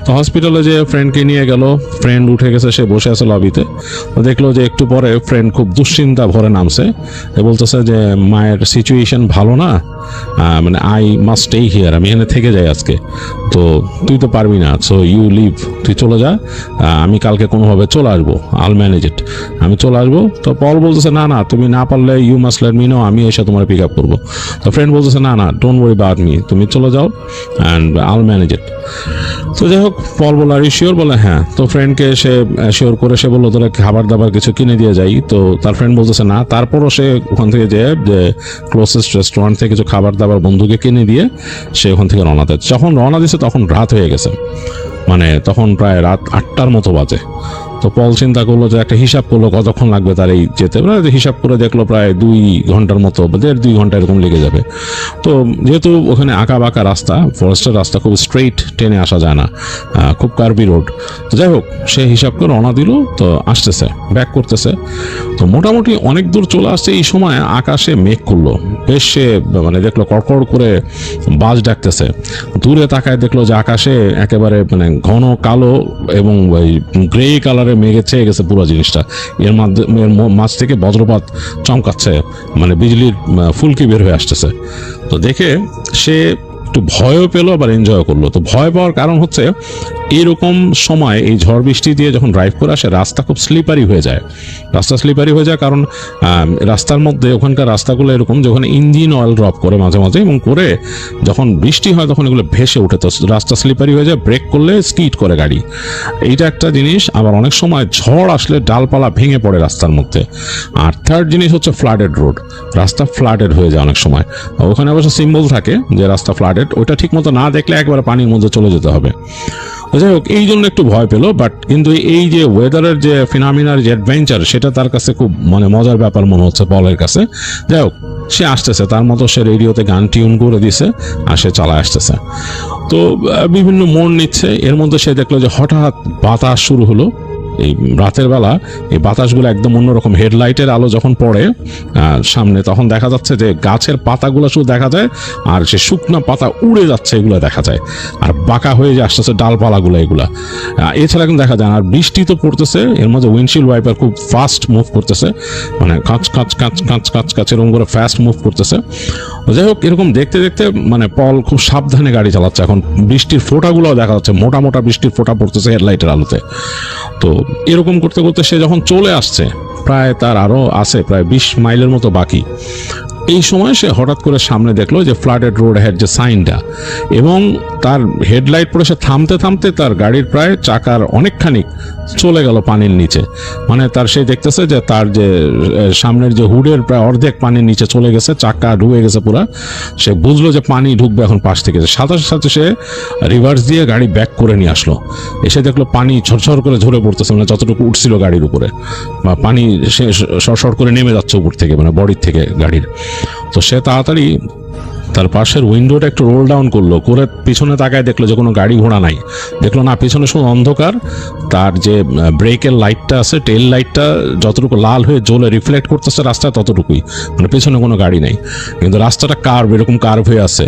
তো হসপিটালে যে ফ্রেন্ডকে নিয়ে গেল, ফ্রেন্ড উঠে গেছে, সে বসে আছে লবিতে। তো দেখলো যে একটু পরে ফ্রেন্ড খুব দুশ্চিন্তা ভরে নামছে, বলতেছে যে মায়ের সিচুয়েশন ভালো না, মানে আই মাস্ট স্টে হিয়ার, আমি এখানে থেকে যাই আজকে, তো তুই তো পারবি না, সো ইউ লিভ, তুই চলে যা, আমি কালকে কোনোভাবে চলে আসবো, আল ম্যানেজ ইট, আমি চলে আসবো। তো পল বলতেছে না তুমি না পারলে you must let me know, আমি এসে তোমার পিক আপ করবো। তো ফ্রেন্ড বলতেছে না ডোন্ট ওয়ারি অ্যাবাউট মি, তুমি চলে যাও অ্যান্ড আল ম্যানেজ ইট। তো যাই হোক, পল বলল আর ইউ শিওর? বলে হ্যাঁ। তো ফ্রেন্ডকে সে শিওর করে সে বললো তোরা খাবার দাবার কিছু কিনে দিয়ে যাই। তো তার ফ্রেন্ড বলতেছে না, তারপরও সে ওখান থেকে যে ক্লোজেস্ট রেস্টুরেন্ট থেকে কিছু খাবার দাবার বন্ধুকে কিনে দিয়ে সে ওখান থেকে রওনা দেয়। যখন রওনা দিচ্ছে তখন রাত হয়ে গেছে, মানে তখন প্রায় রাত 8টার মতো বাজে। তো পল চিন্তা করলো যে একটা হিসাব করলো কতক্ষণ লাগবে তার এই যেতে, হিসাব করে দেখলো প্রায় 2 ঘন্টার মতো, 1.5-2 ঘন্টা এরকম লেগে যাবে। তো যেহেতু ওখানে আঁকা বাঁকা রাস্তা, ফরেস্টের রাস্তা, খুব স্ট্রেইট ট্রেনে আসা যায় না, খুব কার্বি রোড। তো যাই হোক, সে হিসাব করে রওনা দিল, তো আসতেছে, ব্যাক করতেছে। তো মোটামুটি অনেক দূর চলে আসছে, এই সময় আকাশে মেঘ করলো বেশ, সে মানে দেখলো কড়কড় করে বাজ ডাকতেছে। দূরে তাকায় দেখলো যে আকাশে একেবারে মানে ঘন কালো এবং গ্রে কালারের মেঘে ছেয়ে গেছে পুরো জিনিসটা। এর মাঝ থেকে বজ্রপাত চমকাচ্ছে, মানে বিজলির ফুলকি বের হয়ে আসতেছে। তো দেখে সে একটু ভয়ও পেলো আবার এনজয় করলো। তো ভয় পাওয়ার কারণ হচ্ছে এরকম সময় এই ঝড় বৃষ্টি দিয়ে যখন ড্রাইভ করে আসে রাস্তা খুব স্লিপারি হয়ে যায়। রাস্তা স্লিপারি হয়ে যায় কারণ রাস্তার মধ্যে ওখানকার রাস্তাগুলো এরকম যে ওখানে ইঞ্জিন অয়েল ড্রপ করে মাঝে মাঝে, এবং করে যখন বৃষ্টি হয় তখন এগুলো ভেসে ওঠে, তো রাস্তা স্লিপারি হয়ে যায়, ব্রেক করলে স্কিড করে গাড়ি। এইটা একটা জিনিস। আবার অনেক সময় ঝড় আসলে ডালপালা ভেঙে পড়ে রাস্তার মধ্যে। আর থার্ড জিনিস হচ্ছে ফ্লাডেড রোড, রাস্তা ফ্লাডেড হয়ে যায় অনেক সময়। ওখানে অবশ্য সিম্বল থাকে যে রাস্তা ফ্লাডেড, ওইটা ঠিক মতো না দেখলে একবারে পানির মধ্যে চলে যেতে হবে। যাই হোক, এই জন্য একটু ভয় পেলো। বাট কিন্তু এই যে ওয়েদারের যে ফিনোমিনার যে অ্যাডভেঞ্চার, সেটা তার কাছে খুব মানে মজার ব্যাপার মনে হচ্ছে পলের কাছে। যাই হোক, সে আসতেছে, তার মতো সে রেডিওতে গান টিউন করে দিছে আর সে চালায় আসতেছে। তো বিভিন্ন মোড় নিচ্ছে, এর মধ্যে সে দেখলো যে হঠাৎ বাতাস শুরু হলো। এই রাতের বেলা এই বাতাসগুলো একদম অন্যরকম, হেডলাইটের আলো যখন পড়ে সামনে, তখন দেখা যাচ্ছে যে গাছের পাতাগুলো শুধু দেখা যায়, আর সে শুকনো পাতা উড়ে যাচ্ছে এগুলো দেখা যায়, আর বাঁকা হয়ে যে আসতেছে ডালপালাগুলো এগুলা। এছাড়া কিন্তু দেখা যায় না। আর বৃষ্টি তো পড়তেছে, এর মধ্যে উইন্ডশিল্ড ওয়াইপার খুব ফাস্ট মুভ করতেছে, মানে কাঁচ কাঁচ কাঁচ কাঁচ কাঁচ কাঁচ এরকম করে ফাস্ট মুভ করতেছে। যাই হোক, এরকম দেখতে দেখতে মানে পল খুব সাবধানে গাড়ি চালাচ্ছে। এখন বৃষ্টির ফোঁটাগুলোও দেখা যাচ্ছে, মোটা মোটা বৃষ্টির ফোঁটা পড়তেছে হেডলাইটের আলোতে। তো এরকম করতে করতে সে যখন চলে আসছে, প্রায় তার আরো আছে প্রায় 20 মাইলের মতো বাকি, এই সময় সে হঠাৎ করে সামনে দেখলো যে ফ্লাডেড রোড হেড যে সাইনটা, এবং তার হেডলাইট পড়ে সে থামতে থামতে তার গাড়ির প্রায় চাকার অনেকখানি চলে গেল পানির নিচে। মানে তার সে দেখতেছে যে তার যে সামনের যে হুডের প্রায় অর্ধেক পানির নিচে চলে গেছে, চাকা ডুবে গেছে পুরা। সে বুঝলো যে পানি ঢুকবে এখন পাশ থেকে, সাথে সাথে সে রিভার্স দিয়ে গাড়ি ব্যাক করে নিয়ে আসলো। এসে দেখলো পানি ঝরঝর করে ঝরে পড়তেছে, মানে যতটুকু উঠছিল গাড়ির উপরে, বা পানি সে সরসর করে নেমে যাচ্ছে উপর থেকে, মানে বডির থেকে গাড়ির। তো সে তাড়াতাড়ি তার পাশের উইন্ডোটা একটু রোল ডাউন করলো, করে পিছনে তাকায় দেখলো যে কোনো গাড়ি ঘোড়া নাই। দেখলো না, পিছনে শুধু অন্ধকার। তার যে ব্রেকের লাইটটা আছে, টেল লাইটটা যতটুকু লাল হয়ে জ্বলে রিফ্লেক্ট করতেছে রাস্তায় ততটুকুই, মানে পিছনে কোনো গাড়ি নেই। কিন্তু রাস্তাটা কার্ভ, এরকম কার্ভ হয়ে আছে,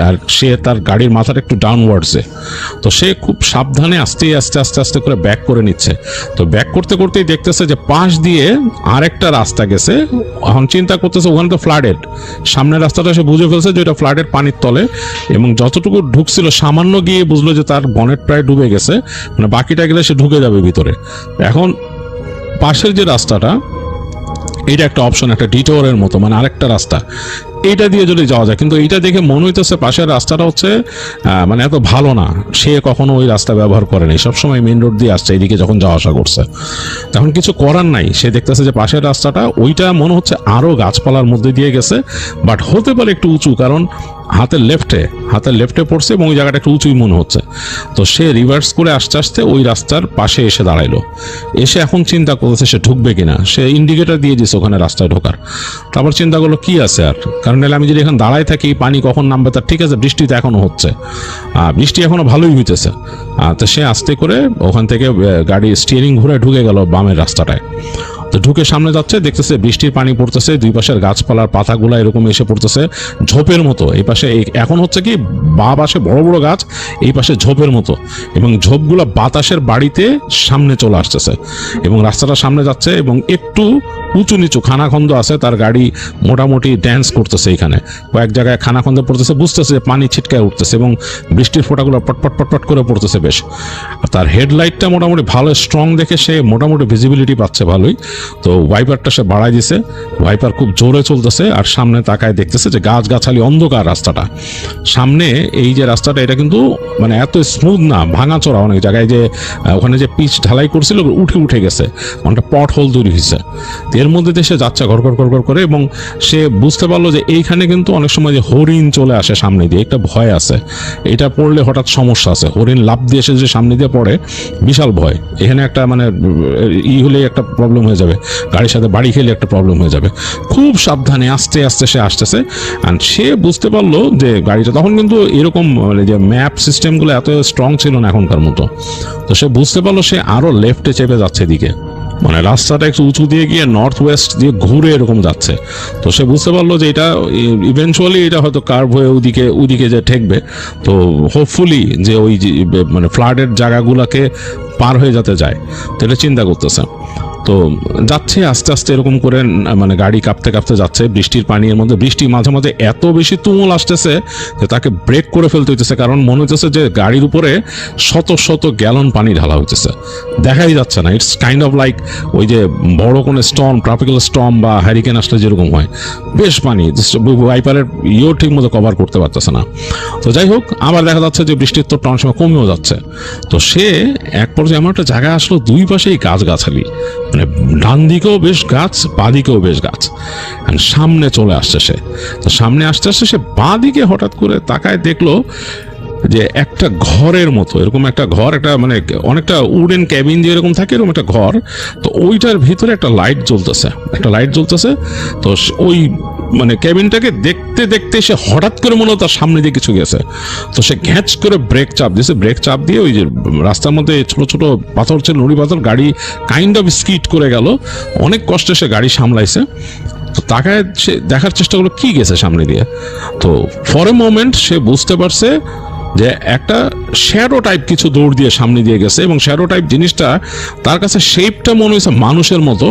আর সে তার গাড়ির মাথাটা একটু ডাউনওয়ার্ডসে। তো সে খুব সাবধানে আস্তে আস্তে আস্তে আস্তে করে ব্যাক করে নিচ্ছে। তো ব্যাক করতে করতেই দেখতেছে যে পাশ দিয়ে আরেকটা রাস্তা গেছে। এখন চিন্তা করতেছে ওখানে তো ফ্লাডেড, সামনের রাস্তাটা সে বুঝে ফেলছে যে এটা ফ্লাডের পানির তলে, এবং যতটুকু ঢুকছিল সামান্য গিয়ে বুঝলো যে তার বনেট প্রায় ডুবে গেছে, মানে বাকিটা গেলে সে ঢুকে যাবে ভিতরে। এখন পাশের যে রাস্তাটা, এটা একটা অপশন, একটা ডিটোরের মতো, মানে আরেকটা রাস্তা, এইটা দিয়ে যদি যাওয়া যায়। কিন্তু এইটা দেখে মনে হইতেছে পাশের রাস্তাটা হচ্ছে মানে এত ভালো না, সে কখনো ওই রাস্তা ব্যবহার করেনি, সবসময় মেন রোড দিয়ে আসছে এইদিকে যখন যাওয়া আসা করছে। তখন কিছু করার নাই, সে দেখতেছে যে পাশের রাস্তাটা ওইটা মনে হচ্ছে আরো গাছপালার মধ্যে দিয়ে গেছে, বাট হতে পারে একটু উঁচু, কারণ হাতের লেফটে পড়ছে এবং ওই জায়গাটা একটু উঁচুই মনে হচ্ছে। তো সে রিভার্স করে আস্তে আস্তে ওই রাস্তার পাশে এসে দাঁড়াইলো। এসে এখন চিন্তা করতেছে সে ঢুকবে কিনা। সে ইন্ডিকেটর দিয়ে দিচ্ছে ওখানে রাস্তায় ঢোকার। তারপর চিন্তা করলো কি আছে আর, কারণ আমি যদি এখানে দাঁড়াই থাকি পানি কখন নামবে তার ঠিক আছে, বৃষ্টি তো এখনো হচ্ছে, বৃষ্টি এখনো ভালোই হইতেছে। তো সে আস্তে করে ওখান থেকে গাড়ি স্টিয়ারিং ঘুরে ঢুকে গেল বামের রাস্তাটায়। তো ঢুকে সামনে যাচ্ছে, দেখতেছে বৃষ্টির পানি পড়তেছে, দুই পাশের গাছপালার পাতাগুলা এরকম এসে পড়তেছে ঝোপের মতো। এই পাশে এখন হচ্ছে কি বা পাশে বড় বড় গাছ, এই পাশে ঝোপের মতো, এবং ঝোপগুলো বাতাসের বাড়িতে সামনে চলে আসতেছে, এবং রাস্তাটা সামনে যাচ্ছে, এবং একটু উঁচু নিচু খানাখন্দ আছে। তার গাড়ি মোটামুটি ড্যান্স করতেছে, এখানে কয়েক জায়গায় খানাখন্দে পড়তেছে, বুঝতেছে যে পানি ছিটকায় উঠতেছে এবং বৃষ্টির ফোঁটাগুলো পটপট পটপট করে পড়তেছে বেশ। তার হেডলাইটটা মোটামুটি ভালো স্ট্রং দেখে সে মোটামুটি ভিজিবিলিটি পাচ্ছে ভালোই। তো ওয়াইপারটা সে বাড়াই দিছে, ওয়াইপার খুব জোরে চলতেছে, আর সামনে তাকায় দেখতেছে যে গাছগাছালি অন্ধকার রাস্তাটা। সামনে এই যে রাস্তাটা, এটা কিন্তু মানে এত স্মুথ না, ভাঙাচোরা অনেক জায়গায়, যে ওখানে যে পিচ ঢালাই করছিল উঠে উঠে গেছে, অনেকটা পট হোল তৈরি হয়েছে। এর মধ্যে দিয়ে সে যাচ্ছে ঘর করে, এবং সে বুঝতে পারলো যে এইখানে কিন্তু অনেক সময় যে হরিণ চলে আসে সামনে দিয়ে, একটা ভয় আছে, এটা পড়লে হঠাৎ সমস্যা আছে। হরিণ লাফ দিয়ে এসে যে সামনে দিয়ে পড়ে, বিশাল ভয়। এখানে একটা মানে হলে একটা প্রবলেম হয়ে যাবে, গাড়ির সাথে বাড়ি খেলে একটা প্রবলেম হয়ে যাবে। খুব সাবধানে আস্তে আস্তে সে আসতেছে, অ্যান্ড সে বুঝতে পারলো যে গাড়িটা তখন কিন্তু এরকম মানে যে ম্যাপ সিস্টেমগুলো এত স্ট্রং ছিল না এখনকার মতো। তো সে বুঝতে পারলো সে আরো লেফটে চেপে যাচ্ছে এদিকে, মানে রাস্তাটা একটু উঁচু দিয়ে গিয়ে নর্থ ওয়েস্ট দিয়ে ঘুরে এরকম যাচ্ছে। তো সে বুঝতে পারলো যে এটা ইভেনচুয়ালি এটা হয়তো কার্ভ হয়ে ওইদিকে যে ঠেকবে। তো হোপফুলি যে ওই মানে ফ্লাডের জায়গাগুলোকে পার হয়ে যেতে যায়, তো এটা চিন্তা করতেছে। তো যাচ্ছে আস্তে আস্তে এরকম করে মানে গাড়ি কাঁপতে কাঁপতে যাচ্ছে বৃষ্টির পানির মধ্যে। বৃষ্টি মাঝে মাঝে এত বেশি তুমুল আসতেছে যে তাকে ব্রেক করে ফেলতে হইতেছে, কারণ মনে হইতেছে যে গাড়ির উপরে শত শত গ্যালন পানি ঢালা হইতেছে, দেখাই যাচ্ছে না। ইটস কাইন্ড অফ লাইক ওই যে বড় কোনো স্টর্ম, ট্রপিক্যাল স্টর্ম বা হ্যারিকেন আসলে যেরকম হয়, বেশ পানি, ওয়াইপারের ইয়েও ঠিক মতো কভার করতে পারতেছে না। তো যাই হোক, আবার দেখা যাচ্ছে যে বৃষ্টির তোরটা অনেক সময় কমেও যাচ্ছে। তো সে এক পর্যায়ে এমন একটা জায়গায় আসলো, দুই পাশেই গাছগাছালি, মানে ডান দিকেও বেশ গাছ, বাঁ দিকেও বেশ গাছ। সামনে চলে আসছে সে। তো সামনে আসতে আসতে সে বাঁ দিকে হঠাৎ করে তাকায়, দেখলো যে একটা ঘরের মতো, এরকম একটা ঘর, একটা মানে অনেকটা উডেন ক্যাবিন যে এরকম থাকে, এরকম একটা ঘর। তো ওইটার ভিতরে একটা লাইট জ্বলতেছে, একটা লাইট জ্বলতেছে। তো ওই মানে ক্যাবিনটাকে দেখতে দেখতে সে হঠাৎ করে মনে হয় তার সামনে দিয়ে কিছু গেছে। তো সে ঘ্যাঁচ করে ব্রেক চাপ দিয়েছে, ব্রেক চাপ দিয়ে ওই যে রাস্তার মধ্যে ছোট ছোট পাথর ছিল, নুড়ি পাথর, গাড়ি কাইন্ড অফ স্কিড করে গেল। অনেক কষ্টে সে গাড়ি সামলাইছে। তো তাকায় সে দেখার চেষ্টা করলো কি গেছে সামনে দিয়ে। তো ফর এ মোমেন্ট সে বুঝতে পারছে যে একটা শ্যাডো টাইপ কিছু দৌড় দিয়ে সামনে দিয়ে গেছে, এবং শ্যাডো টাইপ জিনিসটা তার কাছে শেপটা মনে হয়েছে মানুষের মতো।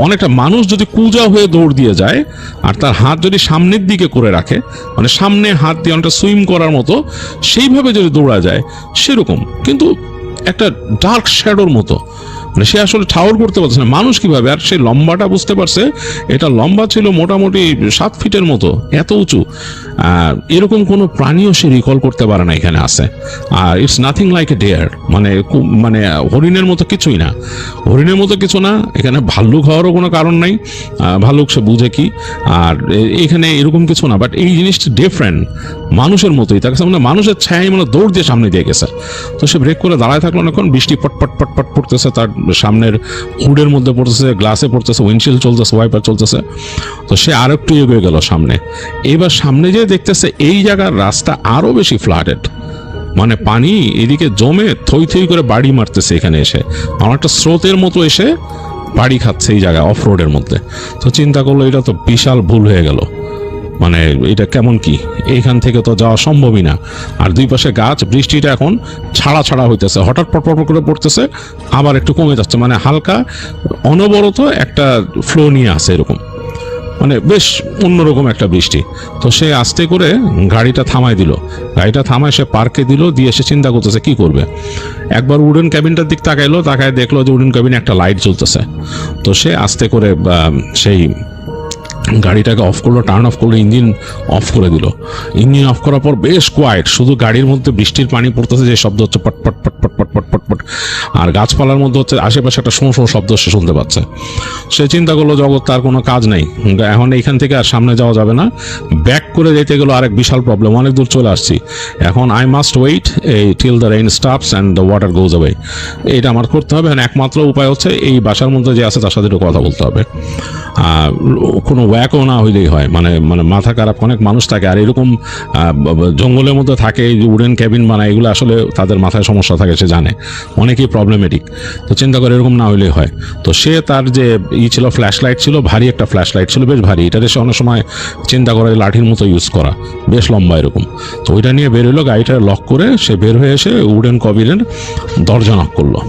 অনেকটা মানুষ যদি কুজা হয়ে দৌড় দিয়ে যায় আর তার হাত যদি সামনের দিকে করে রাখে, মানে সামনে হাত দিয়ে অনেকটা সুইম করার মতো, সেইভাবে যদি দৌড়া যায় সেরকম, কিন্তু একটা ডার্ক শ্যাডোর মতো। মানে সে আসলে ঠাউর করতে পারছে না মানুষ কিভাবে। আর সেই লম্বাটা বুঝতে পারছে, এটা লম্বা ছিল মোটামুটি 7 ফিটের মতো, এত উঁচু। এরকম কোনো প্রাণীও সে রিকল করতে পারে না এখানে আছে। আর it's nothing like a deer, মানে মানে হরিণের মতো কিছুই না, হরিণের মতো কিছু না। এখানে ভাল্লুক হওয়ারও কোনো কারণ নাই, ভাল্লুক সে বুঝে কি। আর এখানে এরকম কিছু না, বাট এই জিনিসটা ডিফারেন্ট, মানুষের মতোই। তার কাছে মানে মানুষের ছায় মানে দৌড় দিয়ে সামনে দিয়ে গেছে। তো সে ব্রেক করে দাঁড়ায় থাকলো অনেকক্ষণ। বৃষ্টি পটপট পটপট পড়তেছে, তার সামনের হুডের মধ্যে পড়তেছে, গ্লাসে পড়তেছে, উইন্ডশিল্ড চলতেছে, ওয়াইপার চলতেছে। তো সে আর একটু এগিয়ে গেল সামনে। এবার সামনে যে দেখতেছে এই জায়গার রাস্তা আরো বেশি ফ্লাডেড, মানে পানি এদিকে জমে থই থই করে বাড়ি মারতেছে এখানে এসে, অনেকটা স্রোতের মতো এসে বাড়ি খাচ্ছে এই জায়গায় অফ রোডের মধ্যে। তো চিন্তা করলো এটা তো বিশাল ভুল হয়ে গেল, মানে এটা কেমন কি, এইখান থেকে তো যাওয়া সম্ভবই না। আর দুই পাশে গাছ, বৃষ্টিটা এখন ছাড়া ছাড়া হইতেছে, হঠাৎ পটপট করে পড়তেছে, আবার একটু কমে যাচ্ছে, মানে হালকা অনবরত একটা ফ্লো নিয়ে আসে এরকম, মানে বেশ অন্যরকম একটা বৃষ্টি। তো সে আস্তে করে গাড়িটা থামায় দিল, গাড়িটা থামায় সে পার্কে দিল, দিয়ে সে চিন্তা করতেছে কি করবে। একবার উডেন ক্যাবিনটার দিক তাকাইলো, তাকায় দেখলো যে উডেন ক্যাবিনে একটা লাইট জ্বলতেছে। তো সে আস্তে করে সেই গাড়িটাকে অফ করলো, টার্ন অফ করলো, ইঞ্জিন অফ করে দিল। ইঞ্জিন অফ করার পর বেশ কোয়াইট, শুধু গাড়ির মধ্যে বৃষ্টির পানি পড়তেছে, যে শব্দ হচ্ছে পট পট পট পট পট পট পট পট, আর গাছপালার মধ্যে হচ্ছে আশেপাশে একটা শোঁ শোঁ শব্দ সে শুনতে পাচ্ছে। সে চিন্তা করলো জগৎ, তার কোনো কাজ নেই, এখন এইখান থেকে আর সামনে যাওয়া যাবে না। ব্যাক করে যেতে গেলো আরেক বিশাল প্রবলেম, অনেক দূর চলে আসছি, এখন আই মাস্ট ওয়েট এই till the rain stops and the water goes away. এটা আমার করতে হবে। একমাত্র উপায় হচ্ছে এই বাসার মধ্যে যে আছে তার সাথে একটু কথা বলতে হবে। কোনো ওয়াকও না হইলেই হয়, মানে মানে মাথা খারাপ অনেক মানুষ থাকে, আর এরকম জঙ্গলের মধ্যে থাকে, উডেন ক্যাবিন বানায়, এগুলো আসলে তাদের মাথায় সমস্যা থাকে, সে জানে, অনেকেই প্রবলেমেটিক। তো চিন্তা করে এরকম না হইলেই হয়। তো সে তার যে ছিল ফ্ল্যাশ লাইট ছিল, ভারী একটা ফ্ল্যাশ লাইট ছিল, বেশ ভারী, এটা সে অনেক সময় চিন্তা করে লাঠির মতো ইউজ করা, বেশ লম্বা এরকম। তো ওইটা নিয়ে বের হলো, গাড়িটা লক করে সে বের হয়ে এসে উডেন ক্যাবিনের দরজা নক করলো।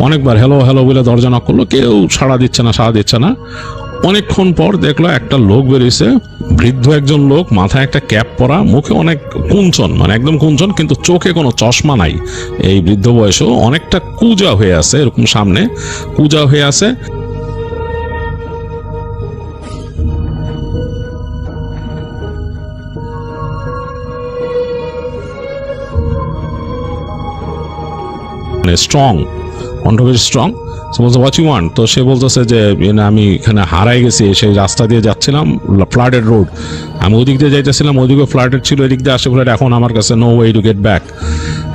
অনেকবার হ্যালো হ্যালো বলে দরজা নক করলো, কেউ সাড়া দিচ্ছে না। অনেকক্ষণ পর দেখলো একটা লোক বেরিয়েছে, বৃদ্ধ একজন লোক, মাথায় একটা ক্যাপ পরা, মুখে অনেক কুঞ্চন, মানে একদম কুঞ্চন, কিন্তু চোখে কোনো চশমা নাই। এই বৃদ্ধ বয়সেও অনেকটা কুজা হয়ে আছে, এরকম সামনে কুজা হয়ে আছে। স্ট্রং, কণ্ঠ বেশ স্ট্রং। সে বলছে হোয়াট ইউ ওয়ান্ট। তো সে বলতেছে যে আমি এখানে হারাই গেছি, সেই রাস্তা দিয়ে যাচ্ছিলাম, ফ্লাডেড রোড, আমি ওদিক দিয়ে যাইতেছিলাম, ওদিকে ফ্লাডেড ছিল, এদিক দিয়ে আসে ফ্লাড, এখন আমার কাছে no way to get back,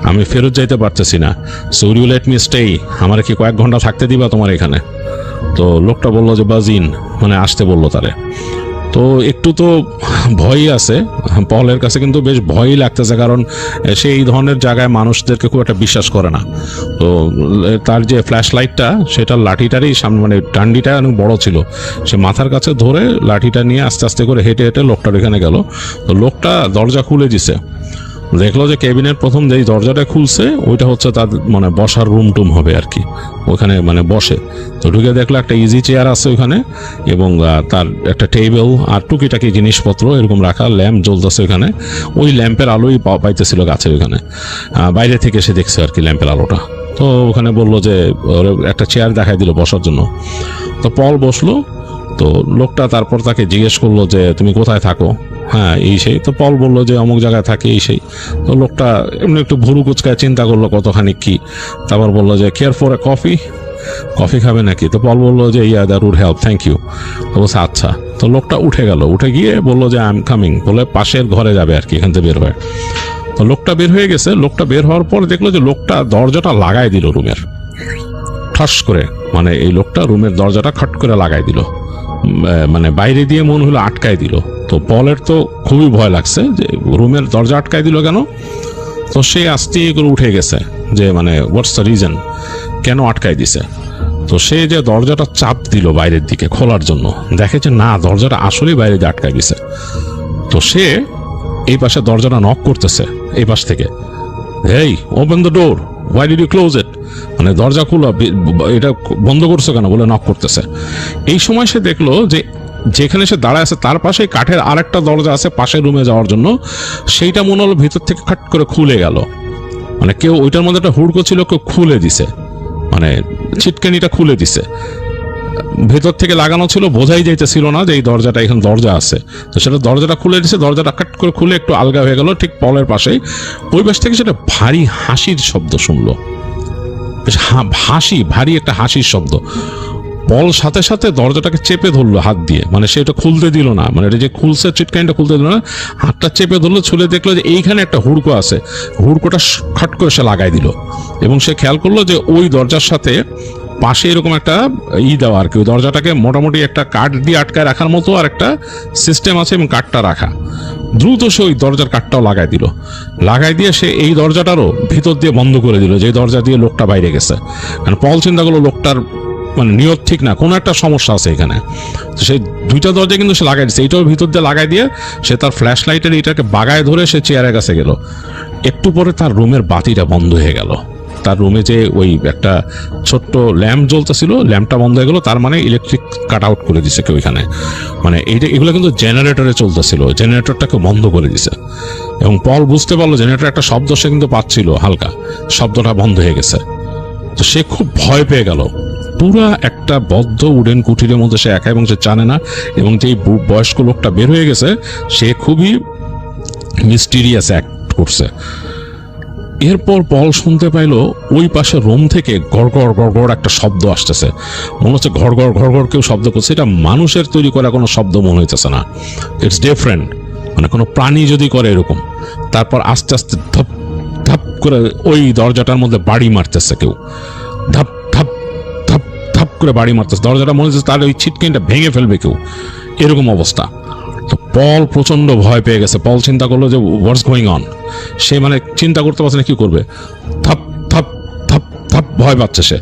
আমি ফেরত যাইতে পারতেছি না। So will you let me stay, আমার কি কয়েক ঘন্টা থাকতে দিবা তোমার এখানে? তো লোকটা বললো যে বাজিন, মানে আসতে বললো তারে। তো একটু তো ভয়ই আছে পলের কাছে, কিন্তু বেশ ভয়ই লাগতেছে, কারণ সে এই ধরনের জায়গায় মানুষদেরকে খুব একটা বিশ্বাস করে না। তো তার যে ফ্ল্যাশ লাইটটা, সেটার লাঠিটারই সামনে, মানে ডান্ডিটা অনেক বড় ছিল, সে মাথার কাছে ধরে লাঠিটা নিয়ে আস্তে আস্তে করে হেঁটে হেঁটে লোকটার এখানে গেল। তো লোকটা দরজা খুলে দিছে। দেখলো যে কেবিনের প্রথম যেই দরজাটা খুলছে ওইটা হচ্ছে তার মানে বসার রুম টুম হবে আর কি, ওখানে মানে বসে। তো ঢুকে দেখলো একটা ইজি চেয়ার আছে ওখানে, এবং তার একটা টেবিল আর টুকিটাকি জিনিসপত্র এরকম রাখা, ল্যাম্প জ্বলতেছে ওখানে। ওই ল্যাম্পের আলোই পাইতেছিল গাছের ওখানে, বাইরে থেকে সে দেখছে আর কি ল্যাম্পের আলোটা। তো ওখানে বললো যে ওর একটা চেয়ার দেখাই দিল বসার জন্য। তো পল বসলো। তো লোকটা তারপর তাকে জিজ্ঞেস করলো যে তুমি কোথায় থাকো, হ্যাঁ এই সেই। তো পল বললো যে অমুক জায়গায় থাকে এই সেই। তো লোকটা এমনি একটু ভুরু কুচকায় চিন্তা করলো কতখানি কি, তারপর বললো যে care for a coffee, coffee খাবে নাকি? তো পল বললো যে yeah that would help, thank you. তো বলছে আচ্ছা। তো লোকটা উঠে গেল, উঠে গিয়ে বললো যে আই এম কামিং, বলে পাশের ঘরে যাবে আর কি এখান থেকে বের হয়ে। তো লোকটা বের হয়ে গেছে। লোকটা বের হওয়ার পর দেখলো যে লোকটা দরজাটা লাগাই দিল রুমের, ঠাস করে, মানে এই লোকটা রুমের দরজাটা খট করে লাগাই দিল, মানে বাইরে দিয়ে মন হলো আটকাই দিল। তো পলের তো খুবই ভয় লাগছে যে রুমের দরজা আটকাই দিল কেন। তো সে আস্তে করে উঠে গেছে যে মানে হোয়াটস দ্য রিজন, কেন আটকাই দিছে। তো সে যে দরজাটা চাপ দিল বাইরের দিকে খোলার জন্য, দেখে যে না দরজাটা আসলেই বাইরে দিয়ে আটকাই দিছে। তো সে এই পাশে দরজাটা নক করতেছে এই পাশ থেকে, hey open the door, why did you close it, মানে দরজা খুলো, এটা বন্ধ করছো কেন বলে নক করতেছে। এই সময় সে দেখলো যে যেখানে সে দাঁড়ায় আছে তার পাশে কাঠের আরেকটা দরজা আছে পাশের রুমে যাওয়ার জন্য, সেইটা মনে হলো ভিতর থেকে খাট করে খুলে গেল, মানে কেউ ওইটার মধ্যে একটা হুড়কো ছিল, কেউ খুলে দিছে, মানে ছিটকানিটা খুলে দিছে। ভেতর থেকে লাগানো ছিল, বোঝাই যাইতেছিল না যে এই দরজাটা এখানে দরজা আছে। তো সেটা দরজাটা খুলে দিছে, দরজাটা কাট করে খুলে একটু আলগা হয়ে গেল ঠিক পলের পাশেই। ওই পাশ থেকে সেটা ভারী হাসির শব্দ শুনলো, বেশ ভারী একটা হাসির শব্দ। পল সাথে সাথে দরজাটাকে চেপে ধরলো হাত দিয়ে, মানে সেটা খুলতে দিল না, মানে এটা যে খুলছে চিটকানিটা খুলতে দিল না, হাতটা চেপে ধরলো। ছুলে দেখলো যে এইখানে একটা হুড়কো আছে, হুড়কোটা খাট করে সে লাগাই দিল। এবং সে খেয়াল করলো যে ওই দরজার সাথে পাশে এরকম একটা দেওয়া আর কি, ওই দরজাটাকে মোটামুটি একটা কাঠ দিয়ে আটকায় রাখার মতো আর একটা সিস্টেম আছে, এবং কাঠটা রাখা। দ্রুত সে ওই দরজার কাঠটাও লাগাই দিল, লাগাই দিয়ে সে এই দরজাটারও ভিতর দিয়ে বন্ধ করে দিল, যে দরজা দিয়ে লোকটা বাইরে গেছে। কারণ পল চিন্তা করলো লোকটার মানে নিয়ত ঠিক না, কোনো একটা সমস্যা আছে এখানে। তো সেই দুইটা দরজা কিন্তু সে লাগাই দিচ্ছে, এইটাও ভিতর দিয়ে লাগাই দিয়ে সে তার ফ্ল্যাশ লাইটের এইটাকে বাগায় ধরে সে চেয়ারের কাছে গেল। একটু পরে তার রুমের বাতিটা বন্ধ হয়ে গেল। তার রুমে যে ওই একটা ছোট্ট ল্যাম্প জ্বলতেছিল, ল্যাম্পটা বন্ধ হয়ে গেল, তার মানে ইলেকট্রিক কাট আউট করে দিছে কেউ এখানে। মানে এগুলো কিন্তু জেনারেটরে চলতেছিল, জেনারেটরটাকে বন্ধ করে দিছে। এবং পল বুঝতে পারলো জেনারেটর একটা শব্দ সে কিন্তু পাচ্ছিল হালকা, শব্দটা বন্ধ হয়ে গেছে। তো সে খুব ভয় পেয়ে গেল। পুরা একটা বদ্ধ উডেন কুঠিরের মধ্যে সে একা, এবং সে জানে না, এবং যেই বয়স্ক লোকটা বের হয়ে গেছে সে খুবই মিস্টিরিয়াস অ্যাক্ট করছে। এরপর পল শুনতে পাইলো ওই পাশে রুম থেকে গড়গড় গড়গড় একটা শব্দ আসতেছে, মনে হচ্ছে ঘড়ঘড় ঘড়ঘড় কেউ শব্দ করছে। এটা মানুষের তৈরি করা কোনো শব্দ মনে হইতেছে না, ইটস ডিফারেন্ট, মানে কোনো প্রাণী যদি করে এরকম। তারপর আস্তে আস্তে ধপ ধপ করে ওই দরজাটার মধ্যে বাড়ি মারতেছে কেউ, ধপ ধপ ধপ ধপ করে বাড়ি মারতেছে। দরজাটা মনে হচ্ছে তার ওই ছিটকিনটা ভেঙে ফেলবে কেউ, এরকম অবস্থা। তো পল প্রচন্ড ভয় পেয়ে গেছে। পল চিন্তা করলো যে হোয়াটস গোয়িং অন, সে মানে চিন্তা করতে পারছে না কি করবে। থাপ থাপ থাপ থাপ ভয় পাচ্ছে সে,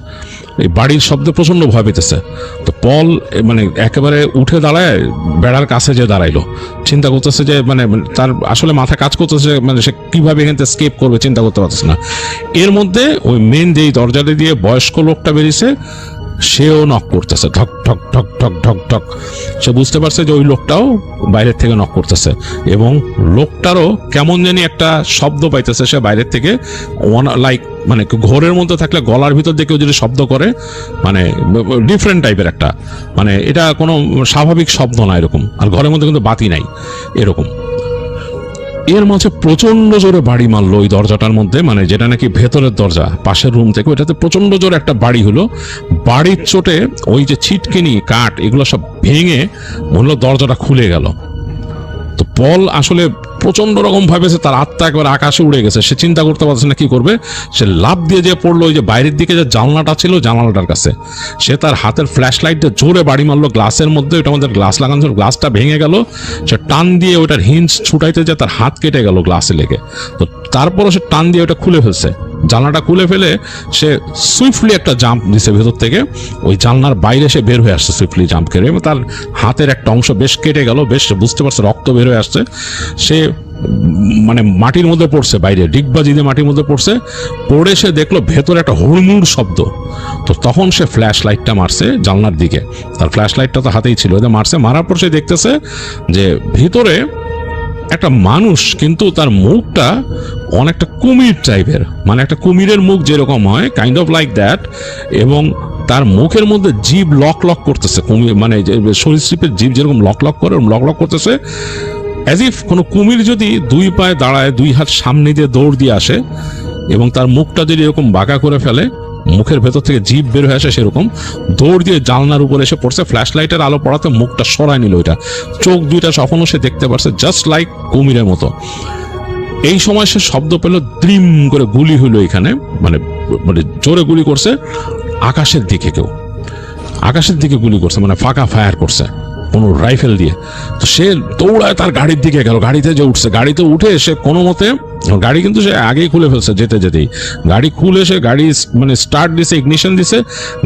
এই বাড়ির শব্দে প্রচন্ড ভয় পেতেছে। তো পল মানে একেবারে উঠে দাঁড়ায় বেড়ার কাছে যে দাঁড়াইলো, চিন্তা করতেছে যে মানে তার আসলে মাথা কাজ করতেছে, মানে সে কিভাবে এখান থেকে স্কেপ করবে চিন্তা করতে পারতেছে না। এর মধ্যে ওই মেন যেই দরজাটা দিয়ে বয়স্ক লোকটা বেরিয়েছে সেও নক করতেছে, ঠক ঠক ঠক ঠক ঠক ঠক। সে বুঝতে পারছে যে ওই লোকটাও বাইরের থেকে নক করতেছে, এবং লোকটারও কেমন জানি একটা শব্দ পাইতেছে সে বাইরের থেকে, লাইক মানে ঘোরের মধ্যে থাকলে গলার ভিতর দিয়ে কেউ যদি শব্দ করে, মানে ডিফারেন্ট টাইপের একটা, মানে এটা কোনো স্বাভাবিক শব্দ না এরকম। আর ঘরের মধ্যে কিন্তু বাতি নাই এরকম। এর মাঝে প্রচন্ড জোরে বাড়ি মারলো ওই দরজাটার মধ্যে, মানে যেটা নাকি ভেতরের দরজা পাশের রুম থেকে, ওইটাতে প্রচন্ড জোরে একটা বাড়ি হলো। বাড়ির চোটে ওই যে ছিটকিনি কাঠ এগুলো সব ভেঙে মনে দরজাটা খুলে গেল। তো পল আসলে প্রচন্ড রকম ভাবেছে, তার আত্মা একবার আকাশে উড়ে গেছে, সে চিন্তা করতে পারছে না কি করবে। সে লাফ দিয়ে যে পড়লো ওই যে বাইরের দিকে যে জানলাটা ছিল জানালাটার কাছে, সে তার হাতের ফ্ল্যাশ লাইট দিয়ে জোরে বাড়ি মারলো গ্লাসের মধ্যে, ওইটা আমাদের গ্লাস লাগানো ছিল, গ্লাসটা ভেঙে গেল। সে টান দিয়ে ওইটার হিঞ্জ ছুটাইতে যায়, তার হাত কেটে গেল গ্লাসে লেগে। তো তারপরও সে টান দিয়ে ওটা খুলে ফেলছে, জানলাটা খুলে ফেলে সে সুইফটলি একটা জাম্প দিছে ভেতর থেকে, ওই জানলার বাইরে সে বের হয়ে আসছে সুইফটলি জাম্প করে, এবং তার হাতের একটা অংশ বেশ কেটে গেল, বেশ বুঝতে পারছে রক্ত বের হয়ে আসছে। সে মানে মাটির মধ্যে পড়ছে, বাইরে ডিগবাজি দিয়ে মাটির মধ্যে পড়ছে, পড়ে সে দেখলো ভেতরে একটা হুড়মুড় শব্দ। তো তখন সে ফ্ল্যাশ লাইটটা মারছে জানলার দিকে, তার ফ্ল্যাশ লাইটটা তো হাতেই ছিল, এটা মারছে, মারার পর সে দেখতেছে যে ভিতরে একটা মানুষ, কিন্তু তার মুখটা অনেকটা কুমির টাইপের, মানে একটা কুমিরের মুখ যেরকম হয় কাইন্ড অফ লাইক দ্যাট, এবং তার মুখের মধ্যে জিভ লক লক করতেছে, কুমির মানে সরীসৃপের জিভ যেরকম লক লক করে লক লক করতেছে, অ্যাজ ইফ কোনো কুমির যদি দুই পায়ে দাঁড়ায়, দুই হাত সামনে দিয়ে দৌড় দিয়ে আসে এবং তার মুখটা যদি এরকম বাঁকা করে ফেলে, মুখের ভেতর থেকে জিভ বের হয়ে আসে, সেরকম দৌড় দিয়ে জানলার উপরে এসে পড়ছে। ফ্ল্যাশ লাইটের আলো পড়াতে মুখটা সরায় নিল, ওইটা চোখ দুইটা সফলও সে দেখতে পারছে জাস্ট লাইক কুমিরের মতো। এই সময় সে শব্দ পেল, দ্রিম করে গুলি হইলো এখানে, মানে মানে জোরে গুলি করছে আকাশের দিকে, কেউ আকাশের দিকে গুলি করছে, মানে ফাঁকা ফায়ার করছে কোনো রাইফেল দিয়ে। তো সে দৌড়ায় তার গাড়ির দিকে গেল, গাড়িতে যে উঠছে, গাড়িতে উঠে সে কোনো মতে, গাড়ি কিন্তু সে আগেই খুলে ফেলছে যেতে যেতেই, গাড়ি খুলে সে গাড়ি মানে স্টার্ট দিছে, ইগনিশন দিছে,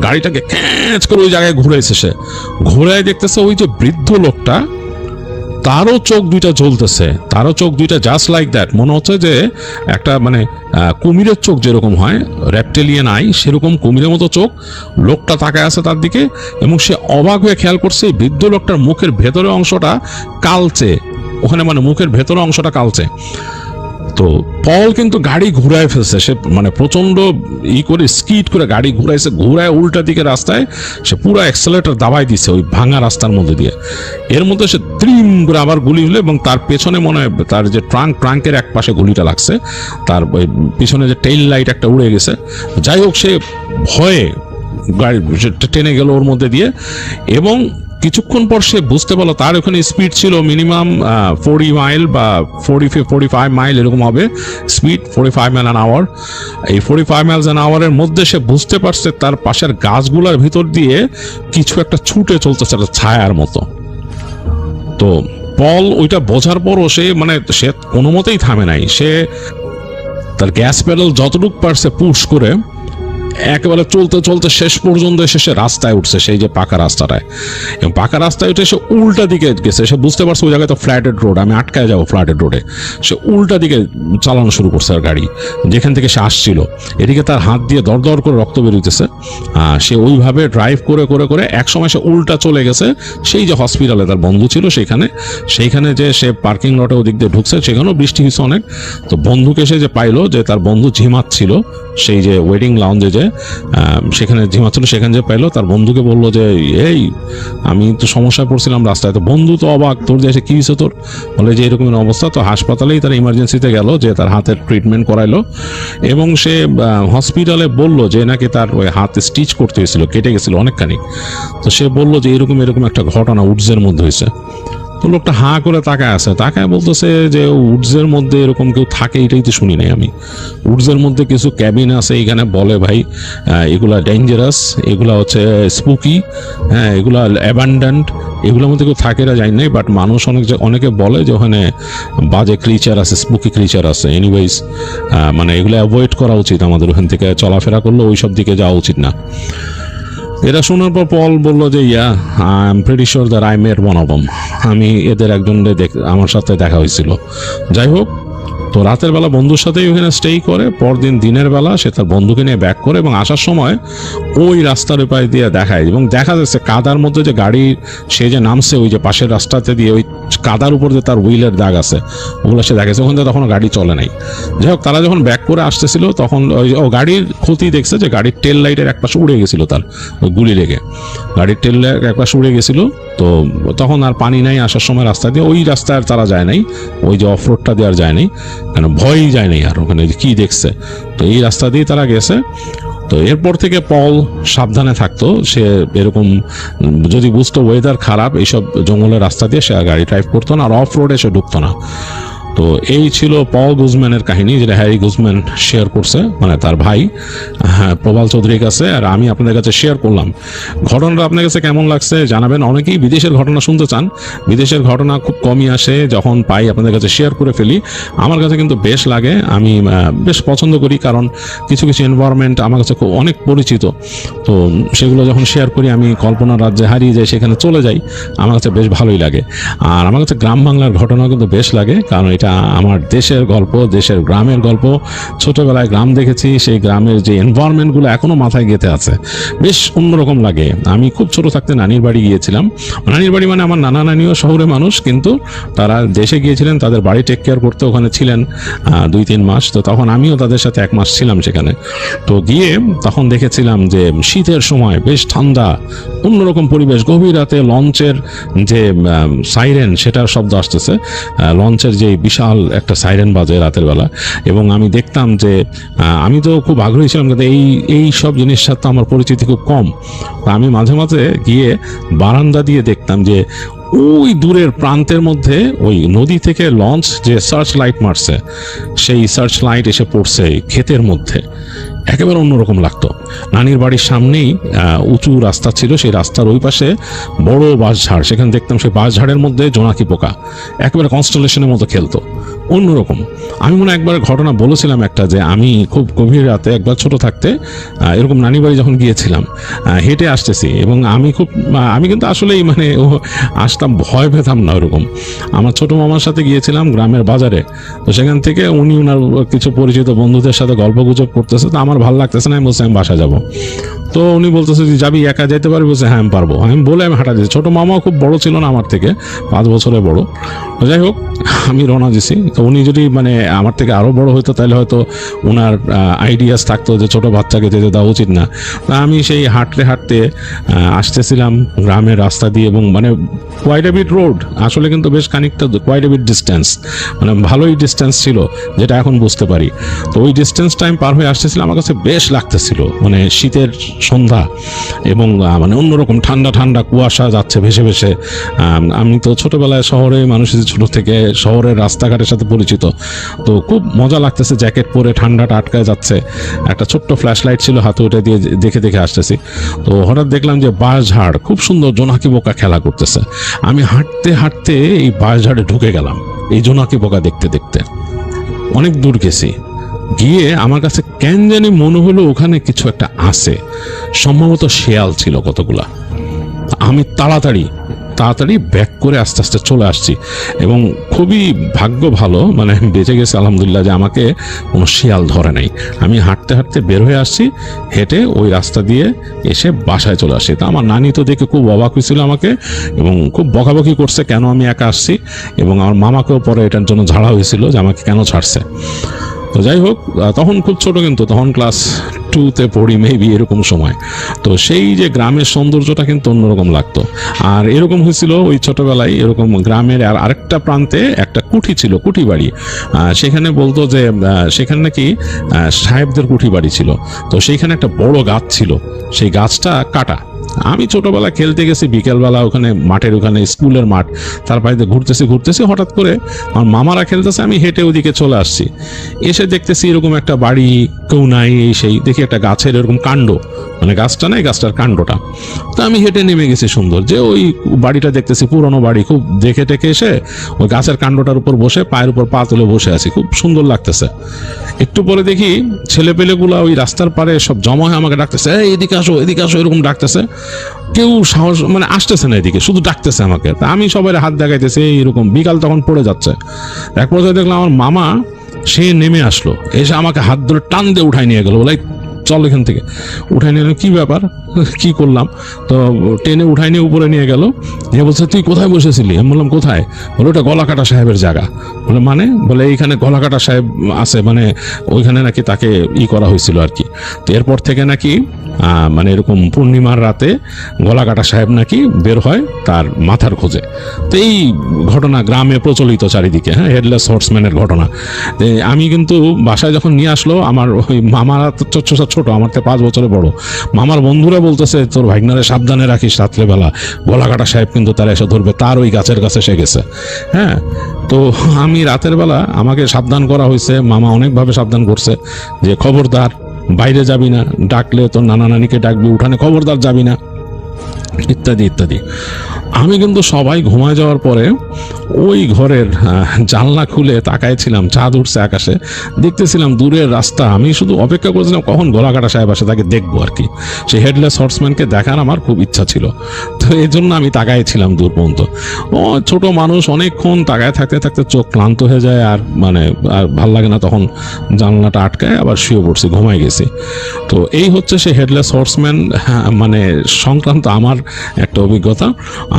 গাড়িটাকে ক্যাচ করে ওই জায়গায় ঘুরাইছে। সে ঘুরায় দেখতেছে ওই যে বৃদ্ধ লোকটা, তারও চোখ দুইটা জ্বলতেছে, তারও চোখ দুইটা জাস্ট লাইক দ্যাট, মনে হচ্ছে যে একটা মানে কুমিরের চোখ যেরকম হয়, রেপটেলিয়ান আই, সেরকম কুমিরের মতো চোখ। লোকটা তাকায় আছে তার দিকে এবং সে অবাক হয়ে খেয়াল করছে এই বৃদ্ধ লোকটার মুখের ভেতরের অংশটা কালচে, ওখানে মানে মুখের ভেতরের অংশটা কালচে। তো পল কিন্তু গাড়ি ঘুরায় ফেলছে, সে মানে প্রচন্ড করে স্কিড করে গাড়ি ঘুরাইছে, ঘুরায় উল্টা দিকে রাস্তায় সে পুরো অ্যাক্সেলেটর দাবাই দিছে ওই ভাঙা রাস্তার মধ্যে দিয়ে। এর মধ্যে সে ত্রিম করে আবার গুলি হলো এবং তার পেছনে মনে হয় তার যে ট্রাঙ্কের এক পাশে গুলিটা লাগছে, তার ওই পিছনে যে টেইল লাইট একটা উড়ে গেছে। যাই হোক, সে ভয়ে গাড়ি টেনে গেল ওর মধ্যে দিয়ে, এবং কিছুক্ষণ পর সে বুঝতে পারলো তার ওখানে স্পিড ছিল মিনিমাম 40 মাইল বা 45 মাইল এরকম হবে স্পিড, 45 মাইল অ্যান আওয়ার। এই 45 মাইলস অ্যান আওয়ারের মধ্যে সে বুঝতে পারছে তার পাশের গাছগুলোর ভিতর দিয়ে কিছু একটা ছুটে চলতেছে, একটা ছায়ার মতো। তো পল ওইটা বোঝার পরও সে মানে সে কোনো মতেই থামে নাই, সে তার গ্যাস প্যাডেল যতটুকু পারছে পুশ করে একেবারে চলতে চলতে শেষ পর্যন্ত এসে সে রাস্তায় উঠছে, সেই যে পাকা রাস্তাটায়, এবং পাকা রাস্তায় উঠে সে উল্টা দিকে গেছে। সে বুঝতে পারছে ওই জায়গায় তো ফ্ল্যাটেড রোড, আমি আটকায় যাবো ফ্ল্যাটেড রোডে। সে উল্টা দিকে চালানো শুরু করছে আর গাড়ি, যেখান থেকে সে আসছিল। এদিকে তার হাত দিয়ে দর দর করে রক্ত বেরোইতেছে। সে ওইভাবে ড্রাইভ করে করে করে একসময় সে উল্টা চলে গেছে সেই যে হসপিটালে তার বন্ধু ছিল সেইখানে যে সে পার্কিং লটে ওদিক দিয়ে ঢুকছে, সেখানেও বৃষ্টি হয়েছে অনেক। তো বন্ধুকে সে যে পাইলো যে তার বন্ধু ঝিমাচ্ছিল সেই যে ওয়েডিং লাউঞ্জে যে সেখানে ঝিমাচ্ছিল, সেখানে যে পাইলো, তার বন্ধুকে বললো যে এই আমি তো সমস্যায় পড়ছিলাম রাস্তায়। তো বন্ধু তো অবাক, তোর যে এসে কি হয়েছে তোর? বলে যে এরকম অবস্থা। তো হাসপাতালেই তার ইমার্জেন্সিতে গেল, যে তার হাতের ট্রিটমেন্ট করাইলো, এবং সে হসপিটালে বললো যে নাকি তার ওই হাতে স্টিচ করতে হয়েছিল, কেটে গেছিল অনেকখানি। তো সে বললো যে এরকম একটা ঘটনা উডসের মধ্যে হয়েছে। তো লোকটা হাঁ করে তাকায় আছে, তাকায় বলতেছে যে উডসের মধ্যে এরকম কেউ থাকে এটাই তো শুনি নাই আমি। উডসের মধ্যে কিছু ক্যাবিন আছে এখানে, বলে ভাই এগুলা ডেঞ্জারাস, এগুলা হচ্ছে স্পুকি, হ্যাঁ এগুলা অ্যাবান্ডেন্ট, এগুলোর মধ্যে কেউ থাকে না জানি নাই, বাট মানুষ অনেকে বলে যে ওখানে বাজে ক্রিচার আছে, স্পুকি ক্রিচার আছে। এনিওয়েজ মানে এগুলো অ্যাভয়েড করা উচিত আমাদের, ওখান থেকে চলাফেরা করলে ওই সব দিকে যাওয়া উচিত না। এটা শোনার পর পল বললো যে I am pretty sure that I met one of them, আমি এদের একজন আমার সাথে দেখা হয়েছিল। যাই হোক, তো রাতের বেলা বন্ধুর সাথেই ওখানে স্টেই করে, পরদিন দিনের বেলা সে তার বন্ধুকে নিয়ে ব্যাক করে, এবং আসার সময় ওই রাস্তার উপায় দিয়ে দেখায়, এবং দেখা যাচ্ছে কাদার মধ্যে যে গাড়ি সে যে নামছে ওই যে পাশের রাস্তাতে দিয়ে, ওই কাদার উপর যে তার হুইলের দাগ আছে ওগুলো সে দেখেছে। ওখান থেকে তখন গাড়ি চলে নাই। যাই হোক, তারা যখন ব্যাক করে আসতেছিল তখন ও গাড়ির ক্ষতি দেখছে যে গাড়ির টেল লাইটের এক পাশে উড়ে গেছিল, তার ওই গুলি লেগে গাড়ির টেল লাইট এক পাশে উড়ে গেছিল। তো তখন আর পানি নাই আসার সময় রাস্তা দিয়ে, ওই রাস্তায় আর তারা যায় নাই, ওই যে অফরোডটা দেওয়ার যায় নাই, কেন ভয়ই যায় নাই আর ওখানে কি দেখছে। তো এই রাস্তা দিয়ে তারা গেছে। তো এরপর থেকে পল সাবধানে থাকতো, সে এরকম যদি বুঝতো ওয়েদার খারাপ এইসব জঙ্গলের রাস্তা দিয়ে সে গাড়ি ড্রাইভ করতো না, আর অফ রোডে সে ঢুকতো না। তো এই ছিল পল গুজম্যানের কাহিনী, যেটা হ্যারি গুজম্যান শেয়ার করছে, মানে তার ভাই প্রবাল চৌধুরীর কাছে, আর আমি আপনাদের কাছে শেয়ার করলাম। ঘটনাটা আপনার কাছে কেমন লাগছে জানাবেন। অনেকেই বিদেশের ঘটনা শুনতে চান, বিদেশের ঘটনা খুব কমই আসে, যখন পাই আপনাদের কাছে শেয়ার করে ফেলি। আমার কাছে কিন্তু বেশ লাগে, আমি বেশ পছন্দ করি, কারণ কিছু কিছু এনভায়রনমেন্ট আমার কাছে খুব অনেক পরিচিত। তো সেগুলো যখন শেয়ার করি আমি কল্পনার রাজ্যে হারিয়ে যাই, সেখানে চলে যাই, আমার কাছে বেশ ভালোই লাগে। আর আমার কাছে গ্রাম বাংলার ঘটনা কিন্তু বেশ লাগে, কারণ এটা এটা আমার দেশের গল্প, দেশের গ্রামের গল্প। ছোটবেলায় গ্রাম দেখেছি, সেই গ্রামের যে এনভায়রনমেন্টগুলো এখনো মাথায় গেঁথে আছে, বেশ অন্যরকম লাগে। আমি খুব ছোট থাকতে নানির বাড়ি গিয়েছিলাম। নানির বাড়ি মানে আমার নানা নানিও শহরে মানুষ, কিন্তু তারা দেশে গিয়েছিলেন, তাদের বাড়ি টেক কেয়ার করতে ওখানে ছিলেন 2-3 মাস। তো তখন আমিও তাদের সাথে 1 মাস ছিলাম সেখানে। তো গিয়ে তখন দেখেছিলাম যে শীতের সময় বেশ ঠান্ডা, অন্যরকম পরিবেশ। গভীর রাতে লঞ্চের যে সাইরেন, সেটার শব্দ আসতেছে, লঞ্চের যে বিশাল একটা সাইরেন বাজে রাতের বেলা। এবং আমি দেখতাম যে আমি তো খুব আগ্রহী ছিলাম, কিন্তু এই সব জিনিসের সাথে আমার পরিচিতি খুব কম। তো আমি মাঝে মাঝে গিয়ে বারান্দা দিয়ে দেখতাম যে ওই দূরের প্রান্তের মধ্যে ওই নদী থেকে লঞ্চ যে সার্চ লাইট মারছে, সেই সার্চ লাইট এসে পড়ছে ক্ষেতের মধ্যে। একেবারে অন্যরকম লাগতো। নানির বাড়ির সামনেই উঁচু রাস্তা ছিল, সেই রাস্তার ওই পাশে বড় বাঁশঝাড়, সেখানে দেখতাম সেই বাঁশঝাড়ের মধ্যে জোনাকি পোকা একেবারে কনস্টেলেশনের মতো খেলতো, অন্যরকম। আমি মনে হয় একবার ঘটনা বলেছিলাম একটা, যে আমি খুব গভীর রাতে একবার ছোট থাকতে এরকম নানির বাড়ি যখন গিয়েছিলাম, হেঁটে আসতেছি, এবং আমি কিন্তু আসলেই মানে আসতাম, ভয় পেতাম না ওরকম। আমার ছোট মামার সাথে গিয়েছিলাম গ্রামের বাজারে। তো সেখান থেকে উনি ওনার কিছু পরিচিত বন্ধুদের সাথে গল্প গুজব করতেছে। তো আমার ভালো লাগতেছে না, আমি বলছি আমি বাসা যাবো। তো উনি বলতেছে যে যাবি, একা যেতে পারবি? বলছে হ্যাঁ আমি পারবো। আমি বলে আমি হাঁটা দিয়েছি। ছোট মামাও খুব বড় ছিল না আমার থেকে, 5 বছরের বড়। তো যাই হোক, আমি রওনা দিছি। তো উনি যদি মানে আমার থেকে আরো বড় হইতো, তাহলে হয়তো ওনার আইডিয়াস থাকতো যে ছোট বাচ্চাকে যেতে দেওয়া উচিত না। তা আমি সেই হাঁটতে হাঁটতে আসতেছিলাম গ্রামের রাস্তা দিয়ে, এবং মানে কোয়াইট এ বিট রোড, আসলে কিন্তু বেশ খানিকটা কোয়াইট এ বিট ডিস্টেন্স, মানে ভালোই ডিস্টেন্স ছিল, যেটা এখন বুঝতে পারি। তো ওই ডিস্টেন্স টাইম পার হয়ে আসতেছিলাম, আমার কাছে বেশ লাগতেছিল, মানে শীতের সন্ধ্যা, এবং মানে অন্যরকম ঠান্ডা ঠান্ডা কুয়াশা যাচ্ছে ভেসে ভেসে। আমি তো ছোটবেলায় শহরে মানুষ, ছোট থেকে শহরের রাস্তাঘাটের সাথে পরিচিত, তো খুব মজা লাগতেছে। জ্যাকেট পরে ঠান্ডাটা আটকায় যাচ্ছে, একটা ছোট্ট ফ্ল্যাশ লাইট ছিল হাতে, ওটা দিয়ে দেখে দেখে আসতেছি। তো হঠাৎ দেখলাম যে বাঁশঝাড় খুব সুন্দর জোনাকি পোকা খেলা করতেছে। আমি হাঁটতে হাঁটতে এই বাঁশঝাড়ে ঢুকে গেলাম, এই জোনাকি পোকা দেখতে দেখতে। অনেক দূর গেছি, গিয়ে আমার কাছে কেন জানি মনে হলো ওখানে কিছু একটা আছে, সম্ভবত শেয়াল ছিল কতগুলা। আমি তাড়াতাড়ি ব্যাক করে আস্তে আস্তে চলে আসছি, এবং খুবই ভাগ্য ভালো, মানে বেঁচে গেছে আলহামদুলিল্লাহ, যে আমাকে কোনো শিয়াল ধরে নাই। আমি হাঁটতে হাঁটতে বের হয়ে আসছি, হেঁটে ওই রাস্তা দিয়ে এসে বাসায় চলে আসি। তা আমার নানি তো দেখে খুব অবাক হয়েছিল আমাকে, এবং খুব বকাবকি করছে কেন আমি একা আসছি, এবং আমার মামাকেও পরে এটার জন্য ঝাড়া হয়েছিল যে আমাকে কেন ছাড়ছে। তো যাই হোক, তখন খুব ছোট, কিন্তু তখন ক্লাস 2-তে পড়ি মেবি, এরকম সময়। তো সেই যে গ্রামের সৌন্দর্যটা কিন্তু অন্যরকম লাগতো। আর এরকম হয়েছিল ওই ছোটবেলায়, এরকম গ্রামের আরেকটা প্রান্তে একটা কুঠি ছিল, কুঠি বাড়ি। সেখানে বলতো যে সেখানে নাকি সাহেবদের কুঠি বাড়ি ছিল। তো সেইখানে একটা বড় গাছ ছিল, সেই গাছটা কাটা। আমি ছোটবেলা খেলতে গেছি বিকেলবেলা, ওখানে মাঠের ওখানে স্কুলের মাঠ, তার বাড়িতে ঘুরতেছি, হঠাৎ করে আমার মামারা খেলতেছে, আমি হেঁটে ওদিকে চলে আসছি। এসে দেখতেছি এরকম একটা বাড়ি, কেউ নাই, এই সেই দেখি একটা গাছের এরকম কাণ্ড, মানে গাছটা নাই, গাছটার কাণ্ডটা। তো আমি হেঁটে নেমে গেছি সুন্দর, যে ওই বাড়িটা দেখতেছি পুরনো বাড়ি, খুব দেখে টেকে এসে ওই গাছের কাণ্ডটার উপর বসে পায়ের উপর পা তুলে বসে আছি, খুব সুন্দর লাগতেছে। একটু পরে দেখি ছেলেপেলেগুলা ওই রাস্তার পারে সব জমা হয়ে আমাকে ডাকতেছে, এদিকে আসো এদিকে আসো, এরকম ডাকতেছে। কেউ সাহস মানে আসতেছে না এদিকে, শুধু ডাকতেছে আমাকে। তা আমি সবাই হাত দেখাইতেছি এইরকম। বিকাল তখন পড়ে যাচ্ছে। এক পর্যায়ে দেখলাম আমার মামা সে নেমে আসলো, এসে আমাকে হাত ধরে টান দিয়ে উঠাই নিয়ে গেল, বলে চল এখান থেকে। উঠাই নিয়ে কি ব্যাপার, কি করলাম? তো টেনে উঠাই নিয়ে উপরে নিয়ে গেল, নিয়ে বলছে তুই কোথায় বসেছিলি? আমি বললাম কোথায়? বলে ওটা গলাকাটা সাহেবের জায়গা। বলে মানে? বলে এইখানে গলাকাটা সাহেব আছে, মানে ওইখানে নাকি তাকে করা হয়েছিল আর কি। তো এরপর থেকে নাকি মানে এরকম পূর্ণিমার রাতে গলাকাটা সাহেব নাকি বের হয় তার মাথার খোঁজে। তো এই ঘটনা গ্রামে প্রচলিত চারিদিকে, হ্যাঁ, হেডলেস হর্সম্যানের ঘটনা। আমি কিন্তু বাসায় যখন নিয়ে আসলো, আমার ওই মামারা ছোট, আমার থেকে 5 বছরের বড়, মামার বন্ধুরা বলতেছে তোর ভাগনারে সাবধানে রাখিস, রাত্রেবেলা গলাকাটা সাহেব কিন্তু তারা এসে ধরবে, তার ওই গাছের কাছে সে গেছে। হ্যাঁ, তো আমি রাতের বেলা আমাকে সাবধান করা হয়েছে, মামা অনেকভাবে সাবধান করছে যে খবরদার বাইরে যাবি না, ডাকলে তোর নানা নানিকে ডাকবি, উঠানে খবরদার যাবি না। ইত্যাদি ইত্যাদি। আমি কিন্তু সবাই ঘুমায় যাওয়ার পরে ওই ঘরের জানলা খুলে তাকাইছিলাম, চাঁদ উঠছে আকাশে, দেখতেছিলাম দূরের রাস্তা। আমি শুধু অপেক্ষা করেছিলাম কখন গলাকাটা সাহেব আসে, তাকে দেখবো আর কি। সেই হেডলেস হর্সম্যানকে দেখার আমার খুব ইচ্ছা ছিল, তো এই জন্য আমি তাকাইছিলাম দূর পর্যন্ত। ছোট মানুষ অনেকক্ষণ তাকায় থাকতে থাকতে চোখ ক্লান্ত হয়ে যায়, আর আর ভাল লাগে না, তখন জানলাটা আটকায় আবার শুয়ে পড়ছি, ঘুমাই গেছি। তো এই হচ্ছে সেই হেডলেস হর্সম্যান সংক্রান্ত আমার একটা অভিজ্ঞতা।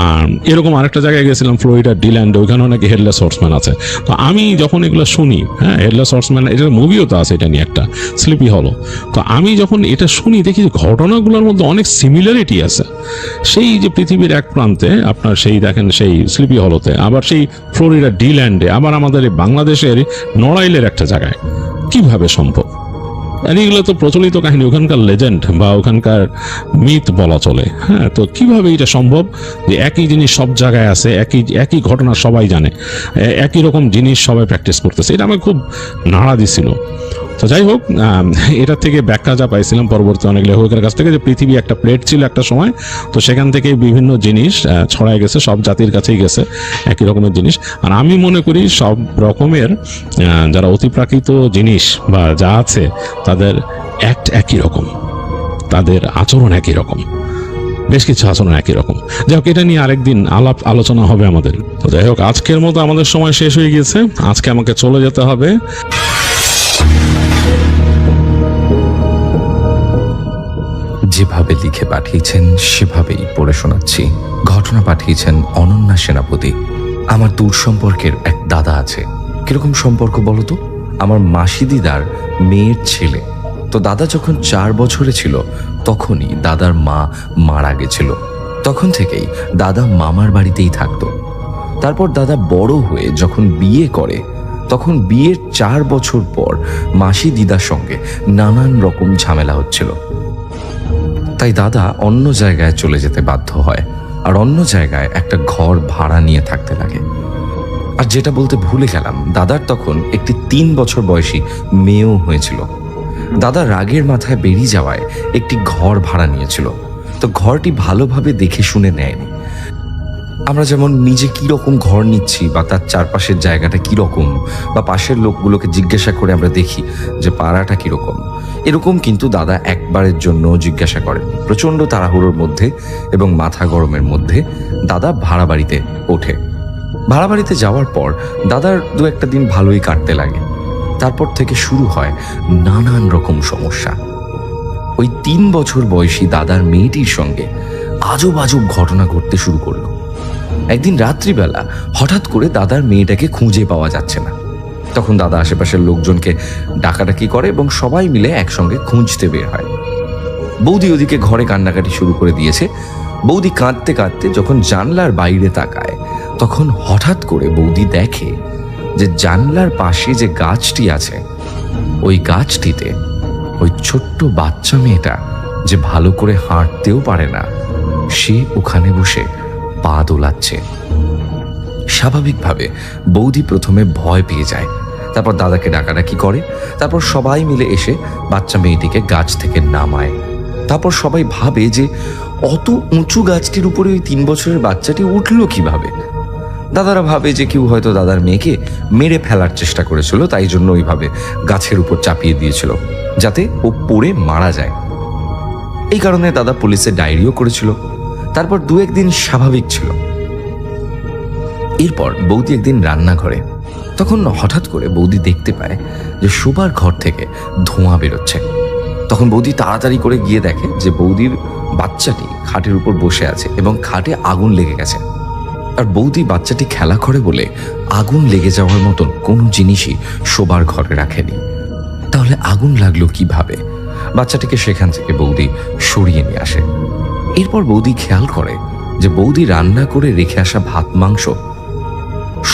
আর এরকম আরেকটা জায়গায় গেছিলাম, ফ্লোরিডা ডিল্যান্ডে, ওইখানেও নাকি হেডলেস হর্সম্যান আছে। তো আমি যখন এগুলো শুনি, হেডলেস হর্সম্যান, এটার মুভিও তো আছে, এটা নিয়ে একটা, স্লিপি হলো। তো আমি যখন এটা শুনি দেখি যে ঘটনাগুলোর মধ্যে অনেক সিমিলারিটি আছে। সেই যে পৃথিবীর এক প্রান্তে আপনার সেই দেখেন সেই স্লিপি হলোতে, আবার সেই ফ্লোরিডা ডিল্যান্ডে, আবার আমাদের এই বাংলাদেশের নড়াইলের একটা জায়গায়, কিভাবে সম্ভব? আর এগুলো তো প্রচলিত কাহিনী, ওখানকার লেজেন্ড বা ওখানকার মিথ বলা চলে। তো কিভাবে এটা সম্ভব যে একই জিনিস সব জায়গায় আছে, একই ঘটনা সবাই জানে, একই রকম জিনিস সবাই প্র্যাকটিস করতেছে? এটা আমাকে খুব নাড়া দিছিল। তো যাই হোক, এটা থেকে ব্যাখ্যা যা পাইছিলাম পরবর্তী অনেক লেখকের কাছ থেকে, যে পৃথিবী একটা প্লেট ছিল একটা সময়, তো সেখান থেকে বিভিন্ন জিনিস ছড়ায় গেছে, সব জাতির কাছেই গেছে একই রকমের জিনিস। আর আমি মনে করি সব রকমের যারা অতিপ্রাকৃত জিনিস বা যা আছে, তাদের অ্যাক্ট একই রকম, তাদের আচরণ একই রকম, বেশ কিছু আচরণ একই রকম। যাই হোক, এটা নিয়ে আরেকদিন আলোচনা হবে আমাদের। তো যাই হোক, আজকের মতো আমাদের সময় শেষ হয়ে গিয়েছে, আজকে আমাকে চলে যেতে হবে। যেভাবে লিখে পাঠিয়েছেন সেভাবেই পড়ে শোনাচ্ছি। ঘটনা পাঠিয়েছেন অনন্যা সেনাপতি। আমার দূর সম্পর্কের এক দাদা আছে। কিরকম সম্পর্ক বলতো? আমার মাসি দিদার মেয়ের ছেলে। তো দাদা যখন 4 বছরে ছিল তখনই দাদার মা মারা গেছিল। তখন থেকেই দাদা মামার বাড়িতেই থাকতো। তারপর দাদা বড় হয়ে যখন বিয়ে করে, তখন বিয়ের 4 বছর পর মাসি দিদার সঙ্গে নানান রকম ঝামেলা হচ্ছিল। তাই দাদা অন্য জায়গায় চলে যেতে বাধ্য হয়, আর অন্য জায়গায় একটা ঘর ভাড়া নিয়ে থাকতে লাগে। আর যেটা বলতে ভুলে গেলাম, দাদার তখন একটি 3 বছর বয়সী মেয়েও হয়েছিল। দাদা রাগের মাথায় বেরিয়ে যাওয়ায় একটি ঘর ভাড়া নিয়েছিল। তো ঘরটি ভালোভাবে দেখে শুনে নেয়নি। আমরা যেমন নিজে কি রকম ঘর নিচ্ছি বা তার চারপাশের জায়গাটা কি রকম, বা পাশের লোকগুলোকে জিজ্ঞাসা করে আমরা দেখি যে পাড়াটা কিরকম, এরকম কিন্তু দাদা একবারের জন্য জিজ্ঞাসা করেন। প্রচণ্ড তাড়াহুড়োর মধ্যে এবং মাথা গরমের মধ্যে দাদা ভাড়া বাড়িতে ওঠে। ভাড়া বাড়িতে যাওয়ার পর দাদার 2-1 দিন ভালোই কাটতে লাগে। তারপর থেকে শুরু হয় নানান রকম সমস্যা। ওই 3 বছর বয়সী দাদার মেয়েটির সঙ্গে আজব আজব ঘটনা ঘটতে শুরু করলো। একদিন রাত্রিবেলা হঠাৎ করে দাদার মেয়েটাকে খুঁজে পাওয়া যাচ্ছে না। তখন দাদা আশেপাশের লোকজনকে ডাকাডাকি করে এবং সবাই মিলে একসঙ্গে খুঁজতে বের হয়। বৌদি ওদিকে ঘরে কান্নাকাটি শুরু করে দিয়েছে। বৌদি কাঁদতে কাঁদতে যখন জানলার বাইরে তাকায়, তখন হঠাৎ করে বৌদি দেখে যে জানলার পাশে যে গাছটি আছে, ওই গাছটিতে ওই ছোট্ট বাচ্চা মেয়েটা, যে ভালো করে হাঁটতেও পারে না, সে ওখানে বসে পা দোলাচ্ছে। স্বাভাবিকভাবে বৌদি প্রথমে ভয় পেয়ে যায়, তারপর দাদাকে ডাকাডাকি করে। তারপর সবাই মিলে এসে বাচ্চা মেয়েটিকে গাছ থেকে নামায়। তারপর সবাই ভাবে যে অত উঁচু গাছটির উপরে ওই 3 বছরের বাচ্চাটি উঠলো কিভাবে। দাদারা ভাবে যে কেউ হয়তো দাদার মেয়েকে মেরে ফেলার চেষ্টা করেছিল, তাই জন্য ওইভাবে গাছের উপর চাপিয়ে দিয়েছিল যাতে ও পড়ে মারা যায়। এই কারণে দাদা পুলিশে ডায়েরিও করেছিল। তারপর 2-1 দিন স্বাভাবিক ছিল। এরপর বৌদি একদিন রান্নাঘরে, তখন হঠাৎ করে বৌদি দেখতে পায় যে শোবার ঘর থেকে ধোঁয়া বেরোচ্ছে। তখন বৌদি তাড়াতাড়ি করে গিয়ে দেখে যে বৌদির বাচ্চাটি খাটের উপর বসে আছে এবং খাটে আগুন লেগে গেছে। আর বৌদি বাচ্চাটি খেলা করে বলে আগুন লেগে যাওয়ার মতন কোনো জিনিসই শোবার ঘরে রাখেনি। তাহলে আগুন লাগলো কিভাবে? বাচ্চাটিকে সেখান থেকে বৌদি সরিয়ে নিয়ে আসে। এরপর বৌদি খেয়াল করে যে বৌদি রান্না করে রেখে আসা ভাত মাংস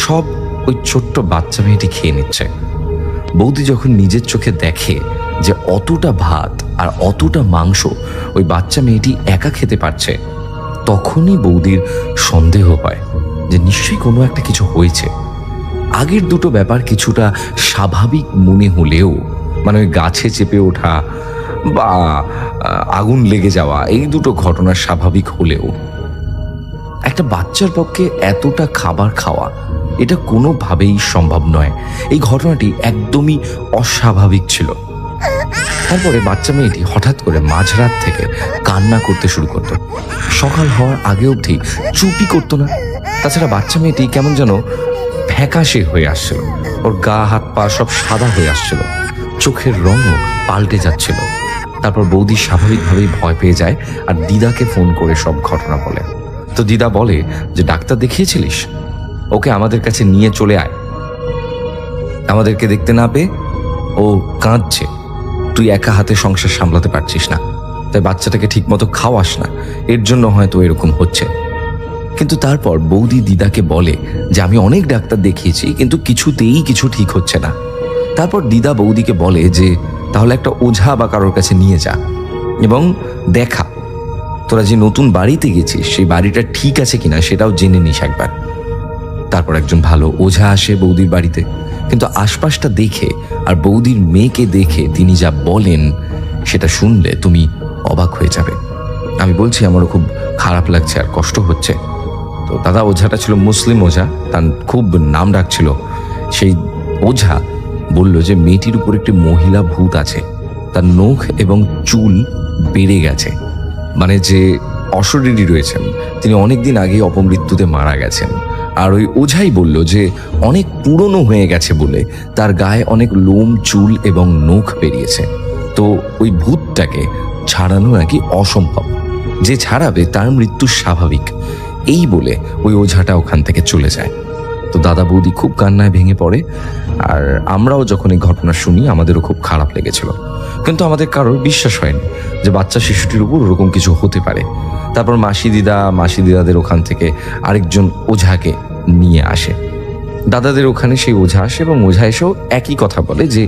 সব ওই ছোট্ট বাচ্চা মেয়েটি খেয়ে নিচ্ছে। বৌদি যখন নিজের চোখে দেখে যে অতটা ভাত আর অতটা মাংস ওই বাচ্চা মেয়েটি একা খেতে পারছে, তখনই বৌদির সন্দেহ হয় যে নিশ্চয়ই কোনো একটা কিছু হয়েছে। আগের দুটো ব্যাপার কিছুটা স্বাভাবিক মনে হলেও, মানে ওই গাছে চেপে ওঠা বা আগুন লেগে যাওয়া, এই দুটো ঘটনা স্বাভাবিক হলেও একটা বাচ্চার পক্ষে এতটা খাবার খাওয়া এটা কোনোভাবেই সম্ভব নয়। এই ঘটনাটি একদমই অস্বাভাবিক ছিল। তারপরে বাচ্চা মেয়েটি হঠাৎ করে মাঝরাত থেকে কান্না করতে শুরু করতো। সকাল হওয়ার আগে অবধি চুপই করতো না। তাছাড়া বাচ্চা মেয়েটি কেমন যেন ফ্যাকাশে হয়ে আসছিল, ওর গা হাত পা সব সাদা হয়ে আসছিল, চোখের রঙও পাল্টে যাচ্ছিল। তারপর বৌদি স্বাভাবিকভাবেই ভয় পেয়ে যায় আর দিদাকে ফোন করে সব ঘটনা বলে। তো দিদা বলে যে ডাক্তার দেখিয়েছিলিস, ওকে আমাদের কাছে নিয়ে চলে আয়। আমাদেরকে দেখতে না পেয়ে ও কাঁদছে, তুই একা হাতে সংসার সামলাতে পারছিস না, তাই বাচ্চাটাকে ঠিক মতো খাওয়াস না, এর জন্য হয়তো এরকম হচ্ছে। কিন্তু তারপর বৌদি দিদাকে বলে যে আমি অনেক ডাক্তার দেখিয়েছি কিন্তু কিছুতেই কিছু ঠিক হচ্ছে না। তারপর দিদা বৌদিকে বলে যে তাহলে একটা ওঝা বা কারোর কাছে নিয়ে যা এবং দেখা তোরা যে নতুন বাড়িতে গেছিস সেই বাড়িটা ঠিক আছে কিনা সেটাও জেনে নিস একবার। তারপর একজন ভালো ওঝা আসে বৌদির বাড়িতে, কিন্তু আশপাশটা দেখে আর বৌদির মেয়েকে দেখে তিনি যা বলেন সেটা শুনলে তুমি অবাক হয়ে যাবে। আমি বলছি আমারও খুব খারাপ লাগছে আর কষ্ট হচ্ছে। তো দাদা ওঝাটা ছিল মুসলিম ওঝা, তার খুব নাম ডাক ছিল। সেই ওঝা বলল যে মেয়েটির উপর একটি মহিলা ভূত আছে, তার নখ এবং চুল বেড়ে গেছে, মানে যে অশরীরী রয়েছেন তিনি অনেকদিন আগে অপমৃত্যুতে মারা গেছেন। আর ওই ওঝাই বলল যে অনেক পুরনো হয়ে গেছে বলে তার গায়ে অনেক লোম চুল এবং নখ বেরিয়েছে, তো ওই ভূতটাকে ছাড়ানো নাকি অসম্ভব, যে ছাড়াবে তার মৃত্যু স্বাভাবিক। এই বলে ওই ওঝাটা ওখান থেকে চলে যায়। তো দাদা বৌদি খুব কান্নায় ভেঙে পড়ে, আর আমরাও যখন এই ঘটনা শুনি আমাদেরও খুব খারাপ লেগেছিল, কিন্তু আমাদের কারোর বিশ্বাস হয়নি যে বাচ্চা শিশুটির উপর ওরকম কিছু হতে পারে। তারপর মাসি দিদাদের ওখান থেকে আরেকজন ওঝাকে নিয়ে আসে। দাদাদের ওখানে সেই ওঝা আসে এবং ওঝা এসেও একই কথা বলে যে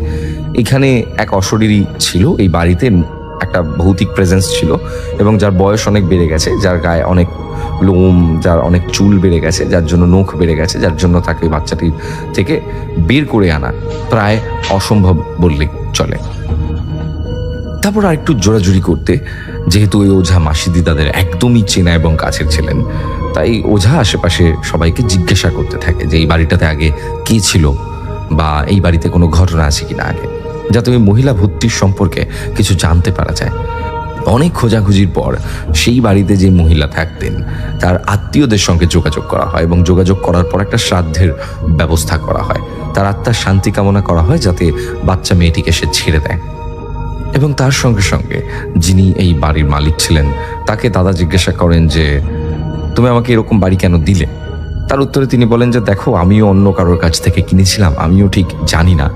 এখানে এক অশরীরী ছিল, এই বাড়িতে একটা ভৌতিক প্রেজেন্স ছিল এবং যার বয়স অনেক বেড়ে গেছে, যার গায়ে অনেক লোম, যার অনেক চুল বেড়ে গেছে, যার জন্য নখ বেড়ে গেছে, যার জন্য তাকে ওই বাচ্চাটির থেকে বের করে আনা প্রায় অসম্ভব বললে চলে। তারপর আর একটু জোরাজুরি করতে, যেহেতু ওই ওঝা মাসি দিদাদের একদমই চেনা এবং কাছের ছিলেন, তাই ওঝা আশেপাশে সবাইকে জিজ্ঞাসা করতে থাকে যে এই বাড়িটাতে আগে কে ছিল বা এই বাড়িতে কোনো ঘটনা আছে কিনা আগে, যাতে ওই মহিলা ভূতটির সম্পর্কে কিছু জানতে পারা যায়। অনেক খোঁজাখুঁজির পর সেই বাড়িতে যে মহিলা থাকতেন তার আত্মীয়দের সঙ্গে যোগাযোগ করা হয় এবং যোগাযোগ করার পর একটা শ্রাদ্ধের ব্যবস্থা করা হয়। তার আত্মার শান্তি কামনা করা হয় যাতে বাচ্চা মেয়েটিকে সে ছেড়ে দেয়। এবং তার সঙ্গে সঙ্গে যিনি এই বাড়ির মালিক ছিলেন তাকে দাদা জিজ্ঞাসা করেন যে তুমি আমাকে এরকম বাড়ি কেন দিলে? তার উত্তরে তিনি বলেন যে দেখো, আমিও অন্য কারোর কাছ থেকে কিনেছিলাম, আমিও ঠিক জানি না,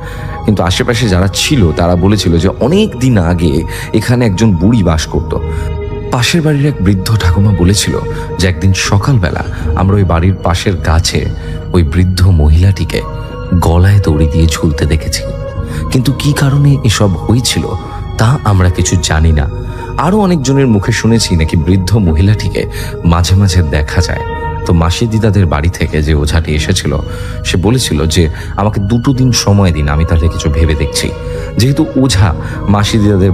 কিন্তু আশেপাশে যারা ছিল তারা বলেছিল যে অনেক দিন আগে এখানে একজন বুড়ি বাস করত। পাশের বাড়ির এক বৃদ্ধ ঠাকুমা বলেছিল যে একদিন সকালবেলা আমরা ওই বাড়ির পাশের গাছে ওই বৃদ্ধ মহিলাটিকে গলায় দড়ি দিয়ে ঝুলতে দেখেছি, কিন্তু কি কারণে এসব হয়েছিল তা আমরা কিছু জানি না। আরো অনেকজনের মুখে শুনেছি নাকি বৃদ্ধ মহিলাটিকে মাঝে মাঝে দেখা যায়। তো মাসি দিদাদের বাড়ি থেকে যে ওঝাটি এসেছিল সে বলেছিল যে আমাকে 2 দিন সময় দিন, আমি তাহলে কিছু ভেবে দেখছি। যেহেতু ওঝা মাসি দিদাদের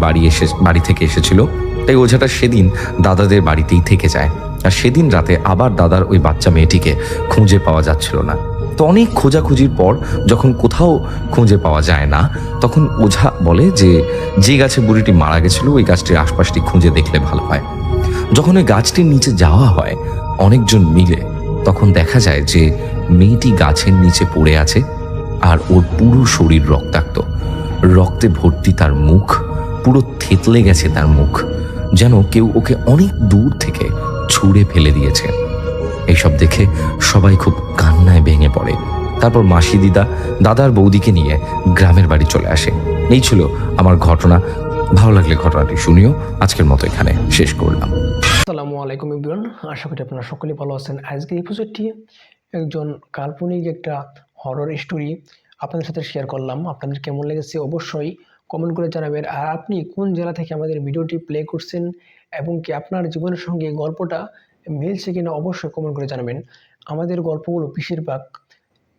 বাড়ি থেকে এসেছিল, তাই ওঝাটা সেদিন দাদাদের বাড়িতেই থেকে যায়। আর সেদিন রাতে আবার দাদার ওই বাচ্চা মেয়েটিকে খুঁজে পাওয়া যাচ্ছিল না। তো অনেক খোঁজাখুঁজির পর যখন কোথাও খুঁজে পাওয়া যায় না, তখন ওঝা বলে যে গাছে বুড়িটি মারা গেছিল ওই গাছটির আশপাশটি খুঁজে দেখলে ভালো হয়। যখন ওই গাছটির নিচে যাওয়া হয় অনেকজন মিলে, তখন দেখা যায় যে মেয়েটি গাছের নিচে পড়ে আছে আর ওর পুরো শরীর রক্তাক্ত, রক্তে ভর্তি তার মুখ, পুরো থেতলে গেছে তার মুখ, যেন কেউ ওকে অনেক দূর থেকে ছুঁড়ে ফেলে দিয়েছে। এইসব দেখে সবাই খুব কান্নায় ভেঙে পড়ে। তারপর মাসি দাদার বৌদিকে নিয়ে গ্রামের বাড়ি চলে আসে। এই ছিল আমার ঘটনা। ভালো লাগলে ঘটনাটি শুনিও। আজকের মতো এখানে শেষ করলাম। আসসালামু আলাইকুম এভরিওয়ান, আশা করি আপনারা সকলেই ভালো আছেন। আজকের এপিসোডটি একজন কাল্পনিক একটা হরর স্টোরি আপনাদের সাথে শেয়ার করলাম। আপনাদের কেমন লেগেছে অবশ্যই কমেন্ট করে জানাবেন। আর আপনি কোন জেলা থেকে আমাদের ভিডিওটি প্লে করছেন এবং কি আপনার জীবনের সঙ্গে গল্পটা মিলছে কিনা অবশ্যই কমেন্ট করে জানাবেন। আমাদের গল্পগুলো বেশিরভাগ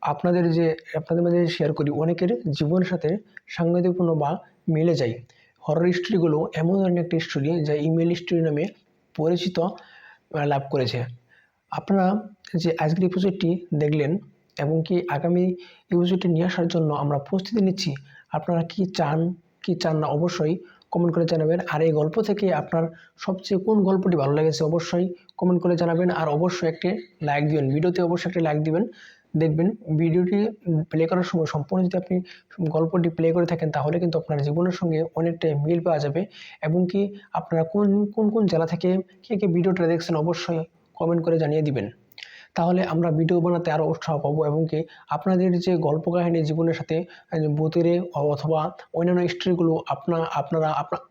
আপনাদের মাঝে শেয়ার করি অনেকের জীবনের সাথে সাংঘাতিকপূর্ণ বা মিলে যায়। হরর স্টোরিগুলো এমন ধরনের একটা স্টোরি যা ইমেল স্টোরি নামে পরিচিত লাভ করেছে। আপনারা যে আজকের এপিসোডটি দেখলেন এবং কি আগামী এপিসোডটি নিয়ে আসার জন্য আমরা প্রস্তুতি নিচ্ছি, আপনারা কি চান না অবশ্যই কমেন্ট করে জানাবেন। আর এই গল্প থেকে আপনার সবচেয়ে কোন গল্পটি ভালো লেগেছে অবশ্যই কমেন্ট করে জানাবেন। আর অবশ্যই একটি লাইক দিবেন, ভিডিওতে অবশ্যই একটি লাইক দিবেন। দেখবেন ভিডিওটি প্লে করার সময় সম্পূর্ণ যদি আপনি গল্পটি প্লে করে থাকেন তাহলে কিন্তু আপনার জীবনের সঙ্গে অনেকটাই মিল পাওয়া যাবে। এবং কি আপনারা কোন জেলা থেকে কে ভিডিওটা দেখছেন অবশ্যই কমেন্ট করে জানিয়ে দিবেন। তাহলে আমরা ভিডিও বানাতে আরও উৎসাহ পাবো এবং কি আপনাদের যে গল্প কাহিনী জীবনের সাথে ভূতেরে অথবা অন্যান্য স্টোরিগুলো আপনারা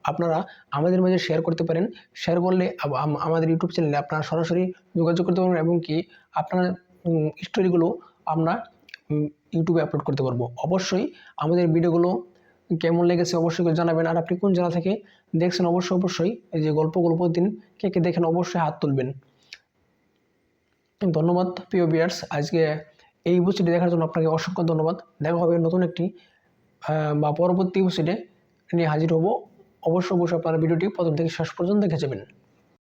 আমাদের মাঝে শেয়ার করতে পারেন। শেয়ার করলে আমাদের ইউটিউব চ্যানেলে আপনারা সরাসরি যোগাযোগ করতে পারবেন এবং কি আপনার স্টোরিগুলো আমরা ইউটিউবে আপলোড করতে পারবো। অবশ্যই আমাদের ভিডিওগুলো কেমন লেগেছে অবশ্যই করে জানাবেন। আর আপনি কোন জেলা থেকে দেখছেন অবশ্যই এই যে গল্পগুলো প্রতিদিন কে দেখেন অবশ্যই হাত তুলবেন। ধন্যবাদ প্রিয় ভিউয়ার্স, আজকে এই এপিসোডটি দেখার জন্য আপনাকে অসংখ্য ধন্যবাদ। দেখা হবে নতুন একটি বা পরবর্তী এপিসোডে নিয়ে হাজির হব। অবশ্যই আপনারা ভিডিওটি প্রথম থেকে শেষ পর্যন্ত দেখে যাবেন।